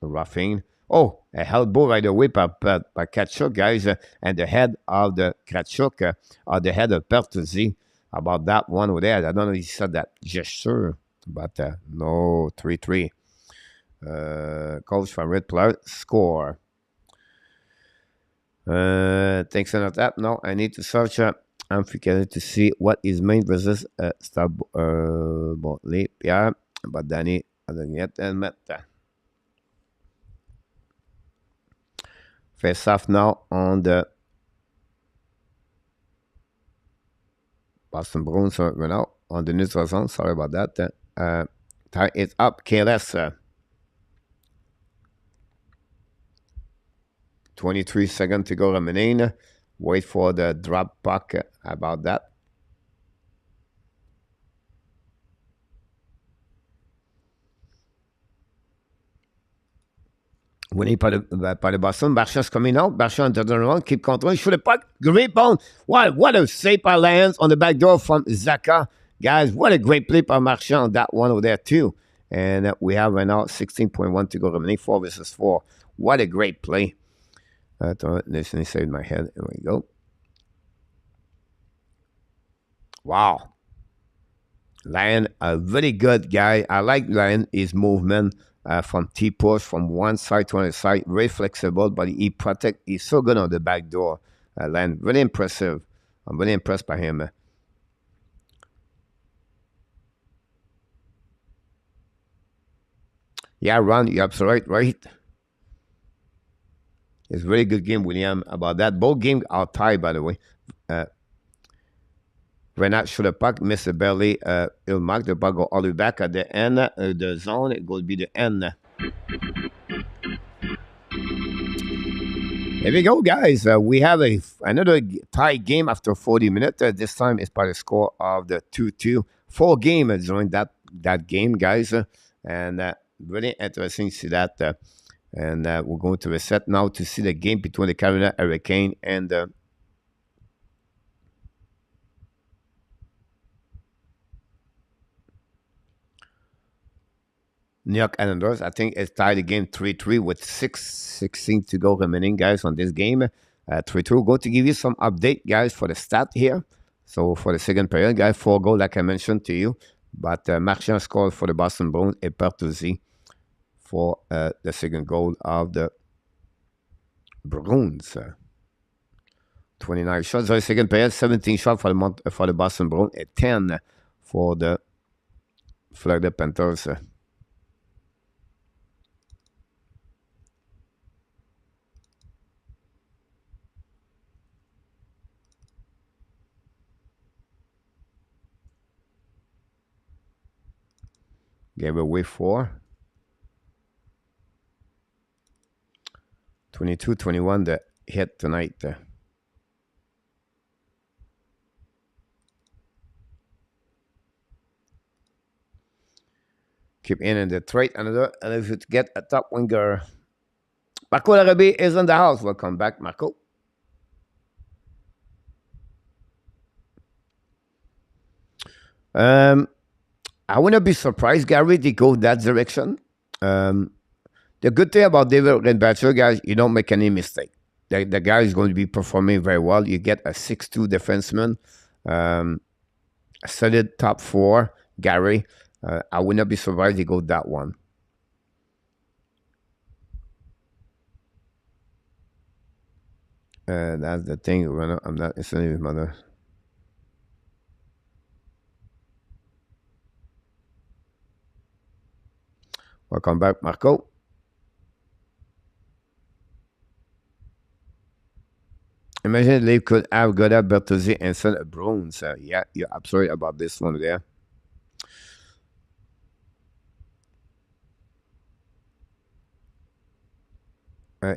roughing. Oh, a elbow right away by Tkachuk, guys, and the head of the Tkachuk, or the head of Pertuzzi. About that one over there. I don't know if he said that gesture, but no, 3-3. Coach from Red Player, score. Thanks for that. Now I need to search Physicality to see what is main versus Botley, Pierre, but DANY yet and MEILLEUR. Face off now on the Boston Bruins right now on the neutral zone. Sorry about that. Tie it up, KLS. 23 seconds to go remaining. Wait for the drop puck about that. Winning by the Boston. Marchand's coming out. Marchand turns around, keep controlling. Shoot the puck. Great ball. What a save by Lions on the back door from Zaka. Guys, what a great play by Marchand on that one over there too. And we have right now 16.1 to go remaining. 4 versus 4. What a great play. Listen, saved my head. There we go. Wow. Lion, a very good guy. I like Lion, his movement from T-push from one side to another side. Very flexible, but he protect. He's so good on the back door. Lion, really impressive. I'm really impressed by him. Yeah, Ron, you're absolutely right. It's a very good game, William, about that. Both games are tied, by the way. Renat shoot the puck, miss the belly. He'll mark the puck, go all the way back at the end. The zone, it will be the end. Here we go, guys. We have another tie game after 40 minutes. This time it's by the score of the 2-2. 4 games during that game, guys. And really interesting to see that. And we're going to reset now to see the game between the Carolina Hurricane and the New York Islanders. I think it's tied the game 3-3 with 6:16 to go remaining, guys, on this game. 3-2. We're going to give you some update, guys, for the stat here. So for the second period, guys, 4 goals, like I mentioned to you. But Marchand scored for the Boston Bruins and Pertuzzi for the second goal of the Bruins. 29 shots. The second period, 17 shots for the Boston Bruins and 10 for the Florida Panthers. Gave away 4. 22-21 the hit tonight. Keep in the trade another, and if you get a top winger. Marco Larrabee is in the house. Welcome back, Marco. I wouldn't be surprised, Gary, to go that direction. The good thing about David Redbatcher, guys, you don't make any mistake. the guy is going to be performing very well. You get a 6'2 defenseman, a solid top four, Gary. I would not be surprised he go that one. That's the thing. I'm not listening to his mother. Welcome back, Marco. Imagine they could have Goda, Bertuzzi, and Son of Bruins. Yeah, you're absolutely about this one there.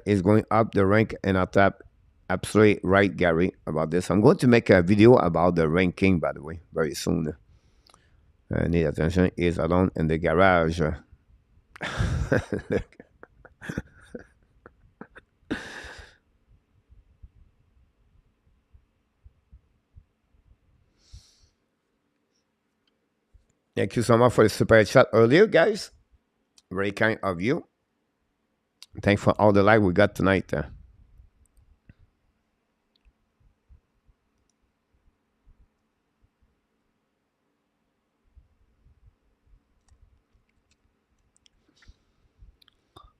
Is going up the rank and I tap absolutely right, Gary, about this. I'm going to make a video about the ranking, by the way, very soon. Need attention is alone in the garage. Thank you so much for the super chat earlier, guys. Very kind of you. Thanks for all the light we got tonight.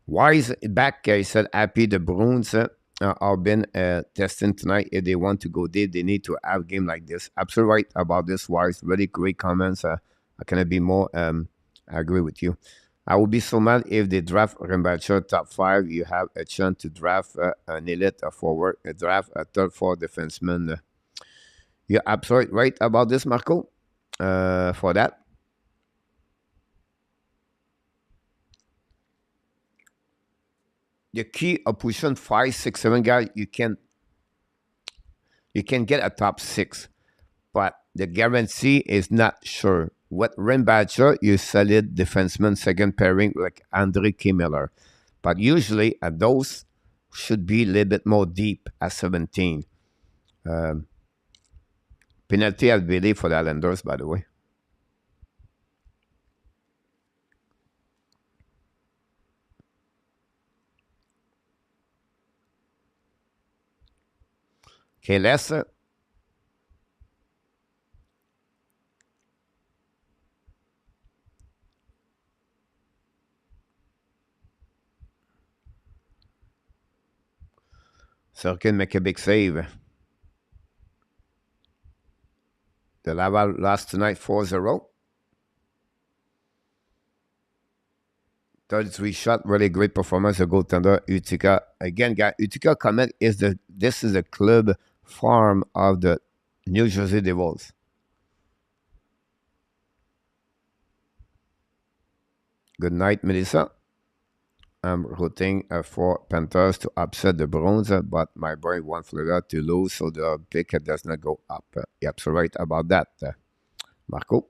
Wise back, he said, happy the Bruins are been testing tonight. If they want to go there, they need to have a game like this. Absolutely right about this, Wise. Really great comments. I cannot be more. I agree with you. I would be so mad if they draft Rembacher top 5. You have a chance to draft an elite forward, draft a third, fourth defenseman. You're absolutely right about this, Marco, for that. The key of position 5, 6, 7 guys, you can get a top 6, but the guarantee is not sure. What Rembacher, you solid defenseman, second pairing like Andre Miller. But usually those should be a little bit more deep at 17. Penalty, I believe, for the Islanders, by the way. Okay, let's Sorokin make a big save. The Laval lost tonight 4-0. 33 shot, really great performance. A goaltender, Utica. Again, guys, Utica comment is this is the club farm of the New Jersey Devils. Good night, Melissa. I'm rooting for Panthers to upset the Bruins, but my boy wants Florida to lose, so the pick does not go up. You're absolutely right about that, Marco.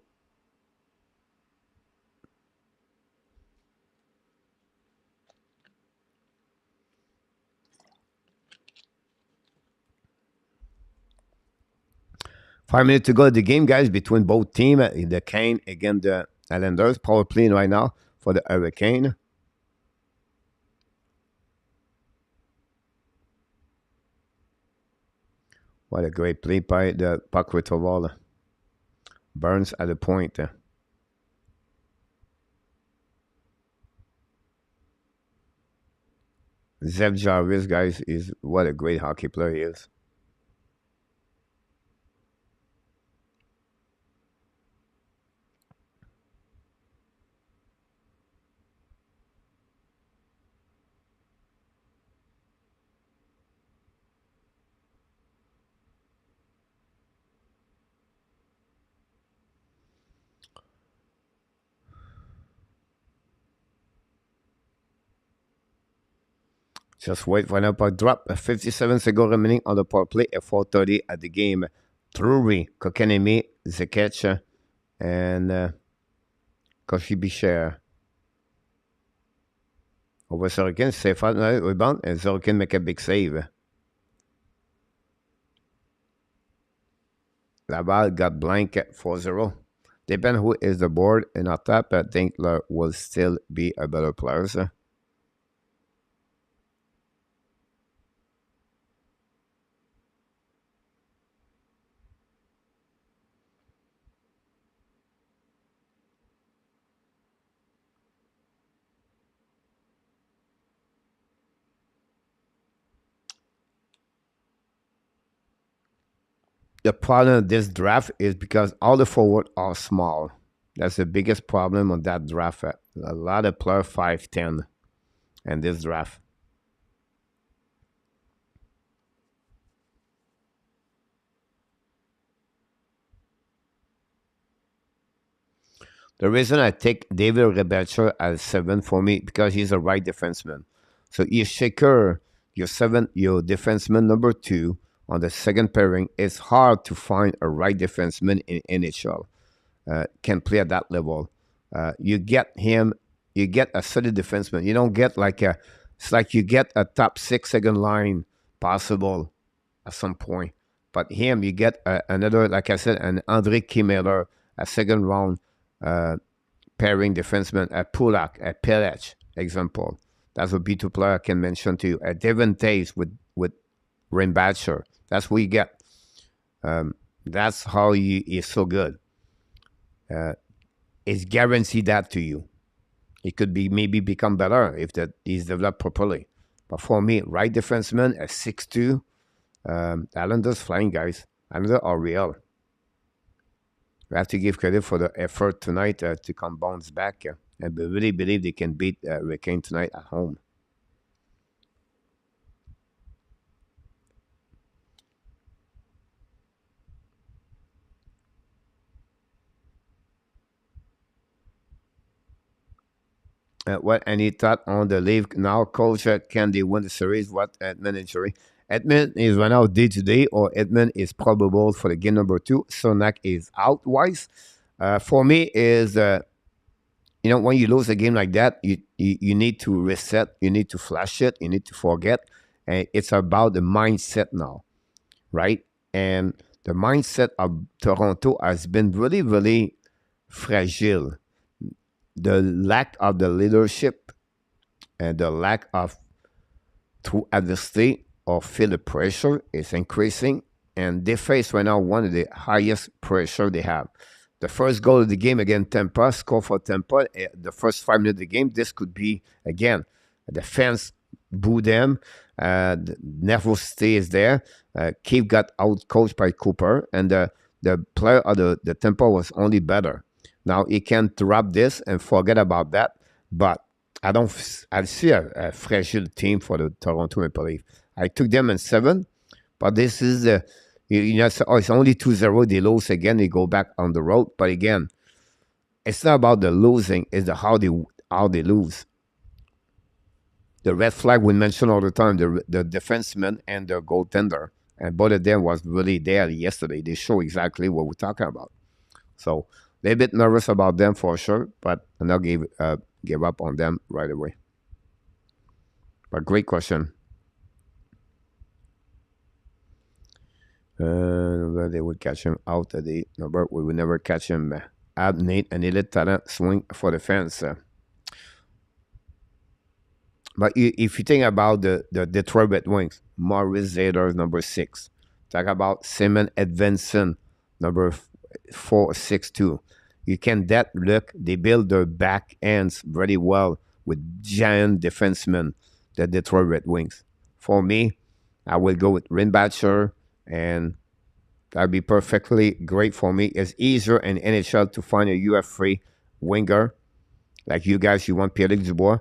Five minutes to go the game, guys, between both teams. The Kane against the Islanders. Power play right now for the Hurricane. What a great play by the puck retrieval. Burns at the point. Zeb Jarvis, guys, is what a great hockey player he is. Just wait for an puck drop. 57 seconds remaining on the power play at 4:30 at the game. Drury, Kokanemi, Zekech, and Koshi Bichère. Over Sorokin, safe out, rebound, and Sorokin make a big save. Laval got blank at 4-0. Depend who is the board and on top, I think will still be a better player. the problem of this draft is because all the forwards are small. That's the biggest problem on that draft. A lot of player 5'10" in this draft. The reason I take David Rebacher as 7 for me because he's a right defenseman. So you secure your defenseman number 2 on the second pairing. It's hard to find a right defenseman in NHL can play at that level. You get him, you get a solid defenseman. You don't get like a. It's like you get a top 6 second line possible at some point. But him, you get another, like I said, an Andre Kimmeler, a second round pairing defenseman, a Pulak, a Pelech, example. That's a B2 player I can mention to you. A Devon Tays with Rainbatcher. That's what you get. That's how he's so good. It's guaranteed that to you. It could be maybe become better if that he's developed properly. But for me, right defenseman, a 6'2", Islanders flying guys. Islanders are real. We have to give credit for the effort tonight to come bounce back. And we really believe they can beat Hurricane tonight at home. What any thought on the league now, coach? Can they win the series? What Edmund injury? Edmund is right now day to day, or Edmund is probable for the game number 2. Sonak is out wise. For me, is when you lose a game like that, you need to reset, you need to flash it, you need to forget, and it's about the mindset now, right? And the mindset of Toronto has been really, really fragile. The lack of the leadership and the lack of to adversity or feel the pressure is increasing, and they face right now one of the highest pressure they have. The first goal of the game against Tampa, score for Tampa, the first 5 minutes of the game, this could be, again, the fans boo them, the nervosity is there. Keith got out-coached by Cooper, and the player of the Tampa was only better. Now, he can drop this and forget about that, but I see a fragile team for the Toronto Maple Leafs. I took them in 7, but this is it's only 2-0. They lose again. They go back on the road. But again, it's not about the losing. It's the how they lose. The red flag we mention all the time, the defenseman and the goaltender. And both of them was really there yesterday. They show exactly what we're talking about. So they're a bit nervous about them for sure, but I'm not give up on them right away. But great question. They would catch him out of the number. We would never catch him. Add Nate and elite talent swing for the fans. But if you think about the Detroit Red Wings, Maurice Zader, number 6. Talk about Simon Edvinson, number 4-6-2. You can that look, they build their back ends very well with giant defensemen, the Detroit Red Wings. For me, I will go with Rinbatcher, and that'd be perfectly great for me. It's easier in NHL to find a UF-free winger like you guys. You want Pierre-Luc Dubois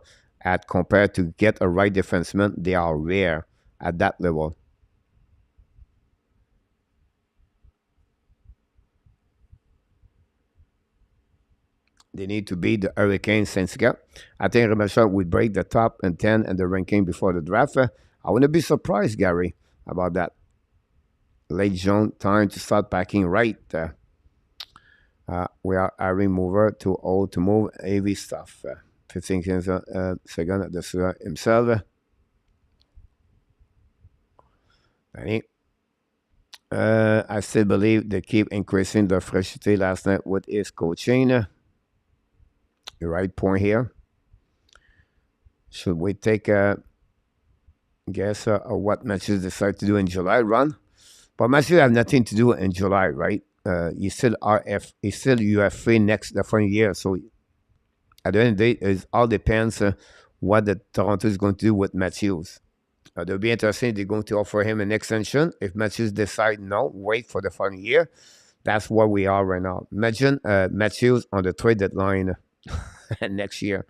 compared to get a right defenseman. They are rare at that level. They need to beat the Hurricanes Saint I think Rebecca would break the top and 10 in the ranking before the draft. I wouldn't be surprised, Gary, about that. Late June, time to start packing right. We are hiring mover too old to move heavy stuff. 15 seconds, the Sir himself. Danny. I still believe they keep increasing the fragility last night with his coaching. The right point here. Should we take a guess of what matches decide to do in July run? But matches have nothing to do in July, right? You still UFA next the following year. So at the end of the day, it all depends what the Toronto is going to do with Matthews. They'll be interesting. They're going to offer him an extension. If Matthews decide no, wait for the following year. That's where we are right now. Imagine Matthews on the trade deadline next year.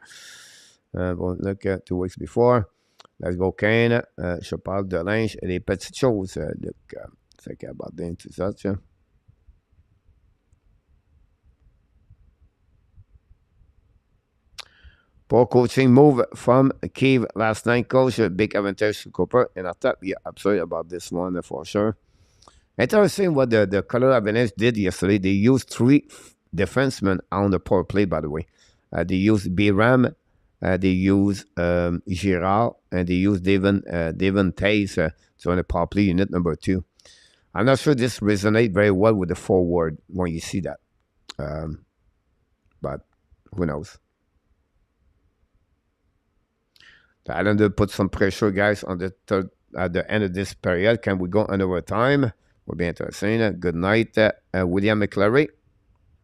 We'll look at 2 weeks before. Let's go, Kane. Je parle de linge et des petites choses. Luc, fait qu'aborder tout ça, tiens. Poor coaching move from Kiev last night, coach. Big advantage to Cooper. And I thought, yeah, absolutely about this one for sure. Interesting what the Colorado Avalanche did yesterday. They used 3 defensemen on the power play, by the way. They used B-Ram, they used Girard, and they used Devon Tays to the power play unit number 2. I'm not sure this resonates very well with the forward when you see that. But who knows? The Islanders put some pressure, guys, on the third at the end of this period. Can we go on overtime? Will be interesting. Good night, William McClary.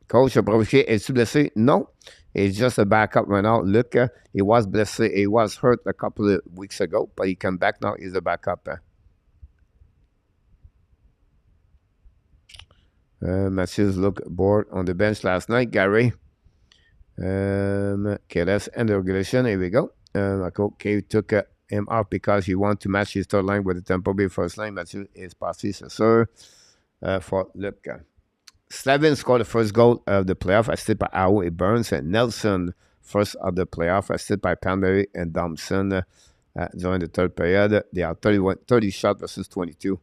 Coach, Brovicki, est-tu blessé? No. He's just a backup right now. Look, he was blessé. He was hurt a couple of weeks ago, but he come back now. He's a backup. Matthews looked bored on the bench last night. Gary. Okay, let's end the regulation. Here we go. Okay, took him off because he wanted to match his third line with the Tampa Bay first line. Matthews is PATRICE, sir. For look, Slavin scored the first goal of the playoff, assisted by Howe and Burns, and Nelson first of the playoff, assisted by Palmieri and Thompson during the third period. They are 30 shots versus 22.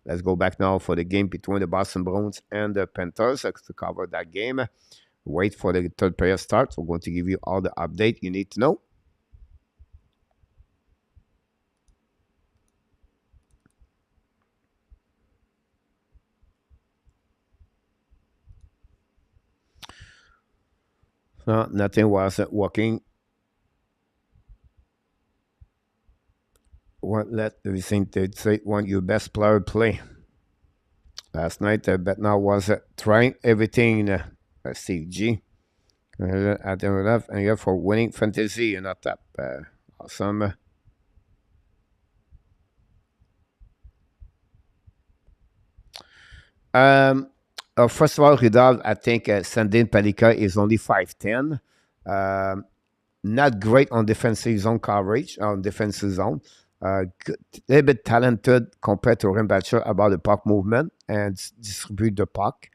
Let's go back now for the game between the Boston Bruins and the Panthers to cover that game. Wait for the third period start. We're going to give you all the update you need to know. No, nothing was working. Let we think they say want your best player play. Last night, Betnal was trying everything. Steve G. At the left, and you for winning fantasy. You're not that awesome. First of all, Rudolph, I think Sandin Palika is only 5'10". Not great on defensive zone coverage, on defensive zone. A little bit talented compared to Rimbacher about the puck movement and distribute the puck.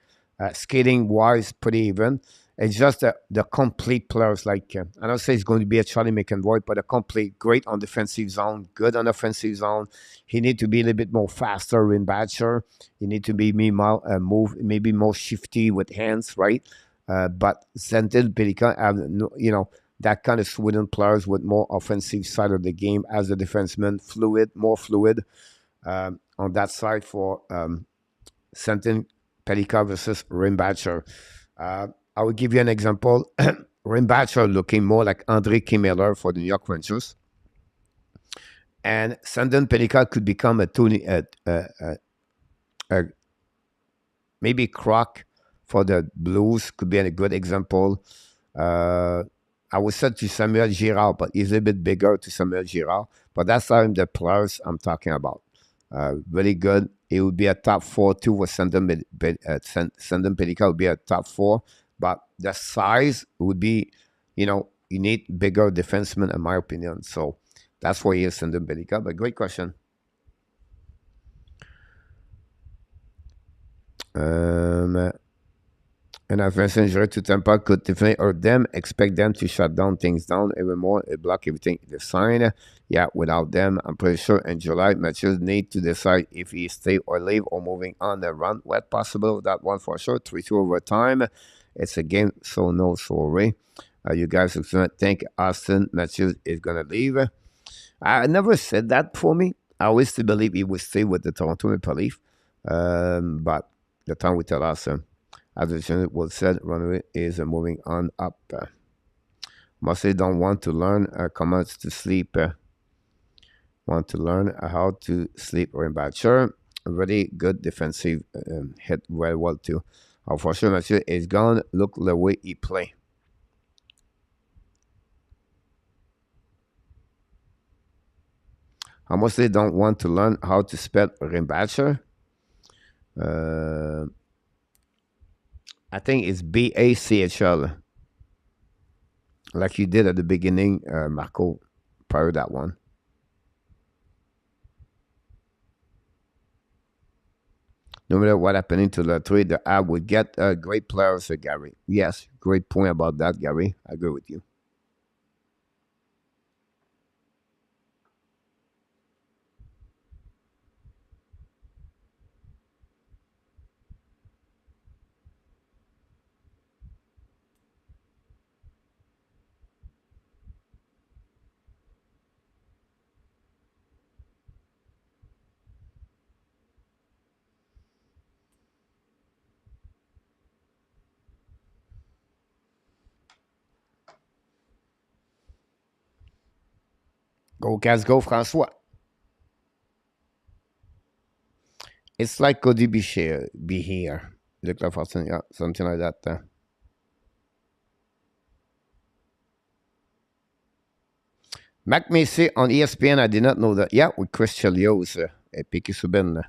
Skating-wise, pretty even. It's just the complete players. Like I don't say it's going to be a Charlie McAvoy, but a complete great on defensive zone, good on offensive zone. He need to be a little bit more faster in Batcher. He need to be move maybe more shifty with hands, right? But Zentil Pelika have that kind of Sweden players with more offensive side of the game as a defenseman, more fluid on that side for Zentil Pelika versus Rimbacher. I will give you an example. Rimbacher looking more like André Kimmeller for the New York Rangers. And Sandin Pelika could become maybe Croc for the Blues, could be a good example. I would say to Samuel Girard, but he's a bit bigger to Samuel Girard. But that's the players I'm talking about. Really good. It would be a top 4 too with Sandin Pelika would be a top 4. But the size would be, you need bigger defensemen, in my opinion. So that's why he is Sandin Pelika. But great question. And as injury to Tampa could definitely hurt them. Expect them to shut things down even more. It block everything they sign. Yeah, without them, I'm pretty sure in July, Matthews need to decide if he stay or leave or moving on the run. What possible? That one for sure. 3-2 overtime. It's a game, so no sorry. You guys think Austin Matthews is going to leave. I never said that for me. I always still believe he would stay with the Toronto Maple Leaf. But the time we tell us, as the was said, runaway is moving on up. Mostly don't want to learn commands to sleep. Want to learn how to sleep or in bad. Sure, really good defensive hit very well too. For sure, Matthew is gone. Look the way he play. I mostly don't want to learn how to spell Rimbacher. I think it's BACHL, like you did at the beginning, Marco, prior to that one. No matter what happening to the trade, the app would get great players, Gary. Yes, great point about that, Gary. I agree with you. Go, Cats, go, Francois. It's like Cody be here. Look like something, yeah, something like that. Mac Macy on ESPN, I did not know that. Yeah, with Chris Chelios et Piqué Subban.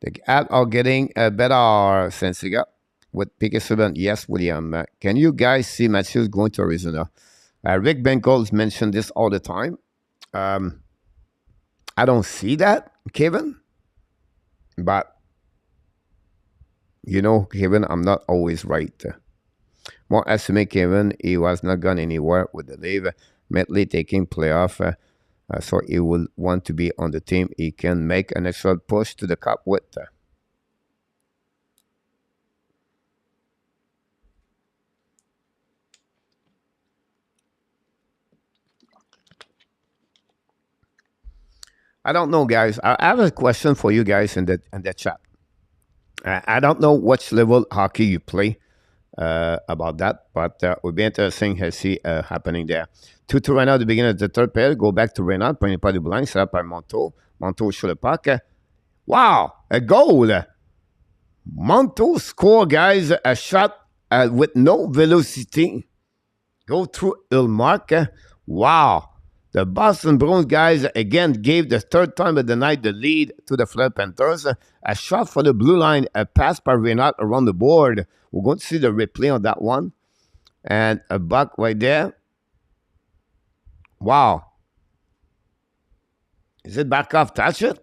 The ads are getting better, Sensiga. With Piqué Subban, yes, William. Can you guys see Matthews going to Arizona? Rick Benkols mentioned this all the time. I don't see that, Kevin. But, you know, Kevin, I'm not always right. More estimate, Kevin, he was not gone anywhere with the leave. Medley taking playoff, so he will want to be on the team. He can make an extra push to the cup with. I don't know, guys. I have a question for you guys in the chat. I don't know which level hockey you play about that, but it would be interesting to see happening there. 2-2 right now at the beginning of the third period. Go back to Reynard, prenez pas du blanc, set up by Monteau. Monteau sur le puck. Wow, a goal! Monteau score, guys, a shot with no velocity. Go through Ilmark. Wow. The Boston Bruins guys again gave the third time of the night the lead to the Florida Panthers. A shot for the blue line, a pass by Reynard around the board. We're going to see the replay on that one. And a buck right there. Wow. Is it back off? Touch it?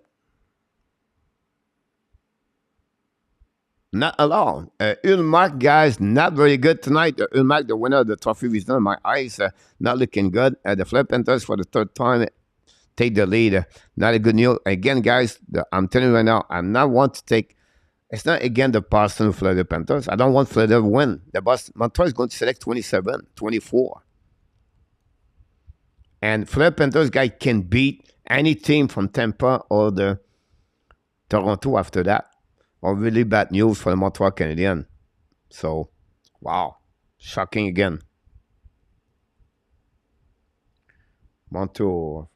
Not at all. Ulmark, guys, not very good tonight. Ulmark, the winner of the trophy, is not in my eyes. Not looking good. The Florida Panthers, for the third time, take the lead. Not a good news. Again, guys, I'm telling you right now, I'm not want to take. It's not, again, the Boston Florida Panthers. I don't want Florida to win. The Boston Montreal is going to select 27, 24. And Florida Panthers guy can beat any team from Tampa or the Toronto after that. Or really bad news for the Montreal Canadiens. So, wow. Shocking again. Montreal.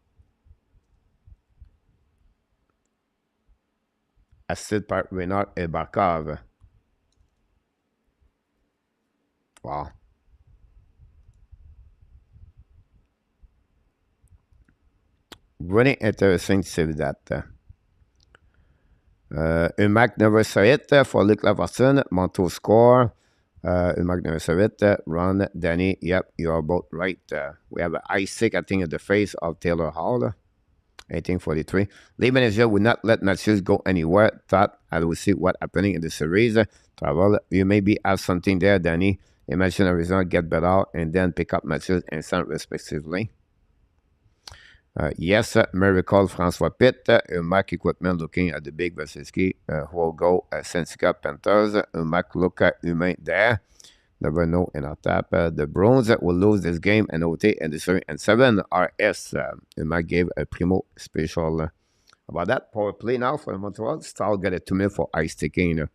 Assisted par Reynard et Barkov. Wow. Really interesting to see that. Ulmark never saw it for Luc Laverson. Monteau score. Ulmark never saw it. Ron, Danny, yep, you are both right. We have an Isaac, I think, at the face of Taylor Hall. 1843. Lee manager would not let Matthews go anywhere. Thought I will see what happening in the series. Travel, you maybe have something there, Danny. Imagine Arizona get better and then pick up Matthews and Saint respectively. Yes, Miracle Francois Pitt, Mark Equipment looking at the big Vasilski, who will go Sensica Panthers, Mark look at Humain there. Never know in our tap. The Bruins will lose this game and OT and the SERIE and 7 RS. Mark gave a primo special about that. Power play now for Montreal. Stahl got a 2 minutes for ice taking.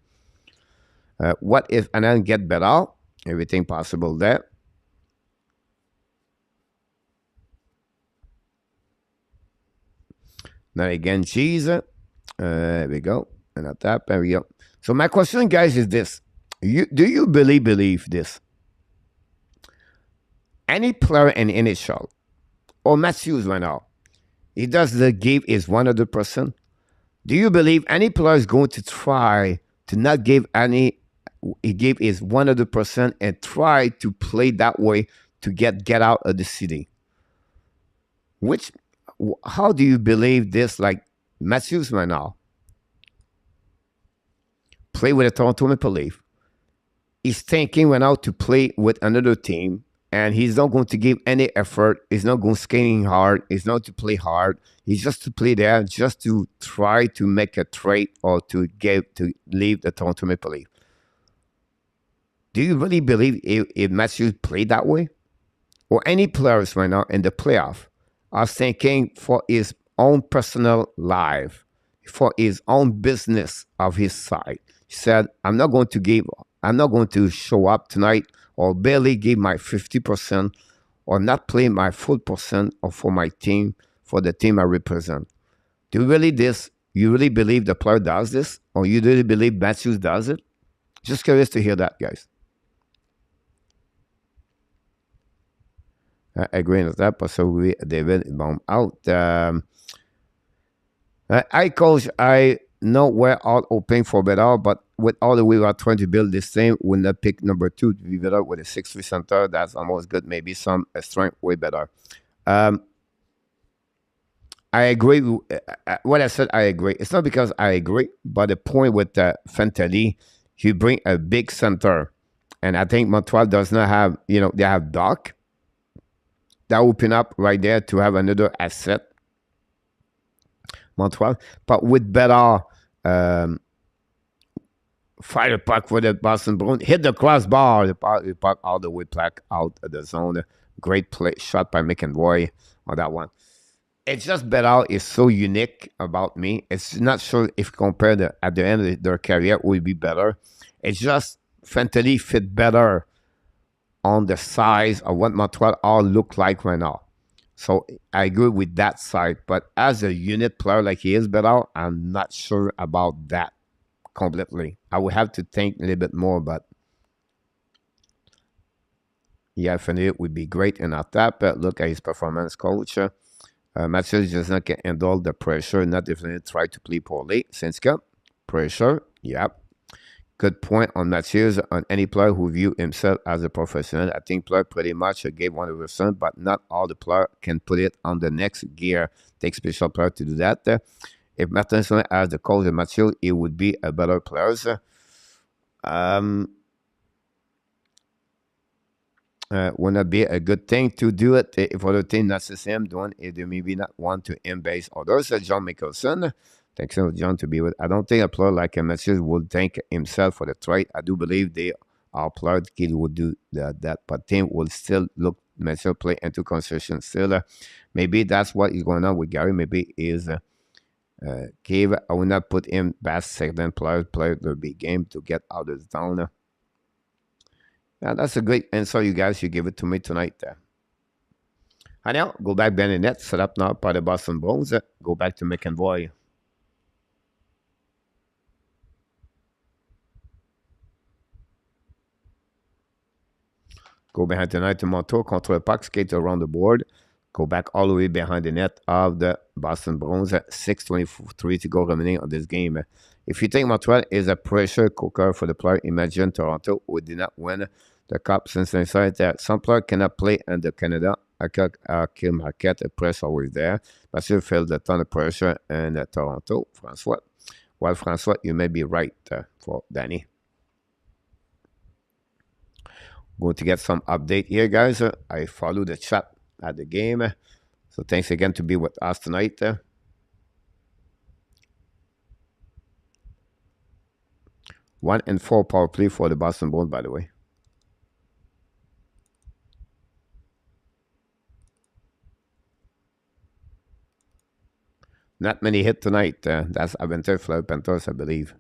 What if Anand get better? Everything possible there. Now again, cheese. There we go. And a tap. There we go. So my question, guys, is this. Do you believe this? Any player in NHL or Matthews right now He does the give his 100%. Do you believe any player is going to try to not give any? He gave his 100% and try to play that way to get out of the city. Which, how do you believe this? Like Matthews right now, play with a Toronto Maple Leaf. He's thinking right now to play with another team, and he's not going to give any effort. He's not going skating hard. He's not to play hard. He's just to play there, just to try to make a trade or to leave the Toronto Maple Leaf. Do you really believe if Matthews played that way? Or any players right now in the playoff are thinking for his own personal life, for his own business of his side. He said, I'm not going to show up tonight or barely give my 50% or not play my full percent or for my team, for the team I represent. Do you really believe the player does this? Or you really believe Matthews does it? Just curious to hear that, guys. I agree with that, but so we David bomb out. I coach, I know we're all hoping for better, but with all the way we are trying to build this team, we'll not pick number 2 to be better with a 6-3 center. That's almost good. Maybe some strength way better. I agree. What I said, I agree. It's not because I agree, but the point with Fenteli, he bring a big center, and I think Montreal does not have. They have Doc. That open up right there to have another asset, Montreal. But with better fire puck for the Boston Bruins, hit the crossbar, the puck all the way back out of the zone. Great play, shot by McEnroy on that one. It's just better. It's so unique about me. It's not sure if compared at the end of their career it will be better. It's just Fenteli fit better on the size of what Montreal all look like right now. So I agree with that side. But as a unit player like he is better, I'm not sure about that completely. I would have to think a little bit more, but yeah, Fenrir would be great in our tap. Look at his performance, coach. Matthews does not get handle the pressure, not definitely try to play poorly. Sinska, pressure, yep. Good point on Matthews. On any player who view himself as a professional, I think player pretty much gave 100%, but not all the player can put it on the next gear. Take special player to do that. If Martinson has the coach of Matthews, he would be a better player. Would not be a good thing to do it if other team not the same doing it. They maybe not want to embase others. John Mickelson. Thanks so John to be with. I don't think a player like a Matthews would thank himself for the trade. I do believe they are players he would do that, but team will still look Matthews play into consideration still. Maybe that's what is going on with Gary. Maybe is Cave. I will not put him past second player the big game to get out of down. Yeah, that's a great answer, you guys. You give it to me tonight. And now go back BENNETT, set up now by the Boston Bruins. Go back to McEnroy. Go behind the net to Montour, control the puck, skate around the board. Go back all the way behind the net of the Boston Bruins. 6:23 to go remaining on this game. If you think Montreal is a pressure cooker for the player, imagine Toronto who did not win the cup since they started that. Some player cannot play under Canada. Kill Marquette, the press always there. But still felt a ton of pressure in Toronto. François. Well, François, you may be right for Danny. Going to get some update here, guys. I follow the chat at the game. So thanks again to be with us tonight. 1-4 power play for the Boston Bruins, by the way. Not many hit tonight. That's advantage for the Panthers, I believe.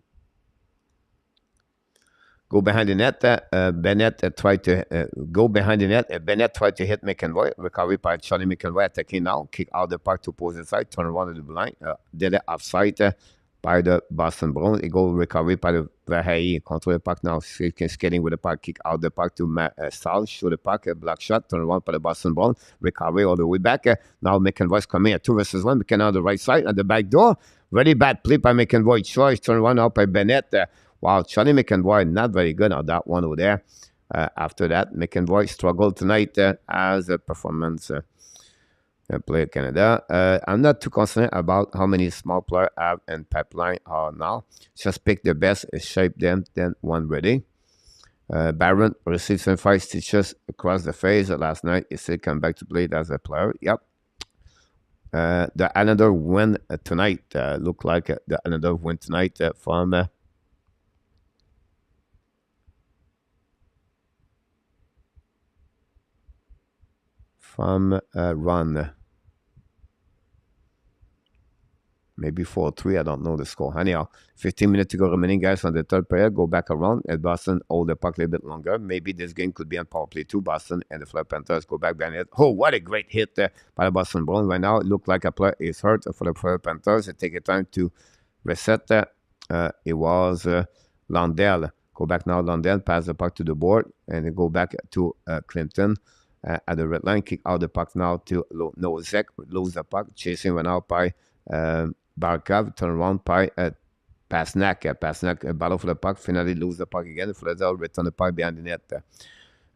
Go behind the net. BENNETT tried to go behind the net. BENNETT tried to hit McEnroy. Recovery by Charlie McEnroy attacking now. Kick out the puck to opposite side. Turn around to the blind. Did it offside. par de Boston Bruins. Et goal recovery par de Verhey. Control the puck now. Skating with the puck. Kick out the puck to Stahl. Show the puck. Block shot. Turn around par the Boston Bruins. Recovery all the way back. Now McEnroy's coming at 2 versus 1. McKenna on the right side at the back door. Very bad play by McEnroy. Choice. Turn around out by BENNETT. Wow, Charlie McEnroy not very good on that one over there. After that, McEnroy struggled tonight as a performance player Canada. I'm not too concerned about how many small players have in pipeline now. Just pick the best, shape them, then one ready. Barron received 5 stitches across the face last night. He still come back to play as a player. Yep. The another win tonight. Look like the another win tonight from Run. Maybe 4-3, I don't know the score. Anyhow, 15 minutes to go remaining, guys, on the third period. Go back around, and Boston hold the puck a little bit longer. Maybe this game could be on power play too. Boston and the Florida Panthers go back behind it. Oh, what a great hit by the Boston Bruins. Right now, it looked like a player is hurt for the Florida Panthers. It takes time to reset. It was Lundell. Go back now, Lundell, pass the puck to the board, and then go back to Clinton. At the red line, kick out the puck now to Nosek. Lose the puck, chasing right now by Barkov, turn around by Pastrnak. Pastrnak battle for the puck, finally lose the puck again. Florida return the puck behind the net.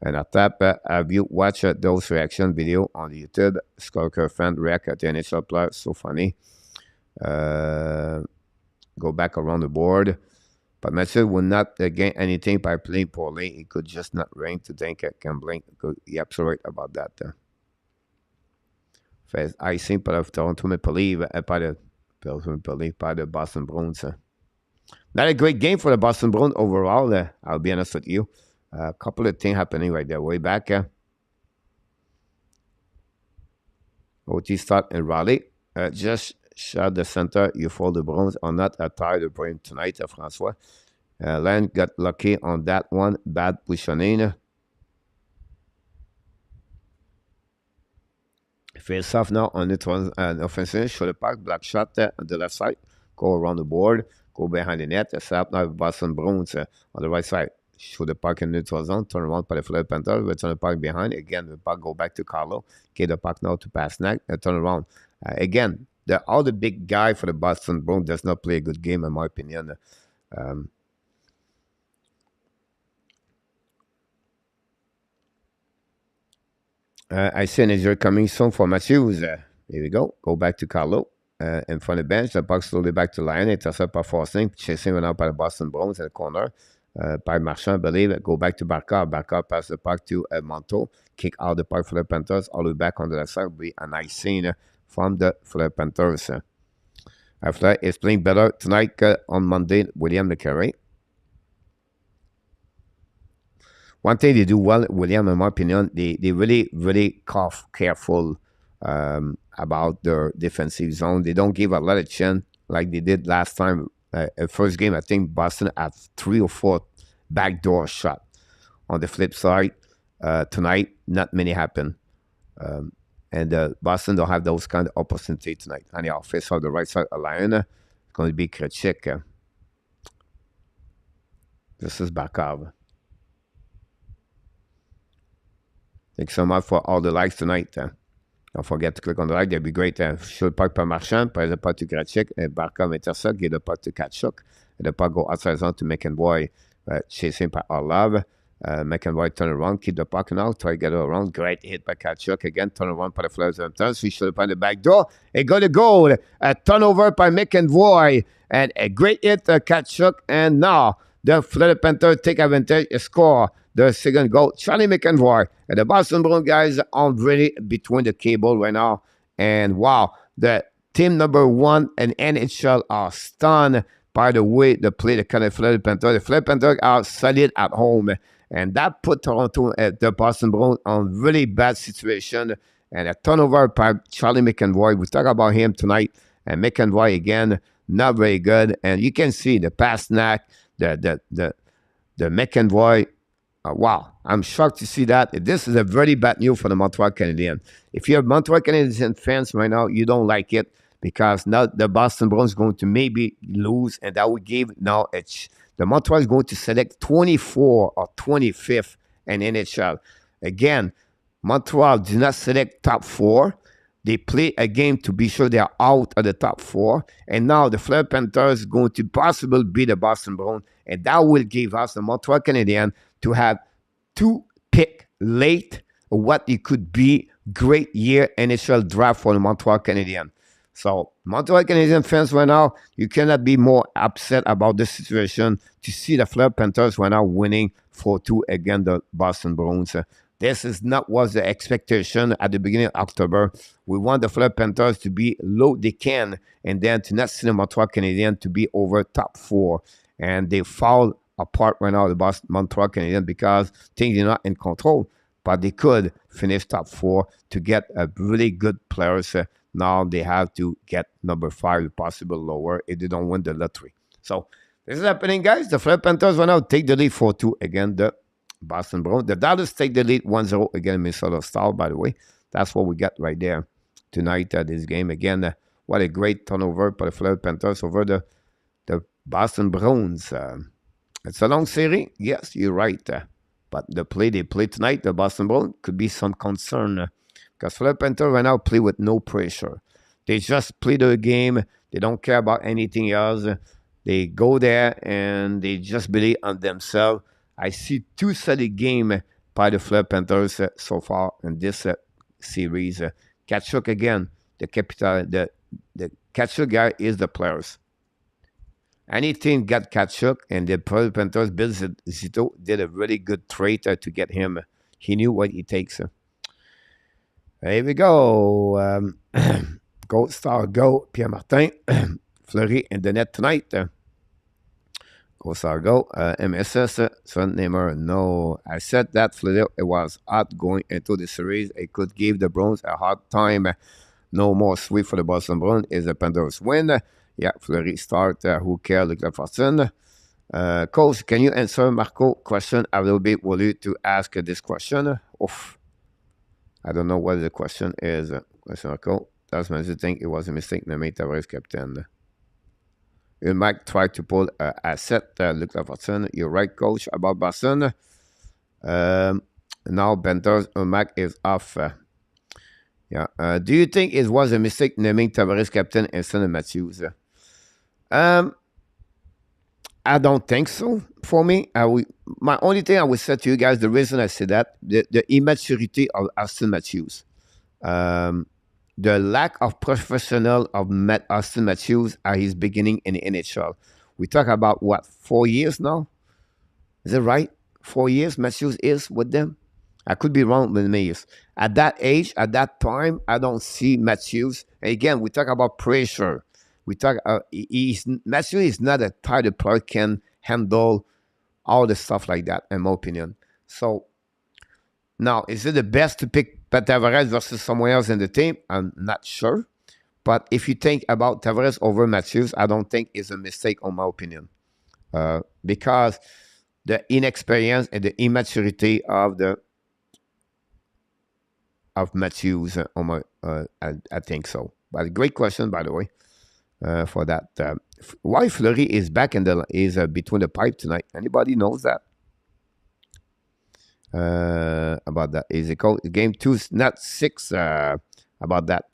And at that, have you watched those reaction video on YouTube? Skulker fan react at the NHL player, so funny. Go back around the board. But Mathieu will not gain anything by playing poorly. He could just not rank to think it can blink. You're absolutely right about that. Fait icing par le Toronto Maple Leafs, par the Boston Bruins. Not a great game for the Boston Bruins overall. I'll be honest with you. A couple of things happening right there. Way back. OT start in Raleigh. Just shot the center. You fold the Bruins are not tired of playing tonight, François. Len got lucky on that one. Bad positioning. Face off now on it was an offensive. Show the puck. Black shot on the left side. Go around the board. Go behind the net. Set up now Boston Bruins on the right side. Show the puck in the neutral zone. Turn around by the Florida Panthers. Return the puck behind. Again, the puck go back to Carlo. Get the puck now to Pastrnak. Turn around. Again, all the big guy for the Boston Bruins does not play a good game, in my opinion. I see an injury coming soon for Matthews. Here we go. Go back to Carlo. In front of the bench. The puck slowly back to Lyon. Intercept by forcing. Chasing now by the Boston Bruins in the corner. By Marchand, I believe. Go back to Barkov. Barkov pass the puck to Monto. Kick out the puck for the Panthers. All the way back on the left side will be a nice scene from the Florida Panthers. After is playing better tonight on Monday. William LeCarré. One thing they do well, William, in my opinion, they really, really careful about their defensive zone. They don't give a lot of chance like they did last time. First game, I think Boston had 3 or 4 backdoor shot. On the flip side, tonight, not many happen. And Boston don't have those kind of opportunity tonight. Anyhow, face off the right side, a Lion. It's going to be Krejcik. This is Barkov. Thanks so much for all the likes tonight. Don't forget to click on the like. That'd be great. Show the puck by Marchand. Pass the puck to Krejcik. And Barkov intercept. Give the puck to Tkachuk. And the puck go outside zone to McEnroy. Chasing by Orlov. McEnroy turn around. Keep the puck now. Try to get it around. Great hit by Tkachuk. Again, turn around by the Flyers. We show the puck in the back door. It got a goal. A turnover by McEnroy. And a great hit by Tkachuk. And now the Florida Panthers take advantage and score the second goal. Charlie McEnroy and the Boston Bruins guys are really between the cable right now. And wow, the team number 1 in NHL are stunned by the way they play the kind of Florida Panthers. The Florida Panthers are solid at home. And that put Toronto at the Boston Bruins on really bad situation. And a turnover by Charlie McEnroy. We talk about him tonight. And McEnroy again, not very good. And you can see the Pastrnak, the McEnroy. Wow, I'm shocked to see that. This is a very bad news for the Montreal Canadiens. If you're a Montreal Canadiens fans right now, you don't like it because now the Boston Bruins is going to maybe lose, and that would give now the Montreal is going to select 24 or 25th in NHL. Again, Montreal do not select top 4. They play a game to be sure they are out of the top 4. And now the Florida Panthers is going to possibly beat the Boston Bruins. And that will give us, the Montreal Canadiens, to have 2 pick late what it could be great year NHL draft for the Montreal Canadiens. So Montreal Canadiens fans right now, you cannot be more upset about this situation to see the Florida Panthers right now winning 4-2 against the Boston Bruins. This is not was the expectation at the beginning of October. We want the Florida Panthers to be low they can, and then to not see the Montreal Canadiens to be over top 4. And they fall apart right now, the Montreal Canadiens, because things are not in control. But they could finish top 4 to get a really good players. Now they have to get number 5, possible lower, if they don't win the lottery. So this is happening, guys. The Florida Panthers right now take the lead 4-2 against the Boston Bruins. The Dallas take the lead 1-0 against Minnesota Star, by the way. That's what we got right there tonight, this game. Again, what a great turnover for the Florida Panthers over the Boston Bruins. It's a long series. Yes, you're right. But the play they play tonight, the Boston Bruins, could be some concern. Because Florida Panthers right now play with no pressure. They just play the game. They don't care about anything else. They go there and they just believe on themselves. I see 2 solid games by the Florida Panthers so far in this series. Tkachuk again, the Tkachuk guy is the players. Anything got Tkachuk, and the Florida Panthers, Bill Zito, did a really good trade to get him. He knew what it takes. Here we go. Gold Star, go. Pierre Martin, Fleury in the net tonight. Gold Star, go. MSS, Son Neymar, no. I said that Fleury, it was hot going into the series. It could give the Bruins a hard time. No more sweep for the Boston Bruins. Is the Panthers win? Yeah, Fleury start. Who cares? Look at Fortune. Coach, can you answer Marco's question? I will be willing to ask this question. Oof. I don't know what the question is. Question Marco. Does Manzi think it was a mistake to make Tavares captain? Mike tried to pull asset. Look at Fortune. You're right, coach, about Boston. Now Panthers, Mac is off. Yeah. Do you think it was a mistake naming Tavares captain instead of Matthews? I don't think so. For me, my only thing I would say to you guys, the reason I say that, the immaturity of Austin Matthews, the lack of professional of Austin Matthews at his beginning in the NHL. We talk about, what, 4 years now? Is it right? 4 years Matthews is with them? I could be wrong with me. At that age, at that time, I don't see Matthews. Again, we talk about pressure. We talk. Matthews is not a type of player can handle all the stuff like that, in my opinion. So now, is it the best to pick Tavares versus someone else in the team? I'm not sure. But if you think about Tavares over Matthews, I don't think it's a mistake, in my opinion, because the inexperience and the immaturity of Matthews. I think so. But great question, by the way, for that. Why Fleury is back in between the pipe tonight? Anybody knows that? About that. Is it called game 2, not 6? About that.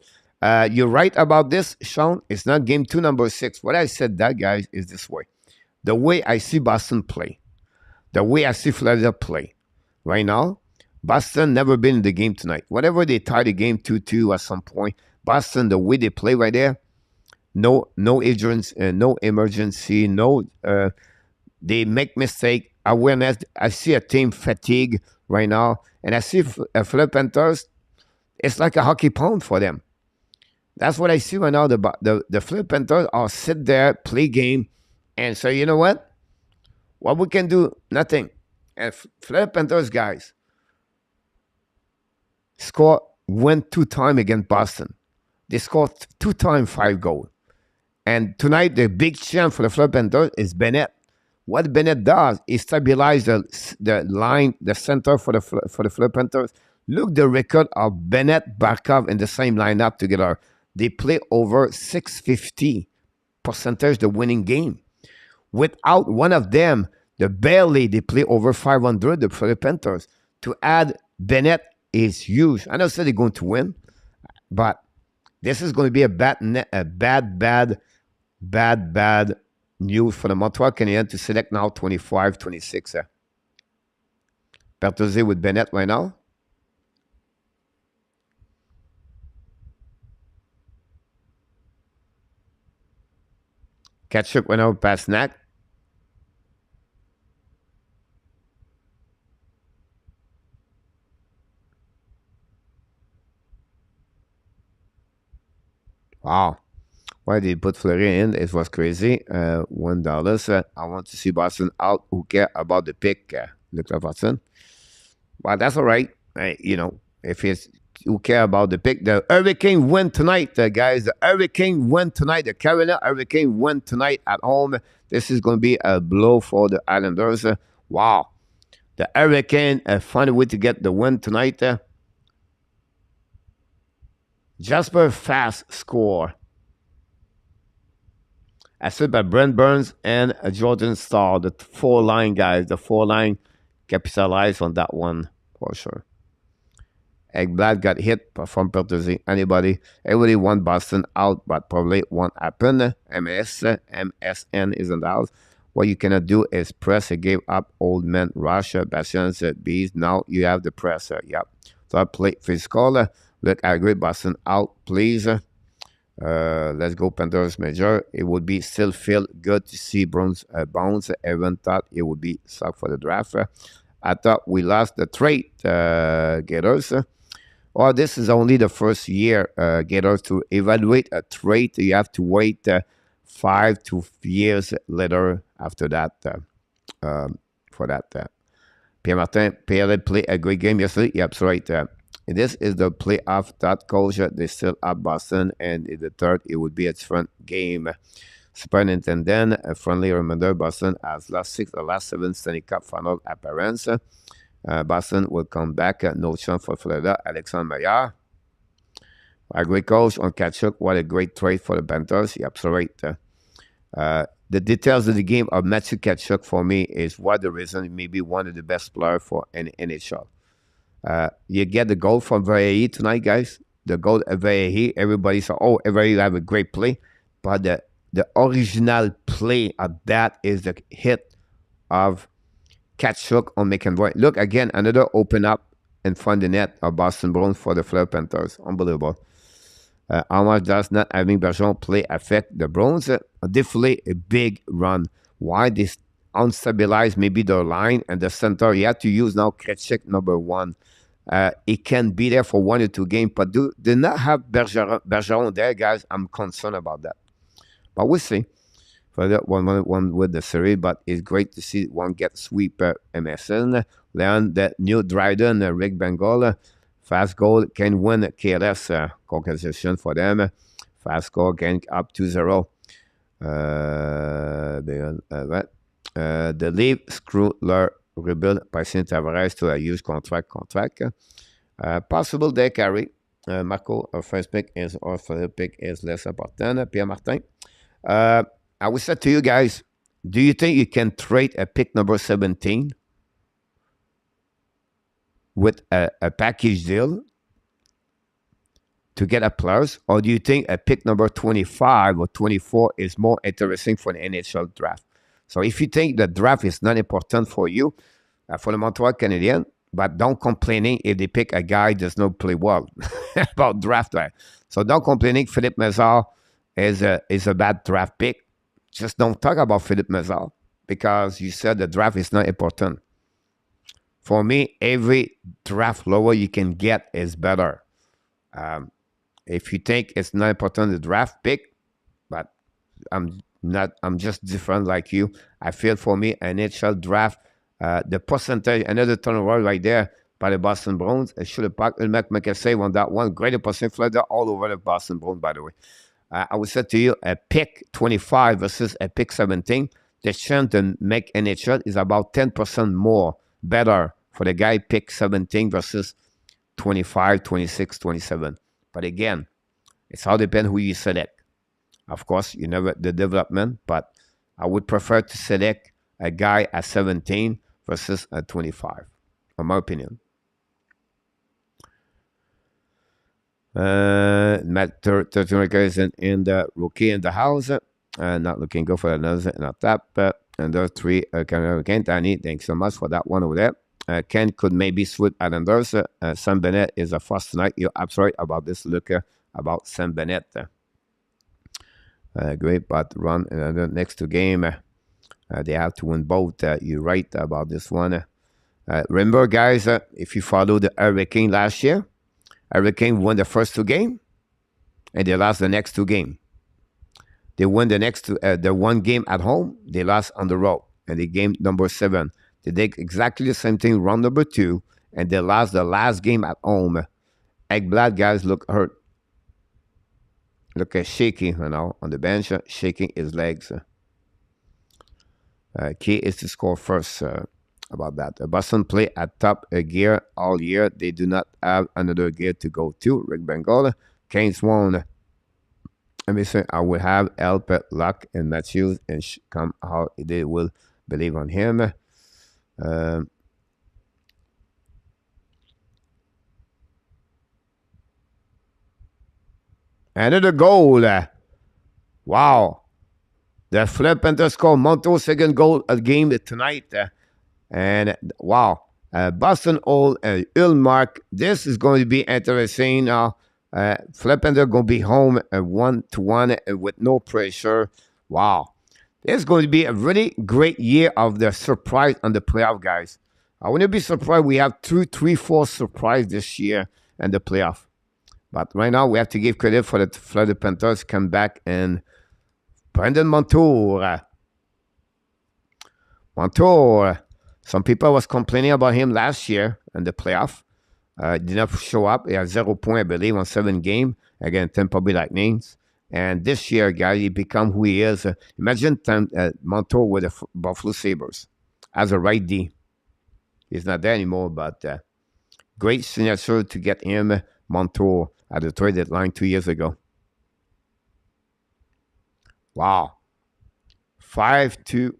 You're right about this, Sean. It's not game 2, number 6. What I said that, guys, is this way. The way I see Boston play, the way I see Florida play right now, Boston never been in the game tonight. Whenever they tie the game 2-2 at some point, Boston, the way they play right there, no emergency, they make mistake, awareness. I see a team fatigue right now, and I see Florida Panthers, it's like a hockey pound for them. That's what I see right now. The Florida Panthers are sit there, play game, and say, you know what? What we can do? Nothing. And Florida Panthers, guys, win 2 times against Boston. They scored 2 times 5 goals. And tonight, the big champ for the Florida Panthers is BENNETT. What BENNETT does is stabilize the line, the center for the Florida Panthers. Look the record of BENNETT, Barkov in the same lineup together. they play over 650 percentage the winning game. Without one of them, barely they play over 500 for the Panthers. To add BENNETT is huge. I know said they're going to win, but this is going to be a bad news for the Montreal Canadiens to select now 25, 26. Bertuzzi with BENNETT right now. Ketchuk went out past Nak. Wow. Why did he put Fleury in? It was crazy. $1. I want to see Boston out. Who care about the pick? Look at Boston. Well, that's all right. You know, if it's who care about the pick. The Hurricane win tonight, guys. The Hurricane win tonight. The Carolina Hurricane win tonight at home. This is going to be a blow for the Islanders. Wow. The Hurricane found a way to get the win tonight. Jasper Fast score. Assisted by Brent Burns and Jordan Starr. The 4-line guys. The 4-line capitalized on that one for sure. Ekblad got hit from Bertuzzi. Everybody want Boston out, but probably won't happen. MSN is in the house. What you cannot do is press. It gave up old man Russia. Bastian said bees. Now you have the presser. Yep. So I play physical. Look, I agree. Boston out, please. Let's go Panthers major. It would be still feel good to see Bruins bounce. Everyone thought it would be suck for the draft. I thought we lost the trade, Gators. Well, this is only the first year, Gators, to evaluate a trade. You have to wait 5 to years later after that for that. Pierre Martin, Pierre played a great game yesterday. Yep, that's right. This is the playoff that coach. They still at Boston, and in the third, it would be a different game. Superintendent, a friendly reminder, Boston has lost 6 of the last 7 Stanley Cup final appearance. Boston will come back. No chance for Florida. Alexandre Meilleur. A great coach on Ketchuk. What a great trade for the Panthers. Yep, so right. The details of the game of Matthew Ketchuk for me is what the reason he may be one of the best players for an NHL. You get the goal from Verhey tonight, guys. The goal of Verhey. Everybody said, oh, Verhey have a great play. But the original play of that is the hit of Ketchuk on McEnroy. Look, again, another open up in front of the net of Boston Bruins for the Fleur Panthers. Unbelievable. How much does not having Bergeron play affect the Bruins? Definitely a big run. Why this unstabilized maybe the line and the center? You have to use now Ketchuk number 1. It can be there for 1 or 2 games, but do not have Bergeron there, guys. I'm concerned about that. But we'll see. For that one with the SERIE, but it's great to see one get sweep MSN. Learn that new Dryden, Rick Bengal, fast goal can win KLS. Congratulations for them. Fast score getting up 2-0. The leave Screwler rebuild by St. Tavares to a huge contract. Possible day carry. Marco, our first pick is, or third pick is less important. Pierre Martin. I would say to you guys, do you think you can trade a pick number 17 with a package deal to get a plus? Or do you think a pick number 25 or 24 is more interesting for the NHL draft? So if you think the draft is not important for you, for the Montreal Canadiens, but don't complaining if they pick a guy that does not play well about draft day. So don't complaining Philippe Mézard is a bad draft pick. Just don't talk about Philippe Mézard because you said the draft is not important. For me, every draft lower you can get is better. If you think it's not important, the draft pick, but I'm just different like you. I feel for me, an NHL draft, the percentage, another turnover right there by the Boston Bruins. I should have make a save on that one. Greater percent Florida all over the Boston Bruins, by the way. I would say to you, a pick 25 versus a pick 17, the chance to make NHL is about 10% more better for the guy pick 17 versus 25, 26, 27. But again, It's all depends who you select. Of course, you never the development, but I would prefer to select a guy at 17 versus at 25, in my opinion. Matt 13 is in the rookie in the house. Not looking good for another, not that. And those three, Ken, Danny, thanks so much for that one over there. Ken could maybe switch Islanders. Sam Bennett is a first tonight. You're absolutely right about this. Look about Sam Bennett. Great, but run the next two game. They have to win both. You're right about this one. Remember, guys, if you follow the Hurricane last year, Hurricane won the first two games, and they lost the next two games. They won the next two, the one game at home, they lost on the road, and the game number 7. They did exactly the same thing round number 2, and they lost the last game at home. Ekblad guys look hurt. Look at shaking, on the bench, shaking his legs. Key is to score first. About that. Boston play at top gear all year. They do not have another gear to go to. Rick Bengal. Keynes won. Let me say, I will have help Luck and Matthews and come how they will believe on him. Another goal. Wow. The Flip Panthers score Monto's second goal a game tonight. And wow, Boston Old Ulmark. This is going to be interesting. Flip and they're going to be home 1-1 with no pressure. Wow, this is going to be a really great year of the surprise on the playoff, guys. I wouldn't be surprised we have 2, 3, 4 surprise this year in the playoff. But right now we have to give credit for the Florida Panthers come back and Brendan Montour. Some people was complaining about him last year in the playoff. Did not show up. He had 0 points, I believe, on 7 games against Tampa Bay Lightnings. And this year, guys, he become who he is. Imagine Montour with the Buffalo Sabres as a right D. He's not there anymore, but great signature to get him, Montour, at the trade deadline 2 years ago. Wow. 5-2.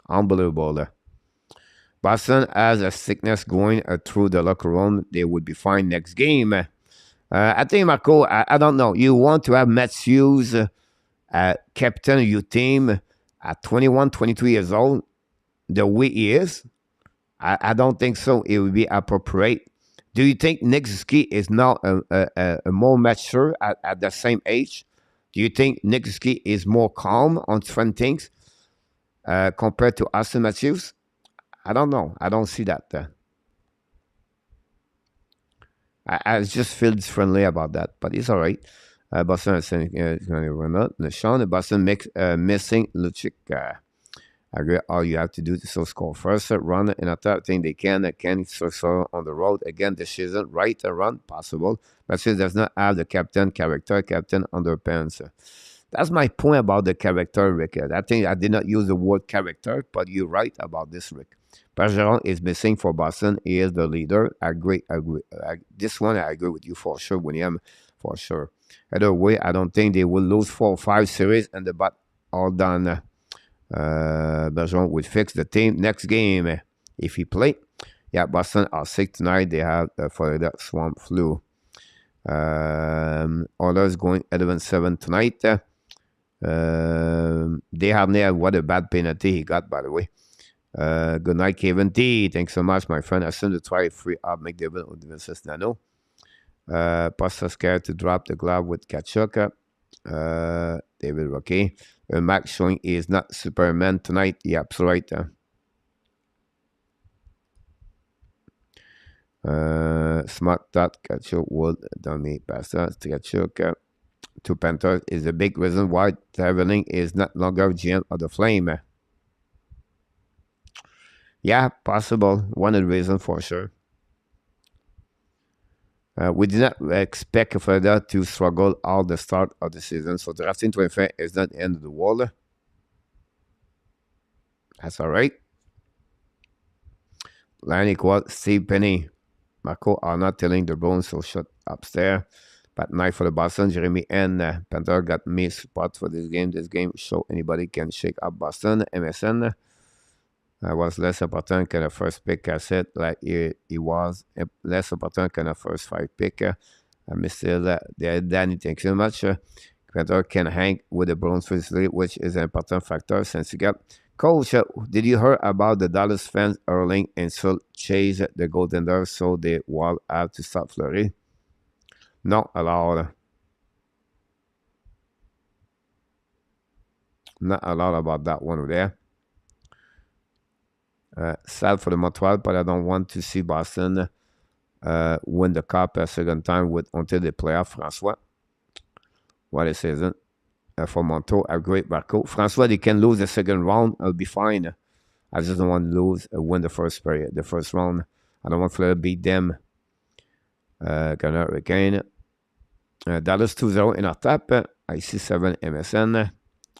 Unbelievable. Boston has a sickness going through the locker room. They would be fine next game. I think, Marco, I don't know. You want to have Matthews, captain of your team, at 21, 22 years old, the way he is? I don't think so. It would be appropriate. Do you think Nick Suzuki is now a more mature at the same age? Do you think Nick Suzuki is more calm on different things compared to Austin Matthews? I don't know. I don't see that. I just feel differently about that, but it's all right. Boston is going to run out. Sean, Boston missing Lucic. I agree. All you have to do is score first, run, and I think they can so on the road again this season. Right, a run possible, but since does not have the captain underpants. That's my point about the character, Rick. I think I did not use the word character, but you're right about this, Rick. Bergeron is missing for Boston. He is the leader. I agree. This one, I agree with you for sure, William, for sure. Either way, I don't think they will lose 4 or 5 series and the but all done. Bergeron will fix the team next game if he play. Yeah, Boston are sick tonight. They have Florida swamp flu. Oilers going 11-7 tonight. They have near what a bad penalty he got, by the way. Good night, Kevin T. Thanks so much, my friend. I sent to try free up McDavid with Vincenz Nano. Pasta scared to drop the glove with Kachuk. David Rocky. Max showing he is not Superman tonight. Yeah, absolutely right. Smart dot Kachuk would dummy pasta. Kachuk to Panthers is a big reason why Traveling is not longer GM of the Flame. Yeah, possible. One of the reasons for sure. We did not expect Florida to struggle all the start of the season, so drafting 25 is not the end of the world. That's all right. Line equal Steve Penny. Marco are not telling the Bruins, so shut upstairs. Pat Knight for the Boston. Jeremy N. Panther got me spot for this game. This game show anybody can shake up Boston. MSN was less important than the first pick. I said like he was less important than the first 5 pick. Mr. Danny, thanks so much. Panther can hang with the Bruins physically, which is an important factor since you got. Coach, did you hear about the Dallas fans hurling insult chase the goaltender so they will have to stop Fleury? Non, alors, not a lot about that one there. Sad for the Montreal, but I don't want to see Boston win the cup a second time until the playoff. François, what a season for Monto. A great Marco. François, they can lose the second round. I'll be fine. I just don't want to win the first period, the first round. I don't want Fleury to beat them. Connor again. Dallas 2-0 in our tap. I see 7 MSN.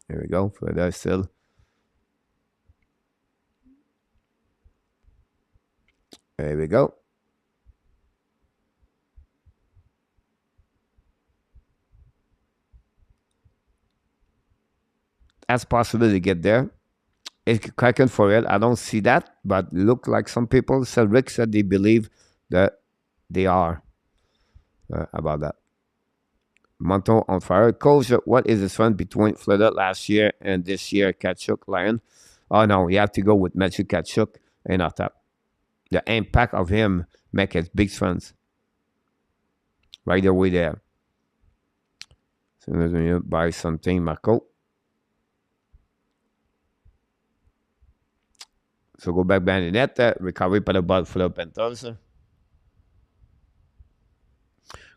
Here we go. Florida still. There we go. That's possible to get there. It's cracking for it. I don't see that, but look like some people said. Rick said they believe that they are about that. Monton on fire. Coach, what is the difference between Florida last year and this year? Tkachuk, Lion. Oh no, you have to go with Matthew Tkachuk and our top. The impact of him make a big difference. Right away there. So let me buy something, Marco. So go back BENNETT. Recovery par le bas for the Panthers.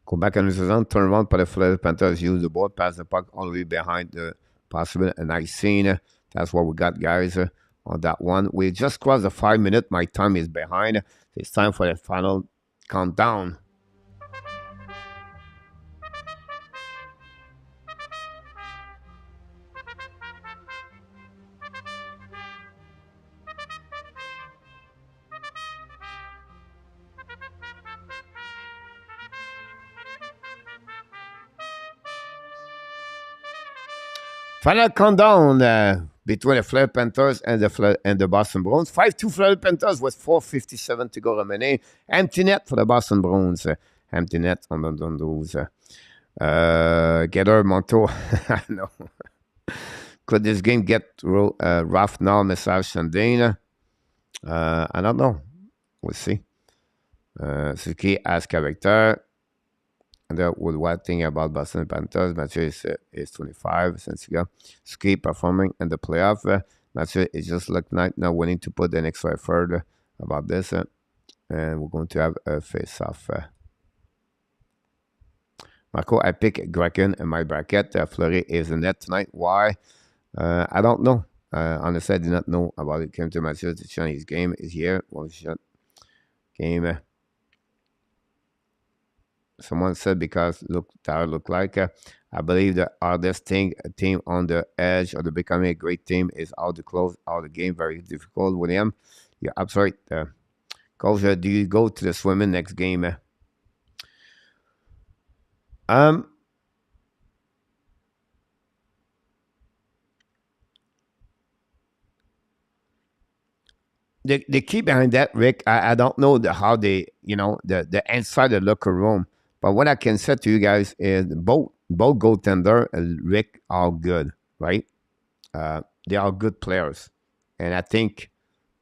Go back in the season, turn around par the Panthers. Use the ball, pass the puck all the way behind the possible. And I seen that's what we got, guys, on that one. We just crossed the 5 minute. My time is behind. It's time for the final countdown. Final countdown between the Florida Panthers and the Boston Bruins. 5-2 Florida Panthers with 4:57 to go remaining. Empty net for the Boston Bruins. Empty net on those. Getter Monto. No. Could this game get rough now, Message Shandane? I don't know. We'll see. Suki as character. And with what thing about Boston Panthers, Mathieu is 25 since you go. Ski performing in the playoff. Mathieu is just like now willing to put an extra effort about this. And we're going to have a face-off. Marco, I pick Kraken in my bracket. Fleury is in net tonight. Why? I don't know. Honestly, I did not know about it. Came to Mathieu to change his game. Is here. One shot. Game. Someone said because Tyler look like I believe the hardest thing a team on the edge of the becoming a great team is how to close out the game. Very difficult, William. You're absolutely right. Coach, do you go to the swimming next game? The key behind that, Rick, I don't know how they, the inside the locker room. But what I can say to you guys is both goaltender and Rick are good, right? They are good players. And I think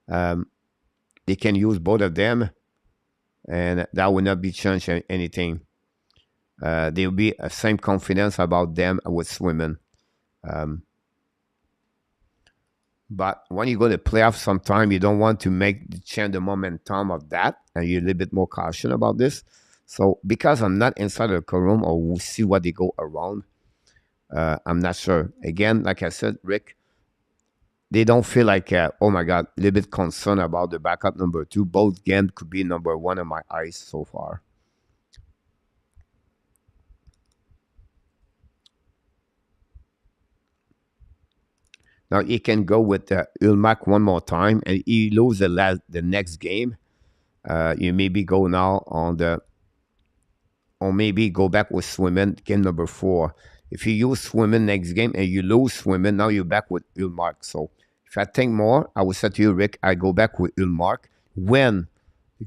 they can use both of them. And that will not be changing anything. There will be a same confidence about them with swimming. But when you go to playoffs, sometimes you don't want to change the momentum of that. And you're a little bit more cautious about this. So because I'm not inside the locker room or we'll see what they go around, I'm not sure. Again, like I said, Rick, they don't feel like, oh my God, a little bit concerned about the backup number 2. Both again could be number 1 in my eyes so far. Now he can go with Ulmark one more time and he loses the next game. You maybe go now on the, or maybe go back with swimming, game number 4. If you use swimming next game and you lose swimming, now you're back with Ulmark. So if I think more, I would say to you, Rick, I go back with Ulmark. When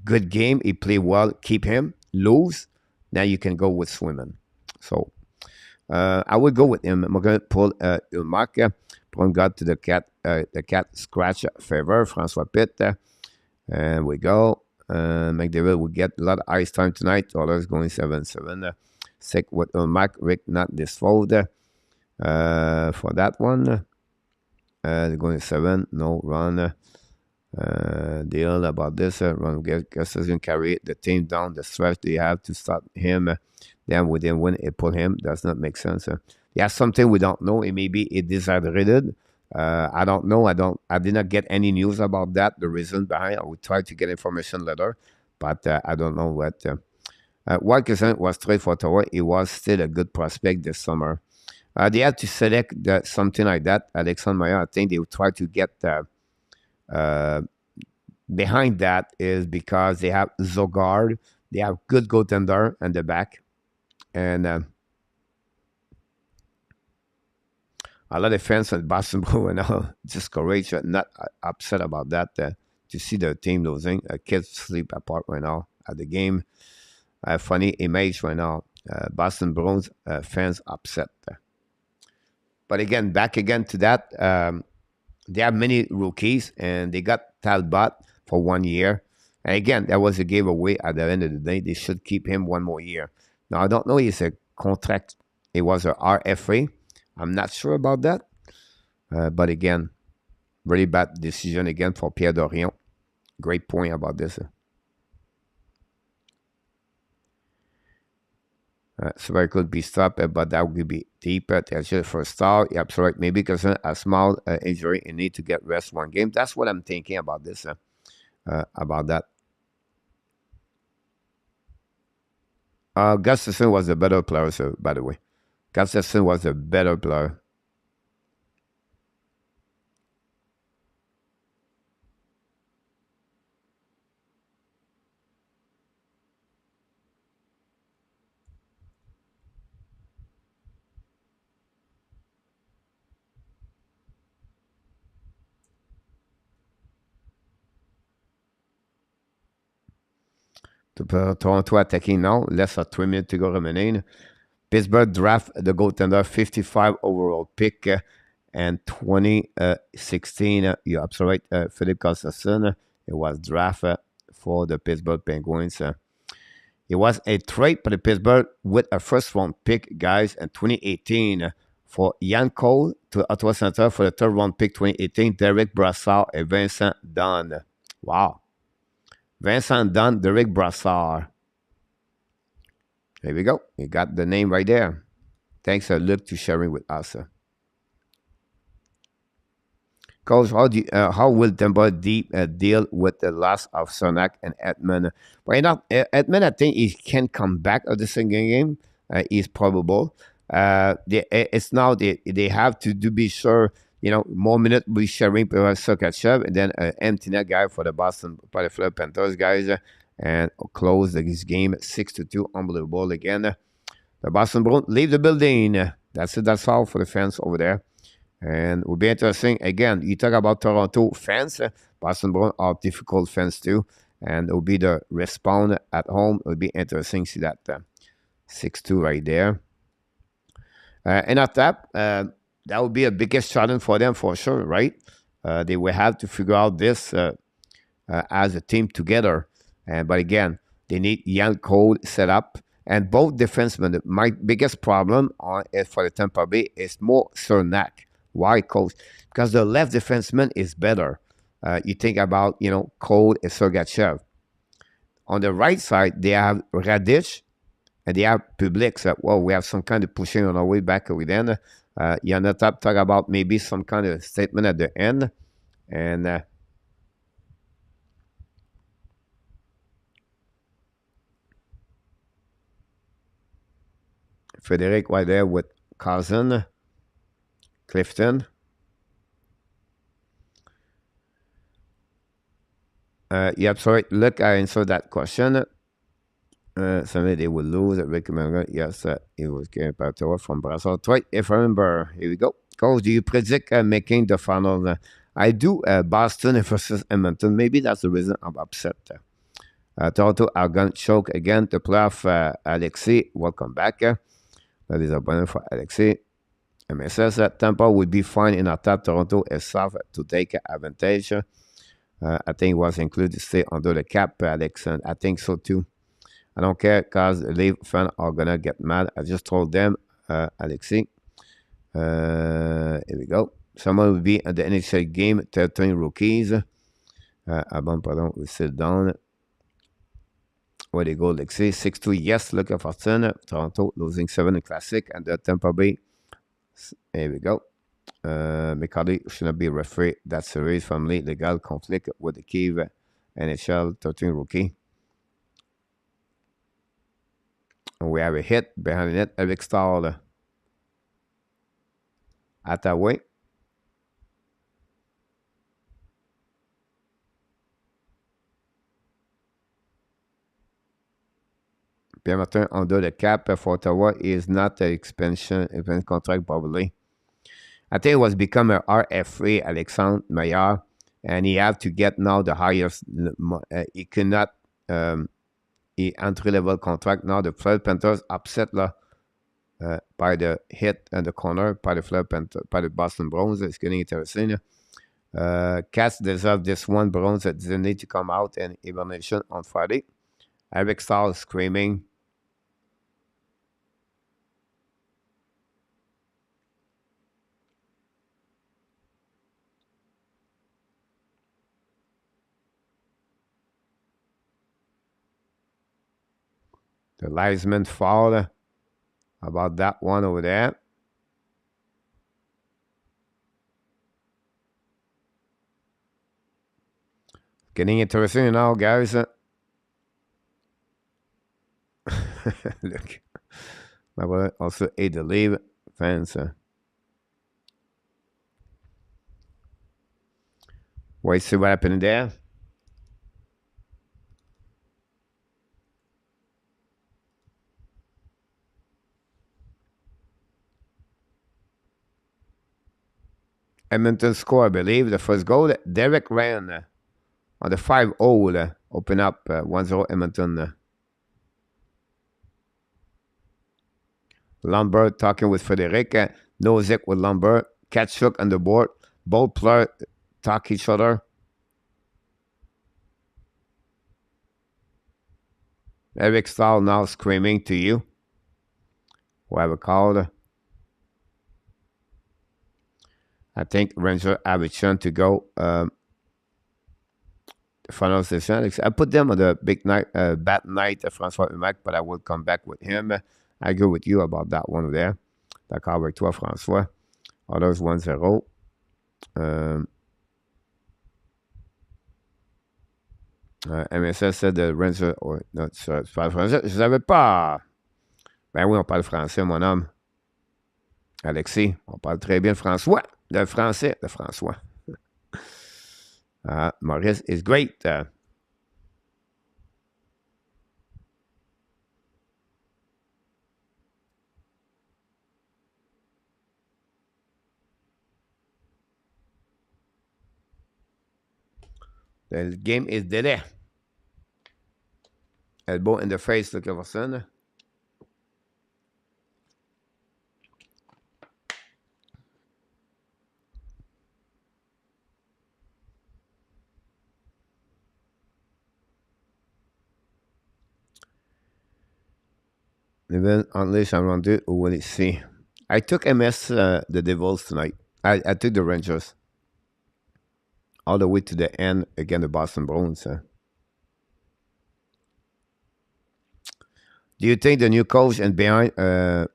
good game, he play well, keep him. Lose, now you can go with swimming. So I would go with him. I'm going to pull Ulmark. Point God to the cat scratch favor, Francois Pitt. And we go. McDavid will get a lot of ice time tonight. Others going 7-7. Sick with Ulmark. Rick not disfold for that one. They're going 7. No run. Deal about this. Run guess doesn't carry the team down the stretch. They have to start him. Then within when it put him, does not make sense. Yeah, something we don't know. It maybe it dehydrated. I don't know. I did not get any news about that. The reason behind. I would try to get information later, but I don't know what. Wilkinson was trade for Ottawa. He was still a good prospect this summer. They had to select something like that. Alexandre Meyer, I think they would try to get behind that is because they have Zogard. They have good goaltender in the back. And a lot of fans at Boston Bruins are discouraged, not upset about that. To see the team losing, kids sleep apart right now at the game. Funny image right now. Boston Bruins fans upset. But again, back again to that. They have many rookies, and they got Talbot for 1 year. And again, that was a giveaway at the end of the day. They should keep him 1 more year. Now, I don't know. It's a contract. It was a RFA. I'm not sure about that. But again, really bad decision again for Pierre Dorion. Great point about this. So it could be stopped, but that would be deeper. For a star, you're absolutely right. Maybe because a small injury, you need to get rest 1 game. That's what I'm thinking about this. About that. Gustafson was a better player, so, by the way. Gustafson was a better player. Toronto attacking now. Less than 3 minutes to go remaining. Pittsburgh draft the goaltender 55 overall pick and 2016. You're absolutely right. Philippe Gustafson. It was draft for the Pittsburgh Penguins. It was a trade for the Pittsburgh with a first-round pick, guys, in 2018 for Ian Cole to Ottawa Center for the third-round pick 2018. Derek Brassard and Vincent Dunn. Wow. Vincent Dunn, Derek Brassard. There we go. You got the name right there. Thanks, Luke, to sharing with us. Coach, how will Tampa deal with the loss of Sonak and Edmund? Right now, Edmund, I think he can come back at the second game. Is probable. It's now they have to be sure. More minutes will be sharing Sergachev and then empty net guy for the Panthers guys and close this game 6-2. Unbelievable again. The Boston Bruins leave the building. That's it. That's all for the fans over there. And it will be interesting. Again, you talk about Toronto fans. Boston Bruins are difficult fans too. And it will be the respawn at home. It will be interesting to see that 6-2 right there. And at that would be a biggest challenge for them for sure, right? They will have to figure out this as a team together. But again, they need young Cole set up. And both defensemen, my biggest problem for the Tampa Bay is more Cernak. Why Cole? Because the left defenseman is better. You think about, Cole and Sergachev. On the right side, they have Radich and they have Public. So, we have some kind of pushing on our way back with them. Yanatap talk about maybe some kind of statement at the end. And Frederic right there with Cousin, Clifton. Yeah, sorry. Look, I answered that question. Somebody they would lose. Rick Remember, yes, it was getting better from Brazil. Right, if I remember, here we go. Coach, do you predict making the final? I do. Boston versus Edmonton. Maybe that's the reason I'm upset. Toronto are going to choke again. The playoff, Alexis, welcome back. That is a bonus for Alexis. MSS Tampa would be fine in attack. Toronto is soft to take advantage. I think it was included to stay under the cap, Alex, and I think so too. I don't care because the Leaf fans are going to get mad. I just told them, Alexi. Here we go. Someone will be at the NHL game, 13 rookies. Pardon, we sit down. Where they go, Alexi. 6-2, yes, looking for 10. Toronto losing 7 in Classic, and the Tampa Bay. Here we go. McCarty should not be referee. That series family legal conflict with the Kiev NHL 13 rookie. And we have a hit behind the net. Eric Stahl at that way. Pierre Martin under the cap for Ottawa is not an expansion contract probably. I think it was become a RF3, Alexandre Meillleur, and he have to get now the highest. He cannot entry-level contract. Now the Florida Panthers upset by the hit and the corner by the Florida Panthers, by the Boston Bruins. It's getting interesting. Cats deserve this one. Bruins that didn't need to come out in hibernation on Friday. Eric Stahl screaming. The linesman fouled about that one over there. Getting interesting now, guys. Look. My brother also ate the leave. Fans. Wait, see what happened there. Edmonton score, I believe, the first goal. Derek ran on the 5-0, open up 1-0 Edmonton. Lambert talking with Frederic. Nozick with Lambert. Katchuk on the board. Both players talk each other. Eric Stahl now screaming to you. Whoever called. I think Ranger have a chance to go final session. I put them on the big night, bad night, François Humac, but I will come back with him. I agree with you about that one there. D'accord avec toi, François. Others 1-0. MSS said the Ranger. Oh, non, tu parles français? Je ne savais pas. Ben oui, on parle français, mon homme. Alexis, on parle très bien François. Le français de François. Maurice is great. The game is délai. Elbow in the face, look at ça. Even unless I'm on it, will it see? I took MS the Devils tonight. I took the Rangers all the way to the end against the Boston Bruins. Do you think the new coach and behind? But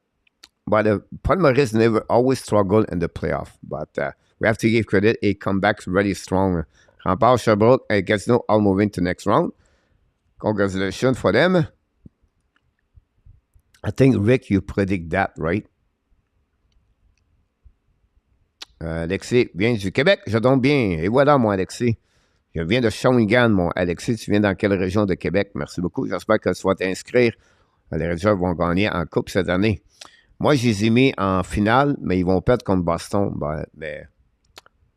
Paul Maurice never always struggled in the playoff. But we have to give credit. He come back really strong. Rempart Sherbrooke and Gatineau all moving to next round. Congratulations for them. I think, Rick, you predict that, right? Alexis vient du Québec. Je tombe bien. Et voilà, moi, Alexis. Je viens de Shawinigan, mon Alexis. Tu viens dans quelle région de Québec? Merci beaucoup. J'espère que tu vas t'inscrire. Les Rangers vont gagner en coupe cette année. Moi, je les ai mis en finale, mais ils vont perdre contre Boston. Ben, mais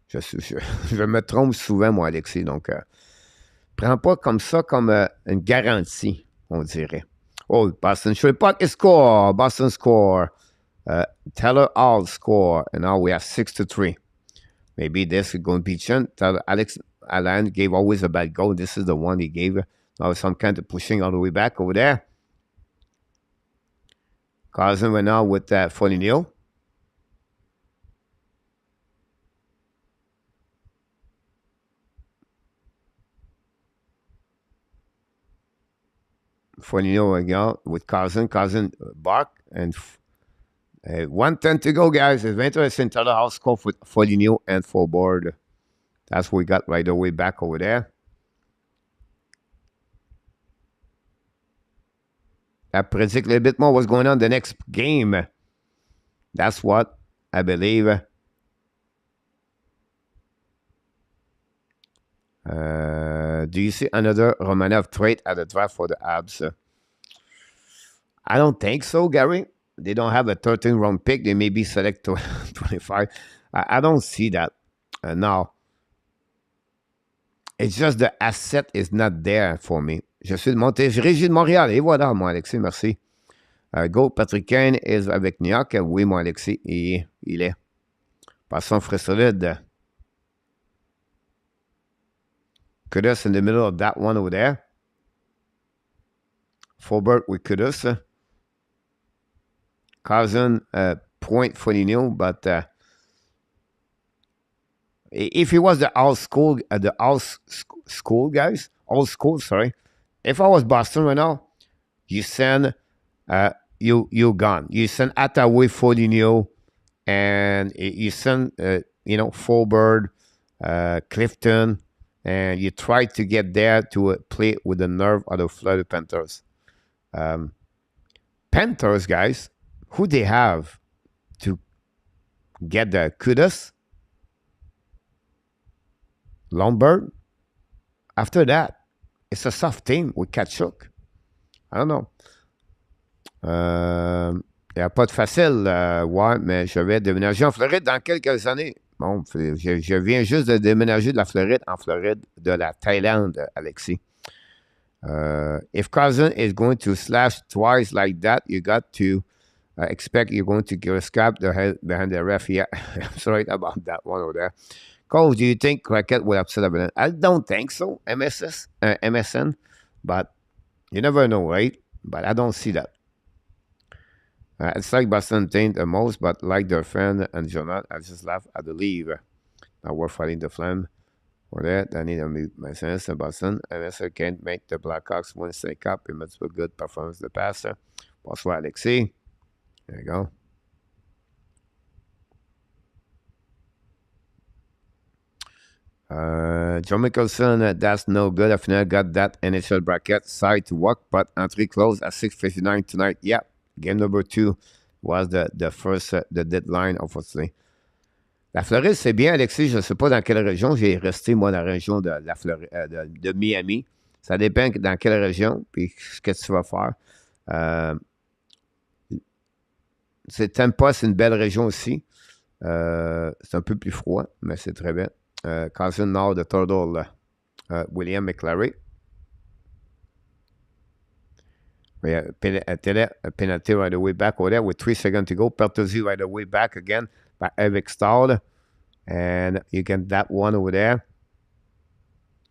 je me trompe souvent, moi, Alexis. Donc, prends pas comme ça comme une garantie, on dirait. Oh, Boston Sherlock score. Boston score. Taylor Hall score. And now we have 6-3. Maybe this is going to be changed. Alex Allen gave always a bad goal. This is the one he gave. Now some kind of pushing all the way back over there. Carson went out with Foligno. Foligno again with Carson. Carson bark and 1:10 to go, guys. It's interesting. Taylor Hall score with Foligno and forward. That's what we got right away back over there. I predict a little bit more what's going on the next game. That's what I believe. Do you see another Romanov trade at the draft for the Habs? I don't think so, Gary. They don't have a 13th round pick. They maybe select 25. I don't see that now. It's just the asset is not there for me. Je suis de Montérégie de Montréal. Et voilà, mon Alexis, merci. Go, Patrick Kane is avec New York. Oui, mon Alexis, il est. Passons frais solide. Kudus in the middle of that one over there. Forbert with Kudus. Cousin, point for Nino, but if he was the old school guys, old school, sorry. If I was Boston right now, you send you gone. You send Attaway Foligno, and you send Forbert, Clifton, and you try to get there to play with the nerve of the Florida Panthers. Panthers, guys, who they have to get the Kudus, Lombard. After that, it's a soft team with Kachuk. I don't know. Il n'y a pas de facile, ouais, mais je vais déménager en Floride dans quelques années. Bon, je viens juste de déménager de la Floride en Floride de la Thaïlande, Alexis. If Cousin is going to slash twice like that, you got to expect you're going to get scrapped the head behind the ref. Yeah, I'm sorry about that one over there. Cole, do you think Crockett will upset Bennett? I don't think so, MSN, but you never know, right? But I don't see that. It's like Boston think the most, but like their friend and Jonathan, I just laugh at the leave. Now we're fighting the flame. For that, I need to mute my sense. Boston, MSN can't make the Blackhawks win Stanley Cup. It must be a good performance the passer. Bonsoir, Alexis. There you go. John Mickelson, that's no good. I finally got that NHL bracket side to work, but entry closed at 6:59 tonight. Yeah, game number 2 was the first, the deadline, obviously. La Floride, c'est bien, Alexis. Je ne sais pas dans quelle région. J'ai resté, moi, dans la région de la Floride, de Miami. Ça dépend dans quelle région, puis ce que tu vas faire. Tampa, c'est une belle région aussi. C'est un peu plus froid, mais c'est très bien. Cousin now the turtle, William McClary. We have a penalty right away back over there with 3 seconds to go. Pertuzzi right away back again by Eric Stahl. And you get that one over there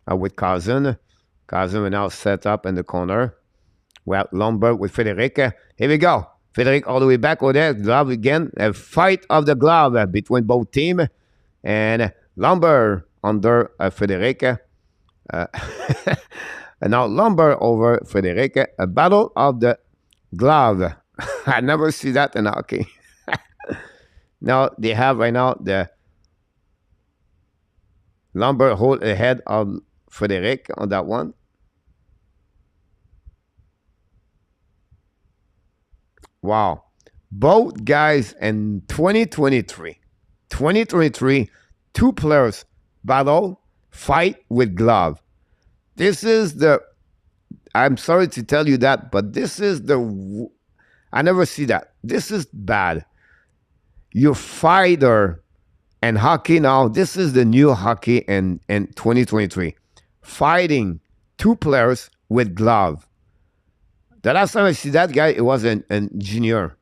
with Cousin. Cousin will now set up in the corner. We have Lombard with Frederic. Here we go. Frederic all the way back over there. Glove again. A fight of the glove between both teams. And Lombard under Frederic. And now Lombard over Frederic. A battle of the glove. I never see that in hockey. Now they have right now the Lombard hold ahead of Frederic on that one. Wow. Both guys in 2023, 2 players battle fight with glove. This is the, I'm sorry to tell you that, but this is the, I never see that. This is bad. Your fighter and hockey now, this is the new hockey in 2023. Fighting two players with glove. The last time I see that guy, it was an junior.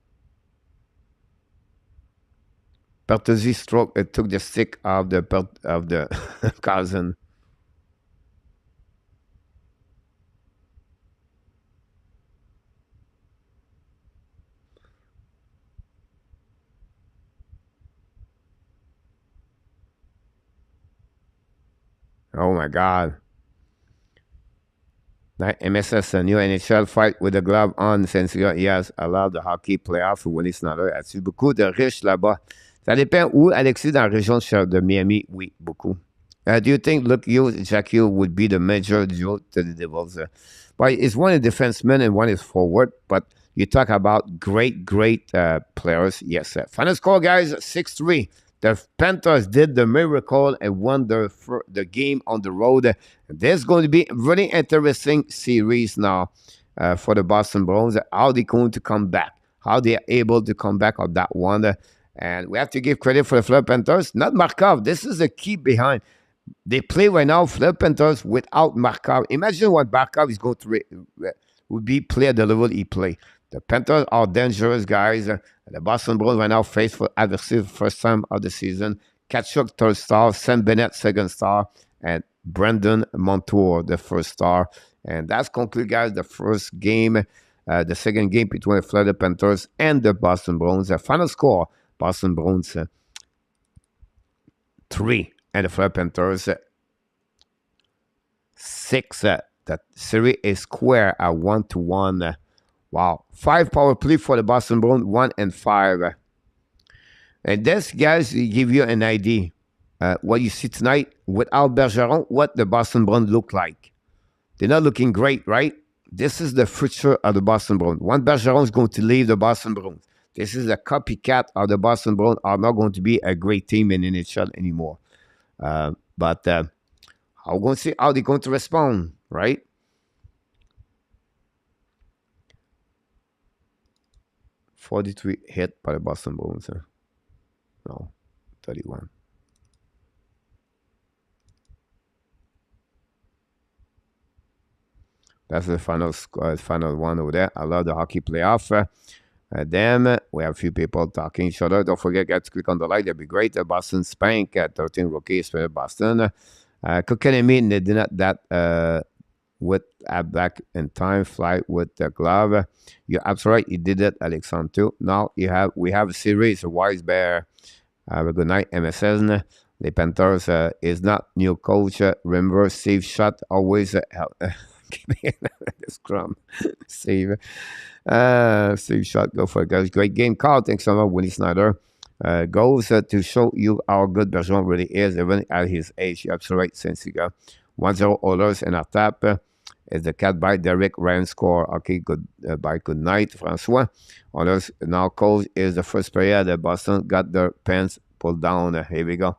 Bertuzzi stroke, it took the stick of the cousin. Oh my God. That MSS, a new NHL fight with the glove on since he has allowed the hockey playoff when it's not là. As-tu beaucoup de riches là-bas? Ça dépend où, Alexis, dans la région de Miami? Oui, beaucoup. Do you think Luke Hughes and Jack Hughes would be the major duo to the Devils? But it's one is defenseman and one is forward, but you talk about great players. Yes, final score, guys, 6-3. The Panthers did the miracle and won the game on the road. There's going to be a really interesting series now for the Boston Bruins. How they're going to come back. How they are able to come back on that one. And we have to give credit for the Florida Panthers. Not Markov. This is the key behind. They play right now, Florida Panthers, without Markov. Imagine what Markov is going to would be play at the level he play. The Panthers are dangerous guys. The Boston Bruins right now face for adversity first time of the season. Kachuk, third star. Sam Bennett, second star. And Brandon Montour, the first star. And that's conclude, guys, the first game, the second game between the Florida Panthers and the Boston Bruins. The final score, Boston Bruins 3 and the Florida Panthers 6. That series is square at 1-1. Wow. 5 power play for the Boston Bruins, 1 and 5. And this, guys, give you an idea. What you see tonight without Bergeron, what the Boston Bruins look like. They're not looking great, right? This is the future of the Boston Bruins. One Bergeron is going to leave the Boston Bruins. This is a copycat of the Boston Bruins are not going to be a great team in NHL anymore. But I'm going to see how they're going to respond, right? $43 hit by the Boston Bruins. No, 31. That's the final one over there. I love the hockey playoff. Then we have a few people talking each other. Don't forget, guys, to click on the like. That'd be great. Boston Spank at 13 rookies for Boston. Kokanemi did not that with a back in time flight with the glove. You're absolutely right. He did it, Alexandre, too. Now we have a series, a wise bear. Have a good night, MSN. The Panthers is not new coach. Remember, Steve Shutt always scrum. Steve Shutt, go for it, guys. Great game call. Thanks so much, Winnie Snyder. Goes to show you how good Bergeron really is, even at his age. You're absolutely right, since he got 1-0 Oilers and our tap is the cat by Derek Ryan score. Okay, good good night, Francois. Oilers now coach is the first player that Boston got their pants pulled down. Here we go.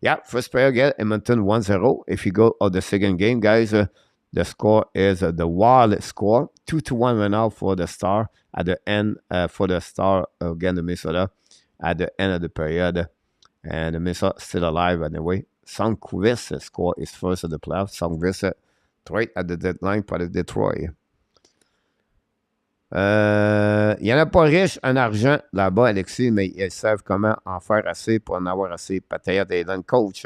Yeah, first player get Edmonton 1-0. If you go on the second game, guys, the score is the wild score 2-1 right now for the Star at the end for the Star again the Minnesota at the end of the period, and the Minnesota still alive anyway. Sankvis score is first of the playoffs. Sankvis trade at the deadline for the Detroit. Il n'y en a pas riche en argent là-bas, Alexis, mais ils savent comment en faire assez pour en avoir assez. Pataya Thailand coach.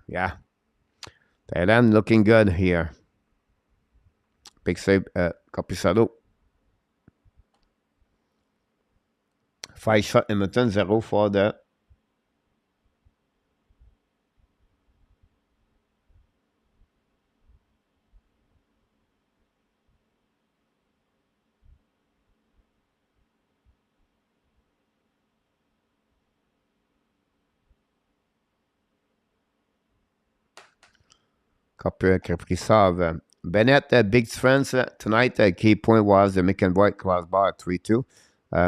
Yeah. Thailand looking good here. Big save, Capisado. 5 shot Edmonton, 0 for the Kaprizov. Bennett, big friends tonight. Key point was the McEnroy crossbar 3-2.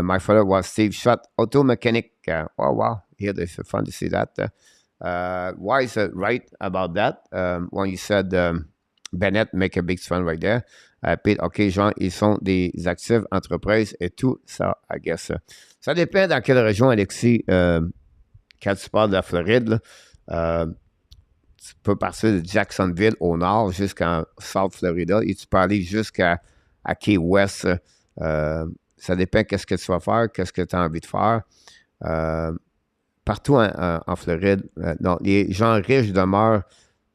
My father was Steve Shutt, auto mechanic. Oh, wow. Here, it's fun to see that. Why is it right about that? When you said Bennett make a big trend right there. Puis, OK, genre, ils sont des actives entreprises et tout ça, I guess. Ça dépend dans quelle région, Alexis. Quand tu parles de la Floride, là, tu peux partir de Jacksonville au nord jusqu'en South Florida et tu peux aller jusqu'à Key West. Ça dépend qu'est-ce que tu vas faire, qu'est-ce que tu as envie de faire. Partout en Floride, non, les gens riches demeurent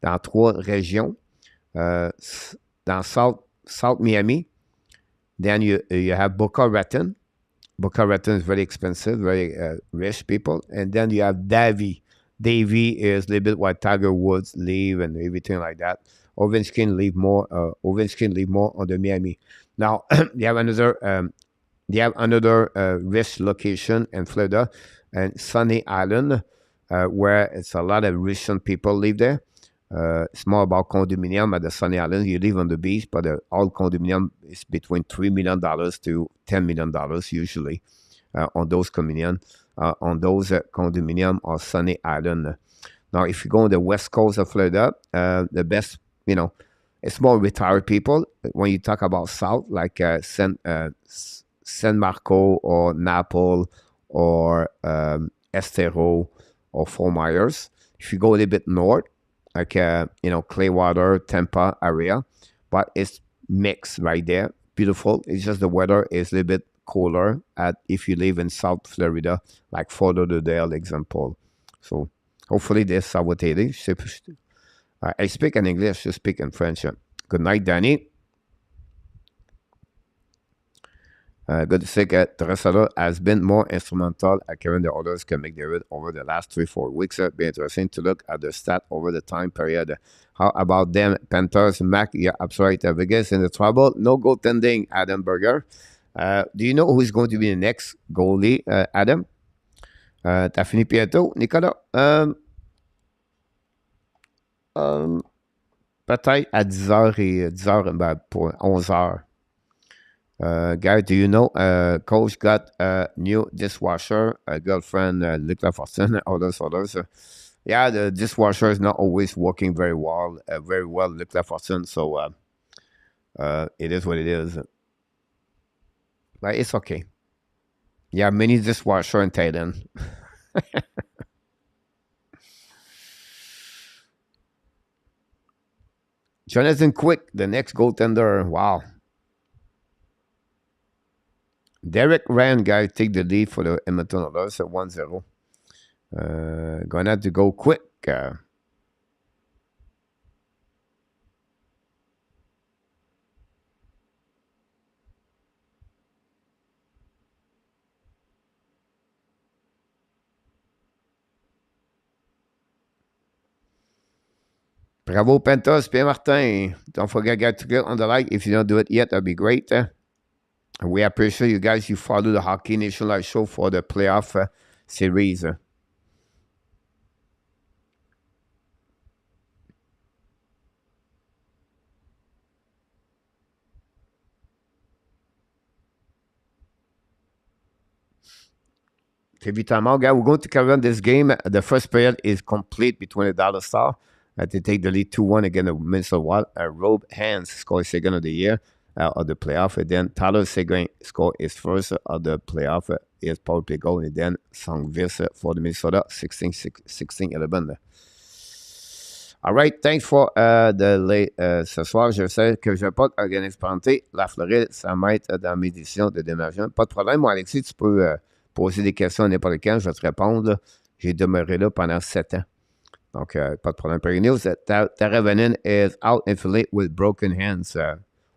dans 3 régions. Dans South Miami, then you have Boca Raton. Boca Raton is very expensive, very rich people. And then you have Davie. Davie is a little bit where Tiger Woods live and everything like that. Ovechkin live more on the Miami. Now, you have another rich location in Florida, and Sunny Island, where it's a lot of rich people live there. It's more about condominium at the Sunny Island. You live on the beach, but all condominium is between $3 million to $10 million usually on those condominium. On Sunny Island. Now, if you go on the west coast of Florida, the best, it's more retired people. When you talk about South, like San Marco or Naples or Estero or Fort Myers. If you go a little bit north, like Clearwater, Tampa area, but it's mixed right there. Beautiful. It's just the weather is a little bit cooler if you live in South Florida, like Fort Lauderdale, example. So hopefully this ça va t'aider. I speak in English, you speak in French. Good night, Danny. Good to say that Dressler has been more instrumental at carrying the orders can McDavid over the last 3-4 weeks. Be interesting to look at the stat over the time period. How about them Panthers? Mac, yeah, absolutely. Vegas in the trouble. No goaltending, Adam Berger. Do you know who's going to be the next goalie, Adam? T'as fini bientôt, Nicolas? Peut-être à 10h et 10h, pour 11h. Guy, do you know Coach got a new dishwasher, a girlfriend, Luc Lafortune, others. Yeah, the dishwasher is not always working very well, Luc Lafortune, so it is what it is. But it's okay. Yeah, many dishwasher in Thailand. Jonathan Quick, the next goaltender. Wow. Derek Ryan, guy, take the lead for the Edmonton Oilers at 1-0. Gonna have to go quick. Bravo, Panthers, Pierre Martin. Don't forget, guys, to get on the like. If you don't do it yet, that'd be great. We appreciate you guys. You follow the Hockey Nation Live show for the playoff series. Évidemment, guys, we're going to carry on this game. The first period is complete between the Dallas Stars. They take the lead 2-1 against the Minnesota Wild. Rob Hands scored second of the year of the playoff. And then Tyler Seguin scored his first of the playoff. His power play goal. And then Sangvis for the Minnesota 16-11. All right, thanks for the late ce soir. Je sais que je n'ai pas expérimenté la Floride. Ça m'aide dans mes décisions de déménagement. Pas de problème, moi, Alexis, tu peux poser des questions à n'importe quand. Je vais te répondre. J'ai demeuré là pendant 7 ans. Donc, pas de problème. Pretty news that Taravenin is out in Philly with broken hands.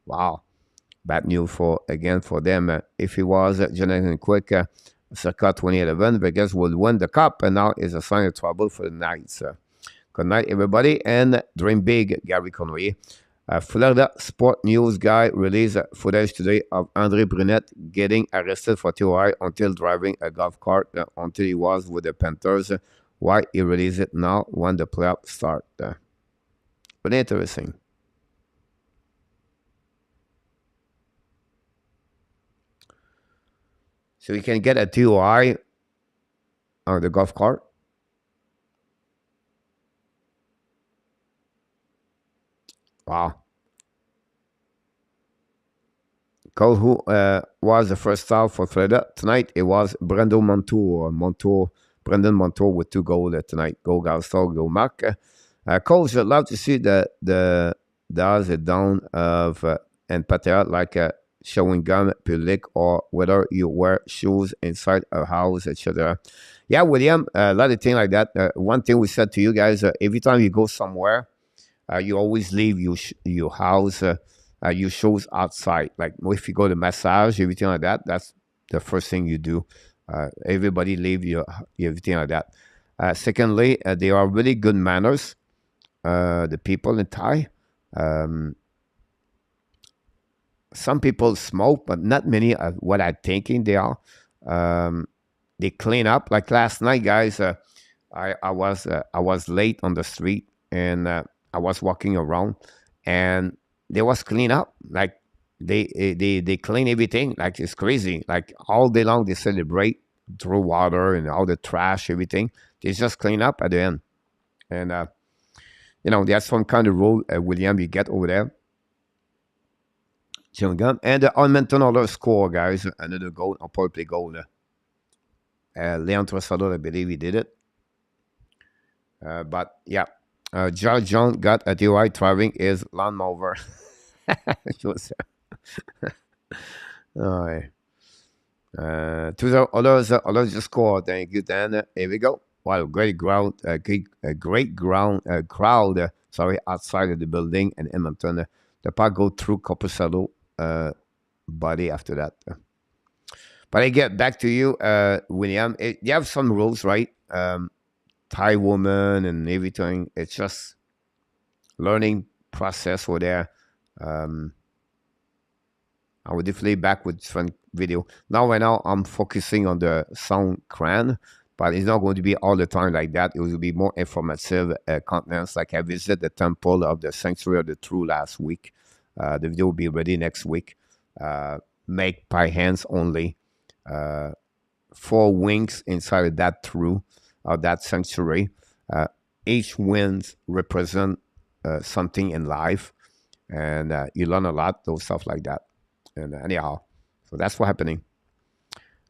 Wow. Bad news for them. If he was Jonathan Quick, circa 2011, Vegas would win the cup, and now is a sign of trouble for the Knights. Good night, everybody, and dream big, Gary Cournoyer. Florida Sport News guy released footage today of Andre Brunette getting arrested for TOI until driving a golf cart until he was with the Panthers. Why he released it now when the playoffs start. Pretty interesting. So you can get a TOI on the golf cart. Wow. Cole, who was the first star for Florida tonight? It was Brando Montour, Brendan Montour with 2 goals tonight. Go Gaston, go Mark. Cole, should love to see the odds down of and patriot like showing gun public or whether you wear shoes inside a house, etc. Yeah, William, a lot of things like that. One thing we said to you guys: every time you go somewhere, you always leave your house, your shoes outside. Like if you go to massage, everything like that, that's the first thing you do. Everybody leave your everything like that. Secondly, they are really good manners. The people in Thai. Um, some people smoke, but not many of what I'm thinking they are. Um, they clean up. Like last night, guys, I was late on the street and I was walking around, and they was clean up. Like they clean everything. Like it's crazy. Like all day long they celebrate through water and all the trash, everything. They just clean up at the end, and there's some kind of rule, William, you get over there. Chewing gum. And the Edmonton Oilers score, guys. Another goal, a power play goal. Leon Trossard, I believe he did it. But yeah, George John got a DUI driving his lawnmower. It was, oh, to the others just score. Thank you, Dan. Here we go. Wow, great ground, great ground crowd. Sorry, outside of the building in Edmonton. The park go through Coppercello body after that. But I get back to you, William. You have some rules, right? Thai woman and everything. It's just learning process for there. I will definitely back with fun video. Right now, I'm focusing on the sound crane, but it's not going to be all the time like that. It will be more informative contents. Like I visited the temple of the Sanctuary of the True last week. The video will be ready next week. Make by hands only. 4 wings inside of that true of that sanctuary. Each wings represent something in life, and you learn a lot, those stuff like that. And anyhow, so that's what happening.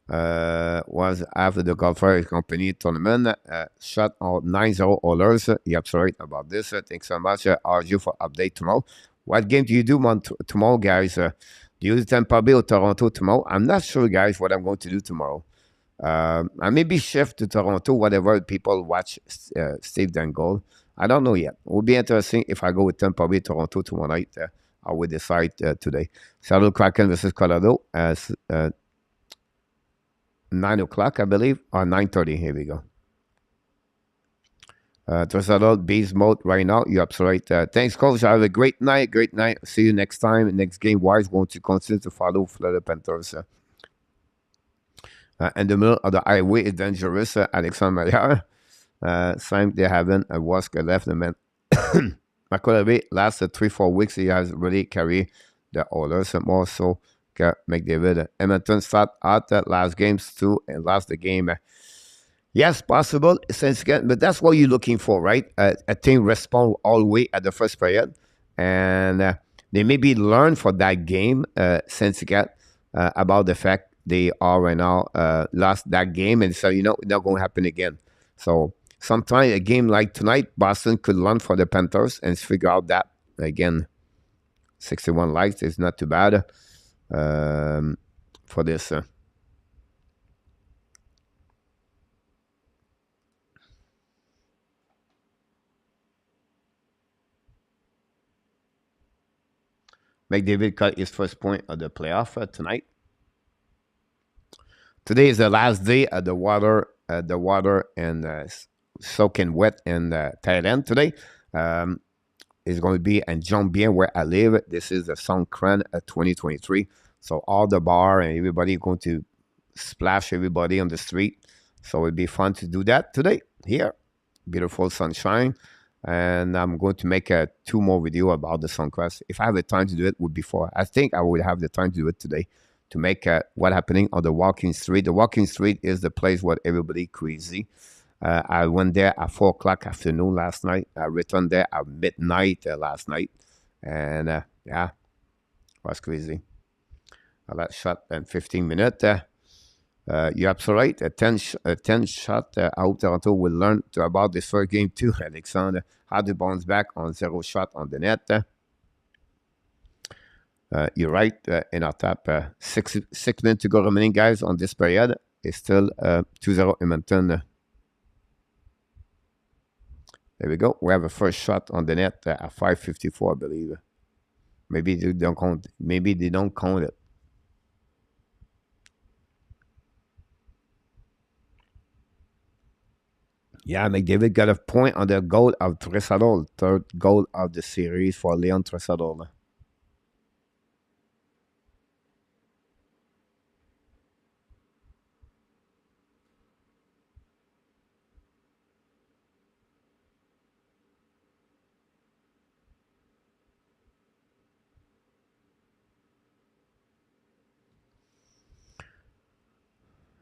Was after the golfer company tournament, shot out 9-0 Oilers. You're right about this. Thanks so much. RG for update tomorrow. What game do you do tomorrow, guys? Do you do Tampa Bay or Toronto tomorrow? I'm not sure, guys, what I'm going to do tomorrow. I maybe shift to Toronto, whatever people watch Steve Dangle. I don't know yet. It will be interesting if I go with Tampa Bay, Toronto tomorrow night. I will decide today. Seattle Kraken versus Colorado as 9 o'clock, I believe, or 9:30. Here we go. Trossard beast mode right now. You're absolutely right. Thanks, coach. Have a great night. Great night. See you next time. Next game wise, want to continue to follow Florida Panthers. In the middle of the highway is dangerous. Alexandre Maillard. Same they haven't. A Wask left the man. McCollum last 3-4 weeks. He has really carried the Oilers more so. McDavid. Edmonton start out last games too and lost the game. Yes, possible, but that's what you're looking for, right? A team respond all the way at the first period, and they maybe learn for that game, about the fact they are right now lost that game, and so it's not going to happen again. So sometimes a game like tonight, Boston could learn for the Panthers and figure out that again. 61 likes is not too bad for this. McDavid cut his first point of the playoff tonight. Today is the last day of the water and soaking wet in Thailand today. It's going to be in Jambien where I live. This is the Songkran 2023. So all the bar and everybody going to splash everybody on the street. So it'd be fun to do that today here. Beautiful sunshine. And I'm going to make 2 more video about the Suncrest. If I have the time to do it, would be 4. I think I would have the time to do it today to make what happening on the walking street. The walking street is the place where everybody crazy. I went there at 4 o'clock afternoon last night. I returned there at midnight last night. And yeah, was crazy. A lot shot in 15 minutes. You're absolutely right. A 10 shot. I hope Toronto will learn about this first game too, Alexandre. How to bounce back on 0 shot on the net. You're right. In our top, 6 minutes to go remaining, guys, on this period. It's still 2-0 Edmonton. There we go. We have a first shot on the net at 5:54, I believe. Maybe they don't count. Maybe they don't count it. Yeah, McDavid got a point on the goal of Tresadol, third goal of the series for Leon Tresadol.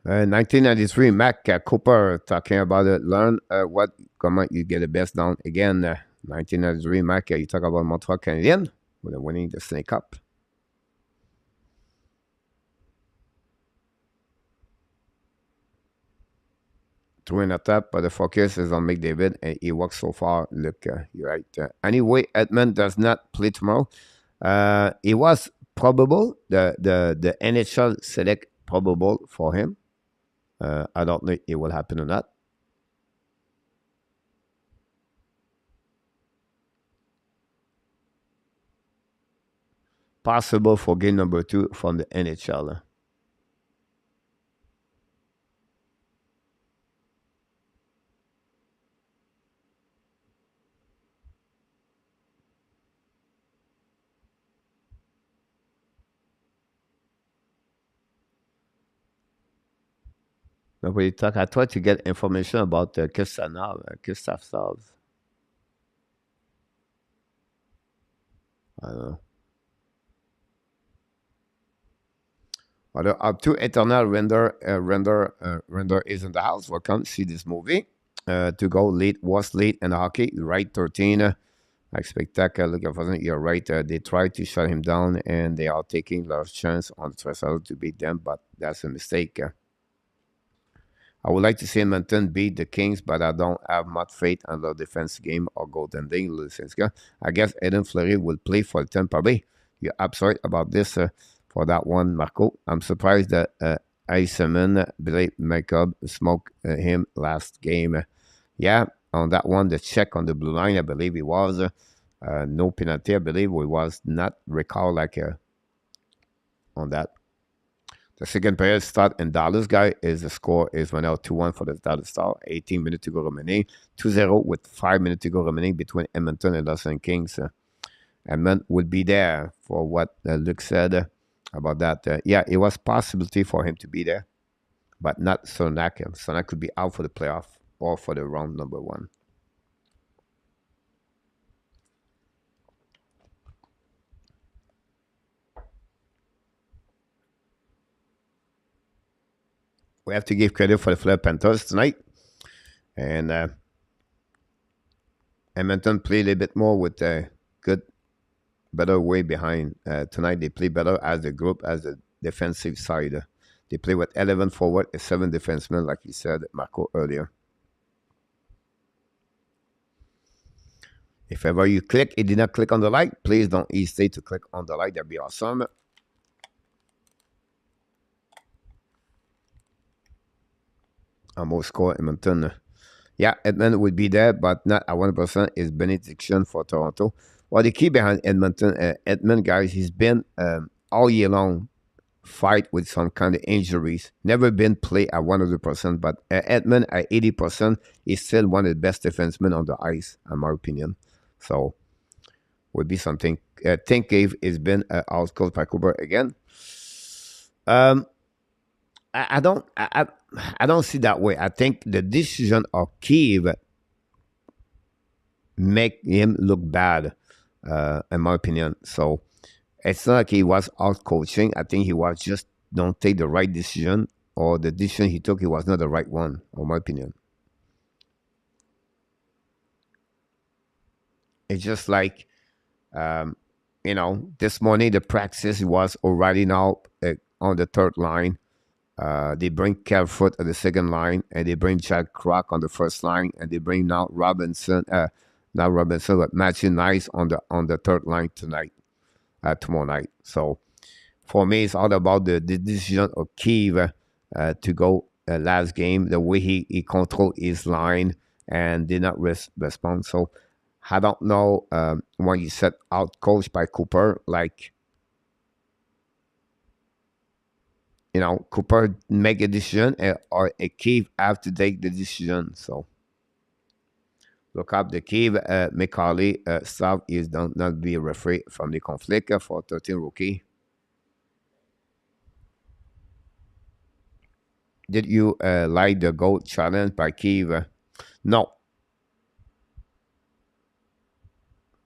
Uh, 1993, Mac Cooper talking about it. Learn comment you get the best down again. 1993, Mac, you talk about Montreal Canadiens with winning the Stanley Cup. Two in the top, but the focus is on McDavid, and he works so far. Look, you're right. Anyway, Edmund does not play tomorrow. It was probable. The NHL select probable for him. I don't know if it will happen or not. Possible for game number 2 from the NHL. Nobody talk. I tried to get information about Gustav Stavs. I don't know. Although up to Eternal Render is in the house. Welcome to see this movie. To go late was late in hockey. Right 13. Like spectacular. You're right. They tried to shut him down, and they are taking large chance on the threshold to beat them, but that's a mistake. I would like to see Edmonton beat the Kings, but I don't have much faith in the defense game or goaltending. Lucinska. I guess Eden Fleury will play for Tampa Bay. You're absolutely about this for that one, Marco. I'm surprised that Eisenman, Blake Jacob, smoked him last game. Yeah, on that one, the check on the blue line, I believe it was no penalty. I believe it was not recalled like on that. The second period start in Dallas, guy, is the score is 1-0, 2-1 for the Dallas Star. 18 minutes to go remaining. 2-0 with 5 minutes to go remaining between Edmonton and Los Angeles Kings. Edmonton would be there for what Luke said about that. Yeah, it was possibility for him to be there, but not Sonak. Sonak could be out for the playoff or for the round number 1. We have to give credit for the Florida Panthers tonight. And Edmonton played a bit more with a good, better way behind. Tonight they play better as a group, as a defensive side. They play with 11 forward and 7 defensemen, like you said, Marco, earlier. If ever you click, it did not click on the like, please don't hesitate to click on the like. That'd be awesome. Almost score Edmonton. Yeah, Edmonton would be there, but not at 1%. Is benediction for Toronto. Well, the key behind Edmonton, guys, he's been all year long fight with some kind of injuries. Never been play at 100%, but Edmonton at 80% is still one of the best defensemen on the ice, in my opinion. So, would be something. Think Cave has been outscored by Cooper again. I don't see that way. I think the decision of Kiev make him look bad, in my opinion. So it's not like he was out coaching. I think he was just don't take the right decision, or the decision he took, it was not the right one, in my opinion. It's just like this morning the practice was already now on the third line. They bring Kerfoot at the second line, and they bring Jack Kroc on the first line, and they bring now Robinson, not Robinson, but Matthew Nice on the third line tomorrow night. So for me, it's all about the decision of Kiev to go last game, the way he controlled his line and did not respond. So I don't know when you set out coached by Cooper, like, Cooper make a decision or a Kiev have to take the decision. So look up the Kiev. McCauley staff is not be a referee from the conflict for 13 rookie. Did you like the GOAT challenge by Kiev? No.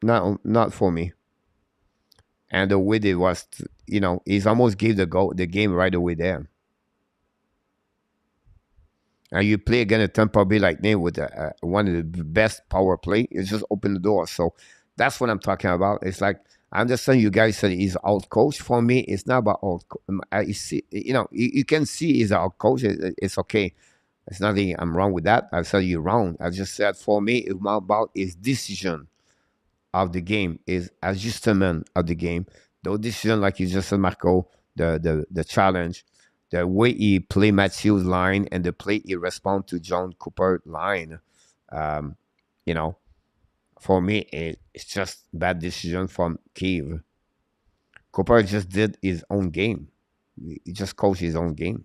Not for me. And the way it was, he's almost gave the game right away there. And you play against a Tampa Bay Lightning with one of the best power play. It's just open the door. So that's what I'm talking about. It's like, I understand you guys said he's out coach. For me, it's not about out. You can see he's out coach. It's okay. There's nothing I'm wrong with that. I said you're wrong. I just said for me, it's more about his decision of the game, is adjustment of the game. The decision, like you just said, Marco, the challenge, the way he play Matthew's line and the play he respond to John Cooper line, for me, it's just bad decision from Kiev. Cooper just did his own game. He just coached his own game.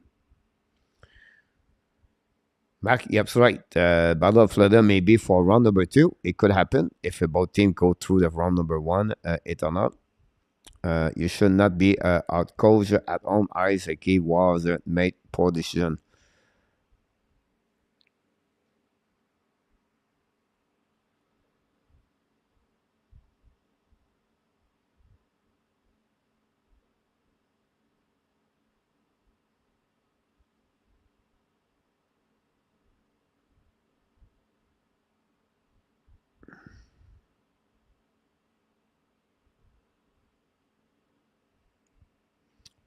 Mark, you're absolutely right. Battle of Florida maybe for round number 2. It could happen if both teams go through the round number 1, it or not. You should not be out coach at home ice. A key was made poor decision.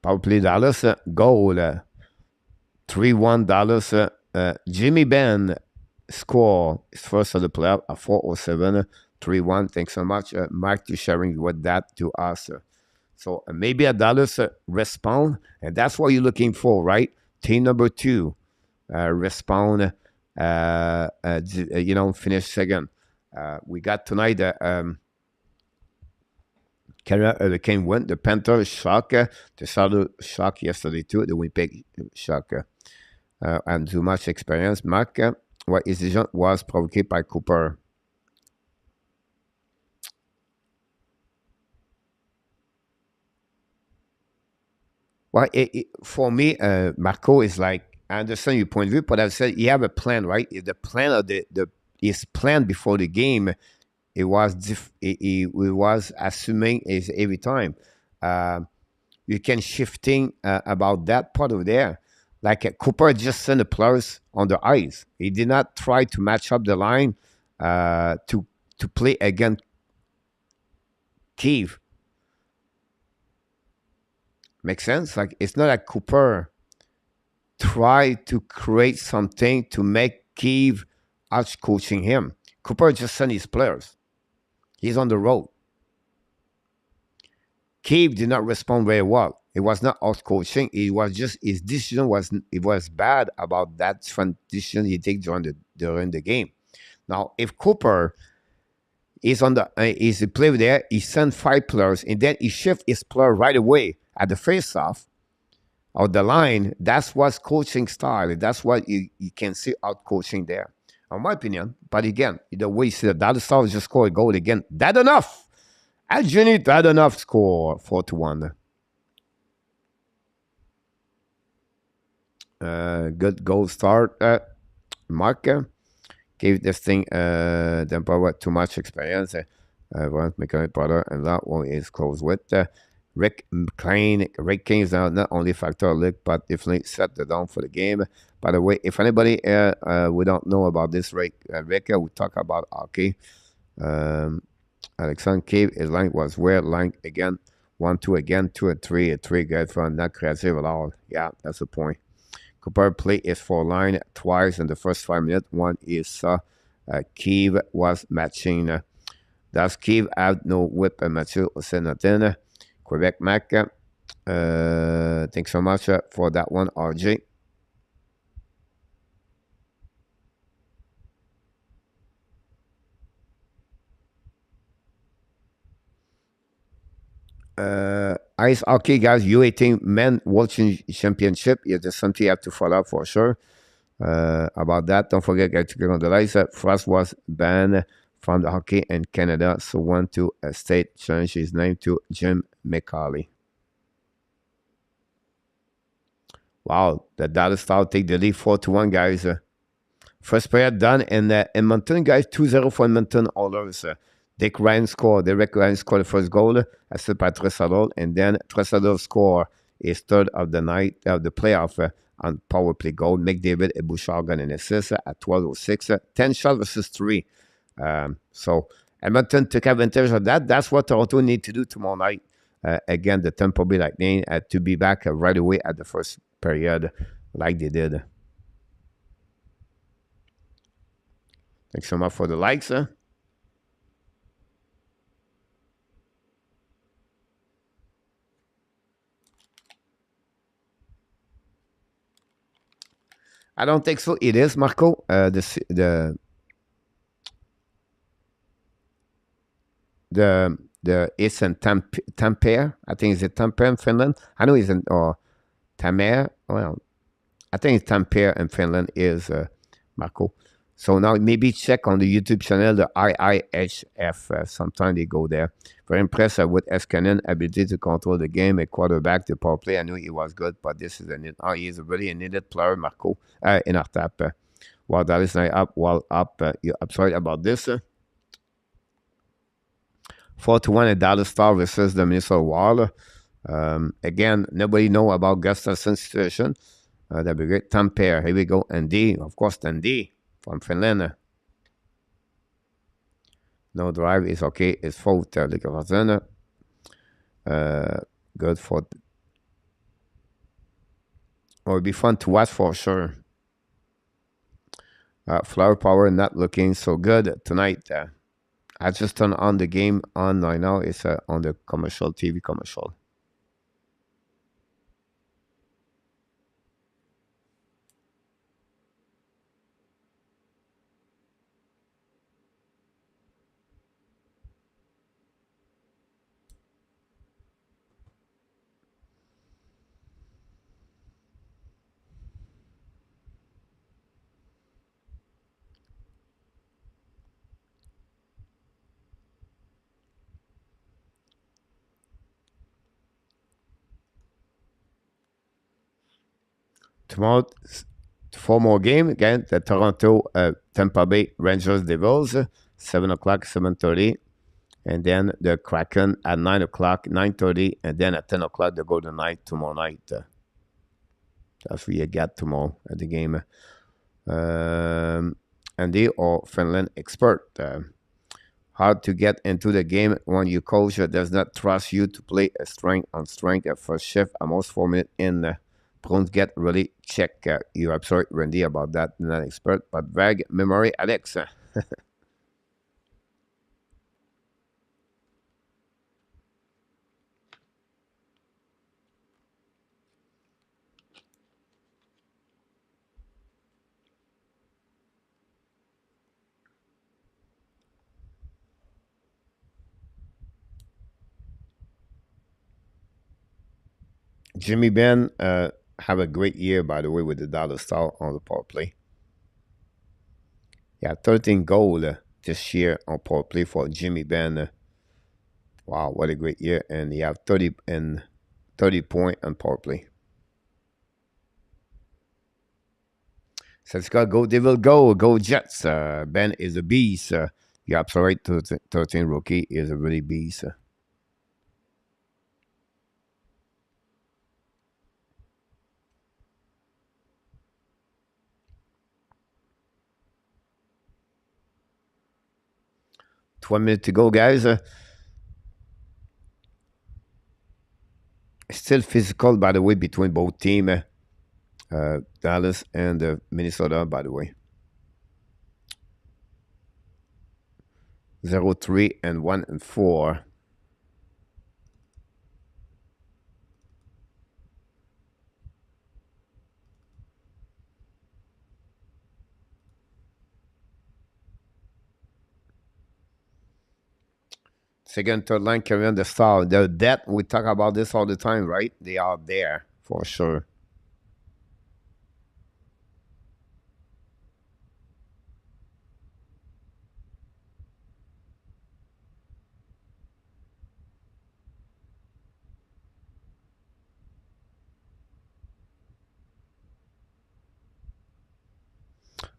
Power play Dallas goal 3-1 Dallas. Jimmy Benn score his first of the playoff at 4:07 3-1. Thanks so much, Mark, to sharing with that to us. So maybe a Dallas respond, and that's what you're looking for, right? Team number 2 respond. Finish second. We got tonight. Canada came win. The Panthers shock. The Saddle shock yesterday too. The Winnipeg shock. And too much experience. Mark, what decision was provoked by Cooper? Well, for me, Marco is like, I understand your point of view, but I said you have a plan, right? The plan of his plan before the game, it was assuming is every time. You can shifting about that part of there. Like Cooper just sent the players on the ice. He did not try to match up the line to play against Kiev. Makes sense? Like it's not like Cooper try to create something to make Kiev out coaching him. Cooper just sent his players. He's on the road. Kiev did not respond very well. It was not out coaching. It was just his decision was bad about that transition he take during the game. Now, if Cooper is is a player there, he sent 5 players and then he shift his player right away at the face-off of the line. That's what's coaching style. That's what you can see out coaching there, in my opinion. But again, the way you see that other style just score a goal again. That enough. Algeny, that enough score 4-1. Good goal start. Mark gave this thing too much experience. Mechanic brother, and that one is close with Rick Kane. Rick Kane is not only factor look, but definitely set the down for the game. By the way, if anybody we don't know about this Rick, we talk about hockey. Alexandre Cave, his line was where line again, 1-2 again, 2-3, a 3 good for not creative at all. Yeah, that's the point. Cooper play is for line twice in the first 5 minutes. One is Kiev was matching. Does Kiev have no whip and Mathieu Osenatin? Quebec Mac. Thanks so much for that one, RJ. Ice hockey, guys, U18 men World Championship. Yeah, there's something you have to follow up for sure. About that, don't forget, guys, to click on the likes. Frost was banned from the hockey in Canada, so went to a state change his name to Jim McCauley. Wow, the Dallas Stars take the lead 4-1, guys. First period done in Edmonton, guys. 2-0 for Edmonton Oilers. Derek Ryan scored the first goal as the PATRICE and then Tresador score his third of the night of the playoff on power play goal. McDavid and Bouchard got an assist at 12:06. 10 shots versus 3. So Edmonton took advantage of that. That's what Toronto need to do tomorrow night. Again, the Tampa Bay Lightning to be back right away at the first period like they did. Thanks so much for the likes. I don't think so. It is, Marco. It's in Tampere. I think it's in Tampere in Finland. I know it's in Tampere. Well, I think it's Tampere in Finland is Marco. So now maybe check on the YouTube channel, the IIHF. Sometimes they go there. Very impressed with Eskinen' ability to control the game. A quarterback, the power play. I knew he was good, but this is he is really a needed player, Marco, in our tap. While that is not up, you're sorry about this. 4-1 at Dallas Star versus the Minnesota Wild. Again, nobody know about Gustafson's situation. That'd be great. Tampere, here we go. And D, of course, and D from Finland. No drive is okay. It's fault. Good for. It would be fun to watch for sure. Flower Power not looking so good tonight. I just turned on the game on right now. It's on the commercial TV commercial. Tomorrow, 4 more games. Again, the Toronto, Tampa Bay Rangers Devils, 7 o'clock, 7:30. And then the Kraken at 9 o'clock, 9:30. And then at 10 o'clock, the Golden Knight tomorrow night. That's what you get tomorrow at the game. And they are Finland expert. Hard to get into the game when your coach does not trust you to play a strength on strength at first shift, almost 4 minutes in. Bruins get really check. You're absolutely Randy about that, not expert, but vague memory, Alex. Jimmy Benn have a great year, by the way, with the Dallas Star on the power play. Yeah, 13 goal this year on power play for Jimmy Benn. Wow, what a great year. And he have 30 point on power play. So it's got go Devil go Jets. Ben is a beast. You're absolutely right. 13 rookie is a really beast. 12 minutes to go, guys. Still physical, by the way, between both teams. Dallas and Minnesota, by the way. 0-3 and 1-4. Second, third line carrying the star. The depth, we talk about this all the time, right? They are there for sure.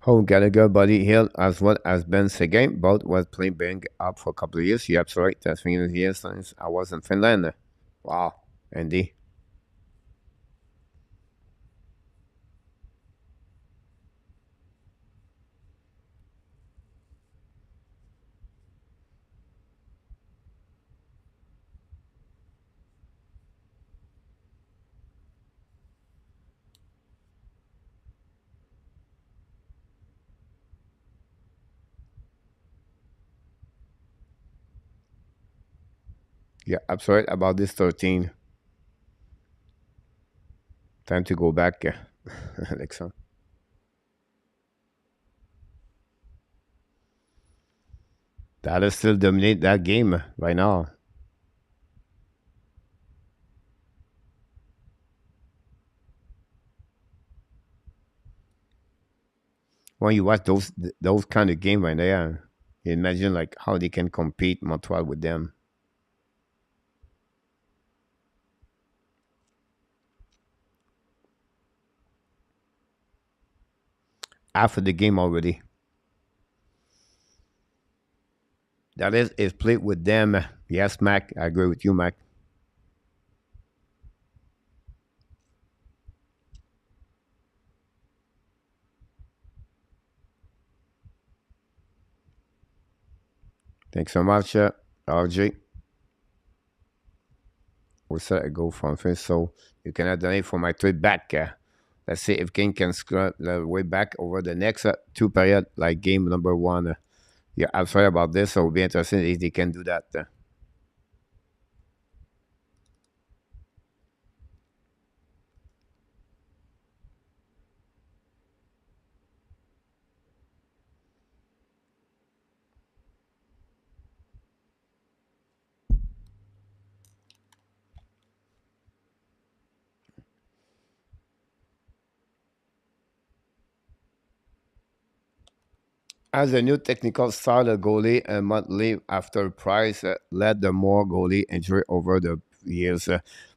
Home Gallagher, Buddy Hill, as well as Ben Seguin, both was playing bang up for a couple of years. You're absolutely right. That's been years since I was in Finland. Wow, Andy. Yeah, absolutely right about this 13. Time to go back, Alexa. Dallas still dominate that game right now. When you watch those kind of game right there, you imagine like how they can compete Montreal with them. After the game already. That is played with them. Yes, Mac. I agree with you, Mac. Thanks so much, RJ. We'll set a goal from first, so you can add donate for my trade back. Let's see if King can scrub the way back over the next two period, like game number one. Yeah, I'm sorry about this, so it'll be interesting if they can do that. As a new technical style, the goalie a month leave after Price led the more goalie injury over the years.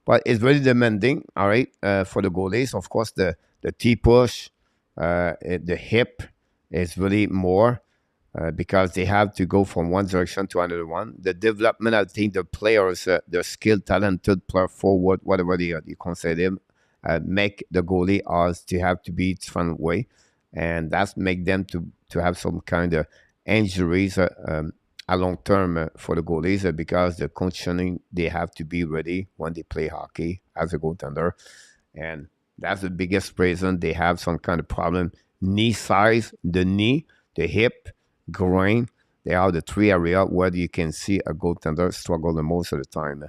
But it's very demanding, all right, for the goalies. Of course, the T push, the hip is really more because they have to go from one direction to another one. The development, I think the players, the skilled, talented player forward, whatever you consider them, make the goalie as to have to be different way, and that's make them to have some kind of injuries a long term for the goalies because the conditioning they have to be ready when they play hockey as a goaltender, and that's the biggest reason they have some kind of problem. Knee size, the knee, the hip, groin, they are the three areas where you can see a goaltender struggle the most of the time.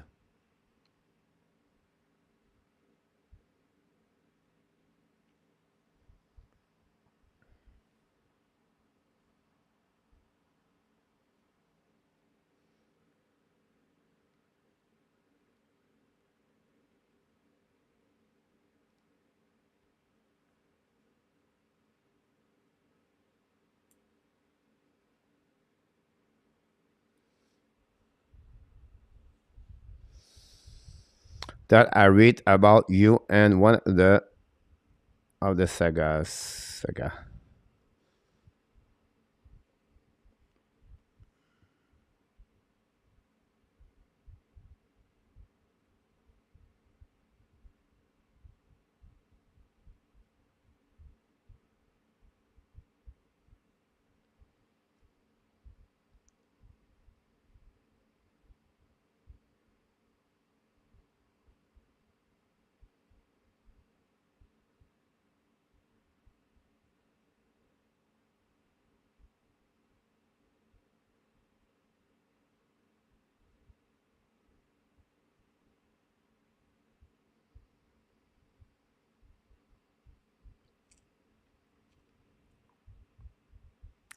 That I read about you and one of the saga.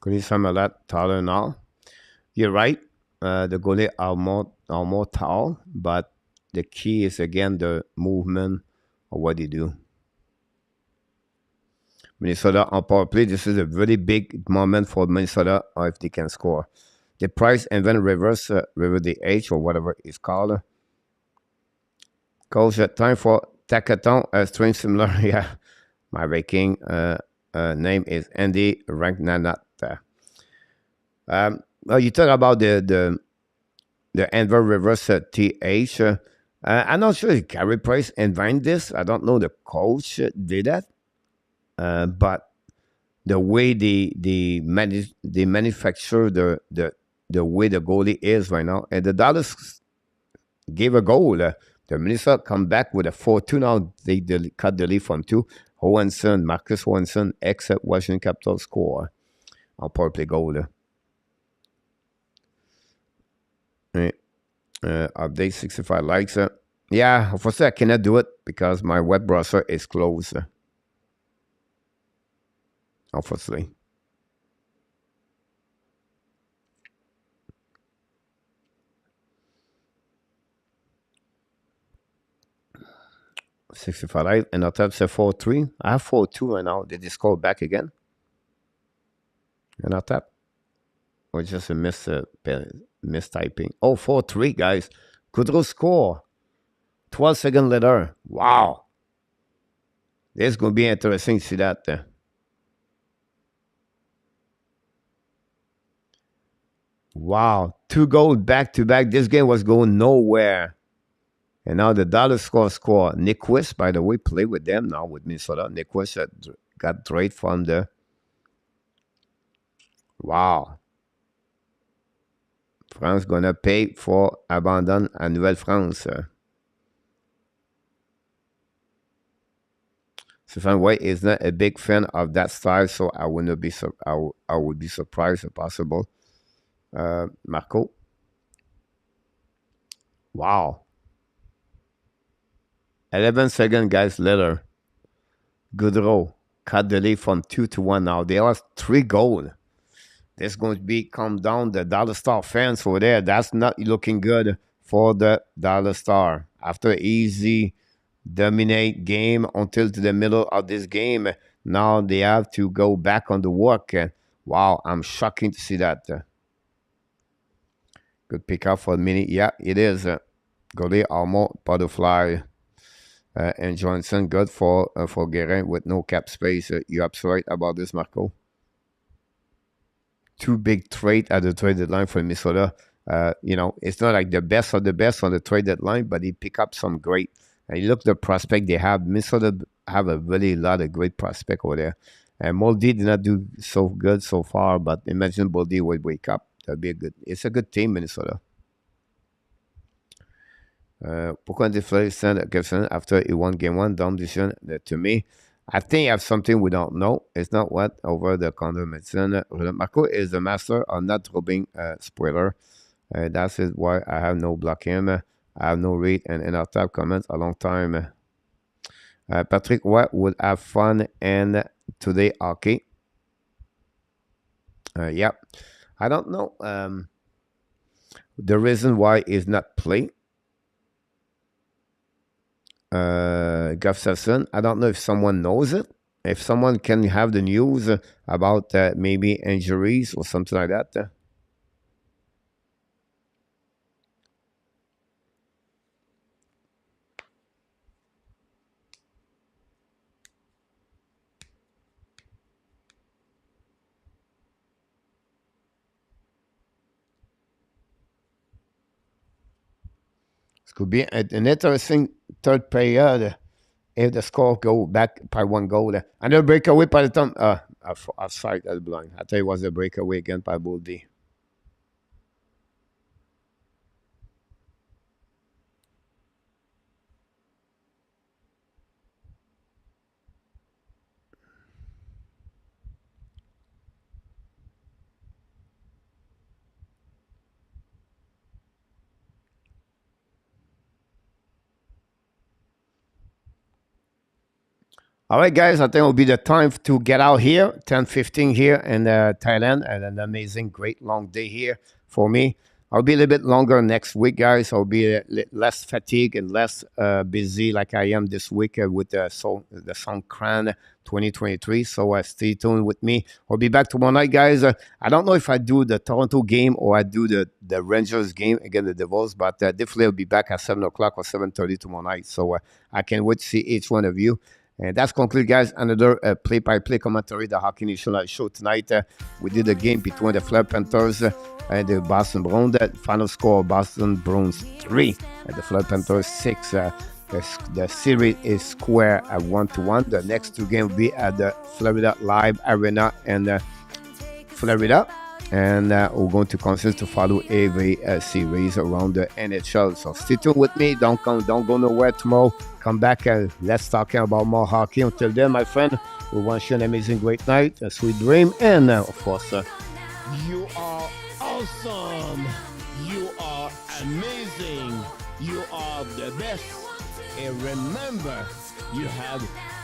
Goalies swim a lot taller now. You're right. The goalie are more tall, but the key is again the movement of what they do. Minnesota on power play. This is a really big moment for Minnesota if they can score. The price and then reverse the H or whatever it's called. Coach, time for Takaton. String similar. Yeah, my Viking name is Andy Ragnanat. Well, you talk about the Enver reverse TH. I'm not sure if Carey Price invented this. I don't know the coach did that. But the way they manufacture the way the goalie is right now, and the Dallas gave a goal. The Minnesota come back with a 4-2 now. They cut the lead from 2. Marcus Hohenson, ex Washington Capitals score on power play goal. Update 65 likes. Yeah, unfortunately I cannot do it because my web browser is closed. Obviously. $65 and our tab said 4-3. I have 4-2 right now. Did they score back again? And our tab? Or just a mistyping? Oh, 4-3, guys. Goudreau score. 12 seconds later. Wow. This is going to be interesting to see that. Wow. 2 goals back to back. This game was going nowhere. And now the Dallas score. Nick West, by the way, play with them now with Minnesota. Nick West got trade from the... Wow. France going to pay for abandon à Nouvelle-France. Stefan White is not a big fan of that style, so I would not be I would be surprised if possible. Marco. Wow. 11 seconds, guys, later. Goudreau cut the lead from 2-1 now. They lost 3 goals. This is going to be calm down the Dallas Star fans over there. That's not looking good for the Dallas Star. After easy dominate game until to the middle of this game, now they have to go back on the work. Wow, I'm shocking to see that. Good pick up for Mini. Yeah, it is. Goalie Armand Butterfly and Johnson. Good for Guerin with no cap space. You're absolutely right about this, Marco. 2 big trade at the trade deadline for Minnesota. It's not like the best of the best on the trade deadline, but he pick up some great. And you look at the prospect they have. Minnesota have a really lot of great prospect over there. And Moldy did not do so good so far, but imagine Moldy would wake up. That'd be it's a good team, Minnesota. Pourquoi Gibson after he won game 1 down decision? To me, I think you have something we don't know. It's not what over the counter medicine. Marco is the master of not rubbing spoiler. That's it why I have no block him. I have no read and in our tab comments a long time. Patrick, what would have fun and today hockey? Yep. I don't know the reason why is not play. Gustafsson, I don't know if someone knows it. If someone can have the news about maybe injuries or something like that. It could be an interesting third period if the score go back by 1 goal. Another breakaway by the time offside at the blind. I tell you, it was a breakaway again by Boldy. All right, guys, I think it'll be the time to get out here. 10:15 here in Thailand, and an amazing, great long day here for me. I'll be a little bit longer next week, guys. I'll be less fatigued and less busy like I am this week with the Songkran 2023. So stay tuned with me. I'll be back tomorrow night, guys. I don't know if I do the Toronto game or I do the Rangers game against the Devils, but definitely I'll be back at 7 o'clock or 7:30 tomorrow night. So I can't wait to see each one of you. And that's concluded, guys. Another play-by-play commentary, the Hockey Nation Live show tonight. We did a game between the Florida Panthers and the Boston Bruins. The final score, Boston Bruins 3 and the Florida Panthers 6. The series is square at 1-1. The next two games will be at the Florida Live Arena in Florida. And we're going to continue to follow every series around the NHL. So stay tuned with me. Don't go nowhere tomorrow. Come back. Let's talk about more hockey. Until then, my friend, we wish you an amazing, great night, a sweet dream, and of course, you are awesome. You are amazing. You are the best. And remember, you have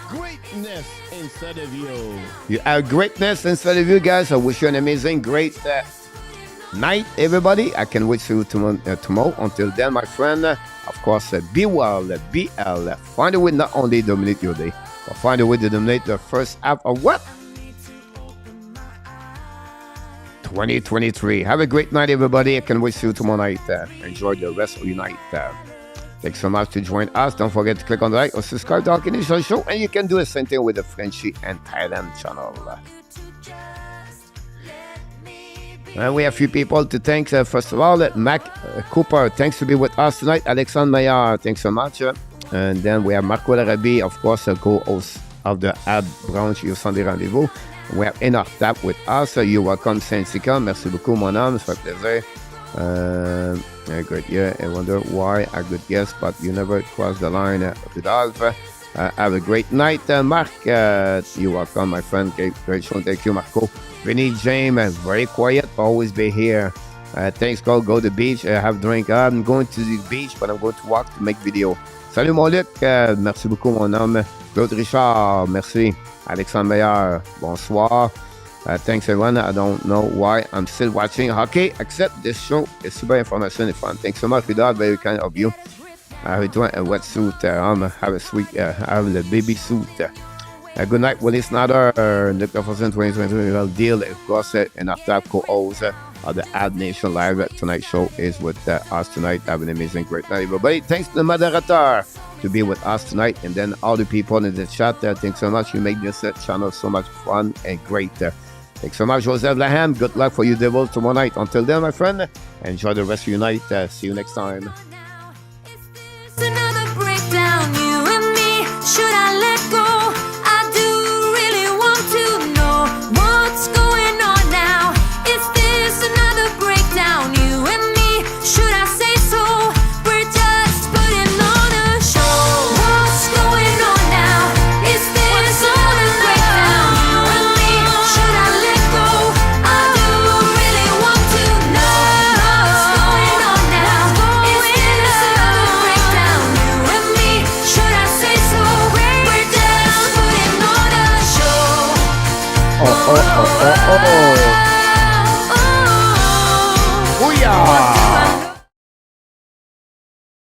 greatness inside of you. You have greatness inside of you, guys. I wish you an amazing, great night, everybody. I can wait to you tomorrow. Until then, my friend, of course, be well, BL. Find a way not only dominate your day, but find a way to dominate the first half of what? 2023. Have a great night, everybody. I can wait to see you tomorrow night. Enjoy the rest of your night. Thanks so much to join us. Don't forget to click on the like or subscribe to our Hockey show, and you can do the same thing with the Frenchy and Thailand channel. And we have a few people to thank. First of all, Mac Cooper, thanks to be with us tonight. Alexandre Meilleur, thanks so much. And then we have Marco Larabi, of course, co-host of the Ad Branch You Sunday Rendezvous. We have Enoch Tap with us. You're welcome, Saint-Sica. Merci beaucoup, mon homme. Ça fait plaisir. Good, yeah. I wonder why I could guess, but you never crossed the line. Rudolph, have a great night. Mark, you're welcome, my friend. Great show. Thank you, Marco. Vinny James, very quiet, but always be here. Thanks, go to the beach, have a drink. I'm going to the beach, but I'm going to walk to make video. Salut, mon Luc. Merci beaucoup, mon homme. Claude Richard, merci. Alexandre Meilleur, bonsoir. Thanks, everyone. I don't know why I'm still watching hockey, except this show is super information and fun. Thanks so much, Vidal. Very kind of you. Have a wetsuit. Have a sweet, have the baby suit. Good night, Willie Snyder. Nick Jefferson 2023 deal, of course, and after co-host of the Ad Nation Live Tonight show is with us tonight. Have an amazing, great night, everybody. Thanks to the moderator to be with us tonight, and then all the people in the chat. Thanks so much. You make this channel so much fun and great. Thanks so much, Joseph Laham. Good luck for you, Devils, tomorrow night. Until then, my friend, enjoy the rest of your night. See you next time.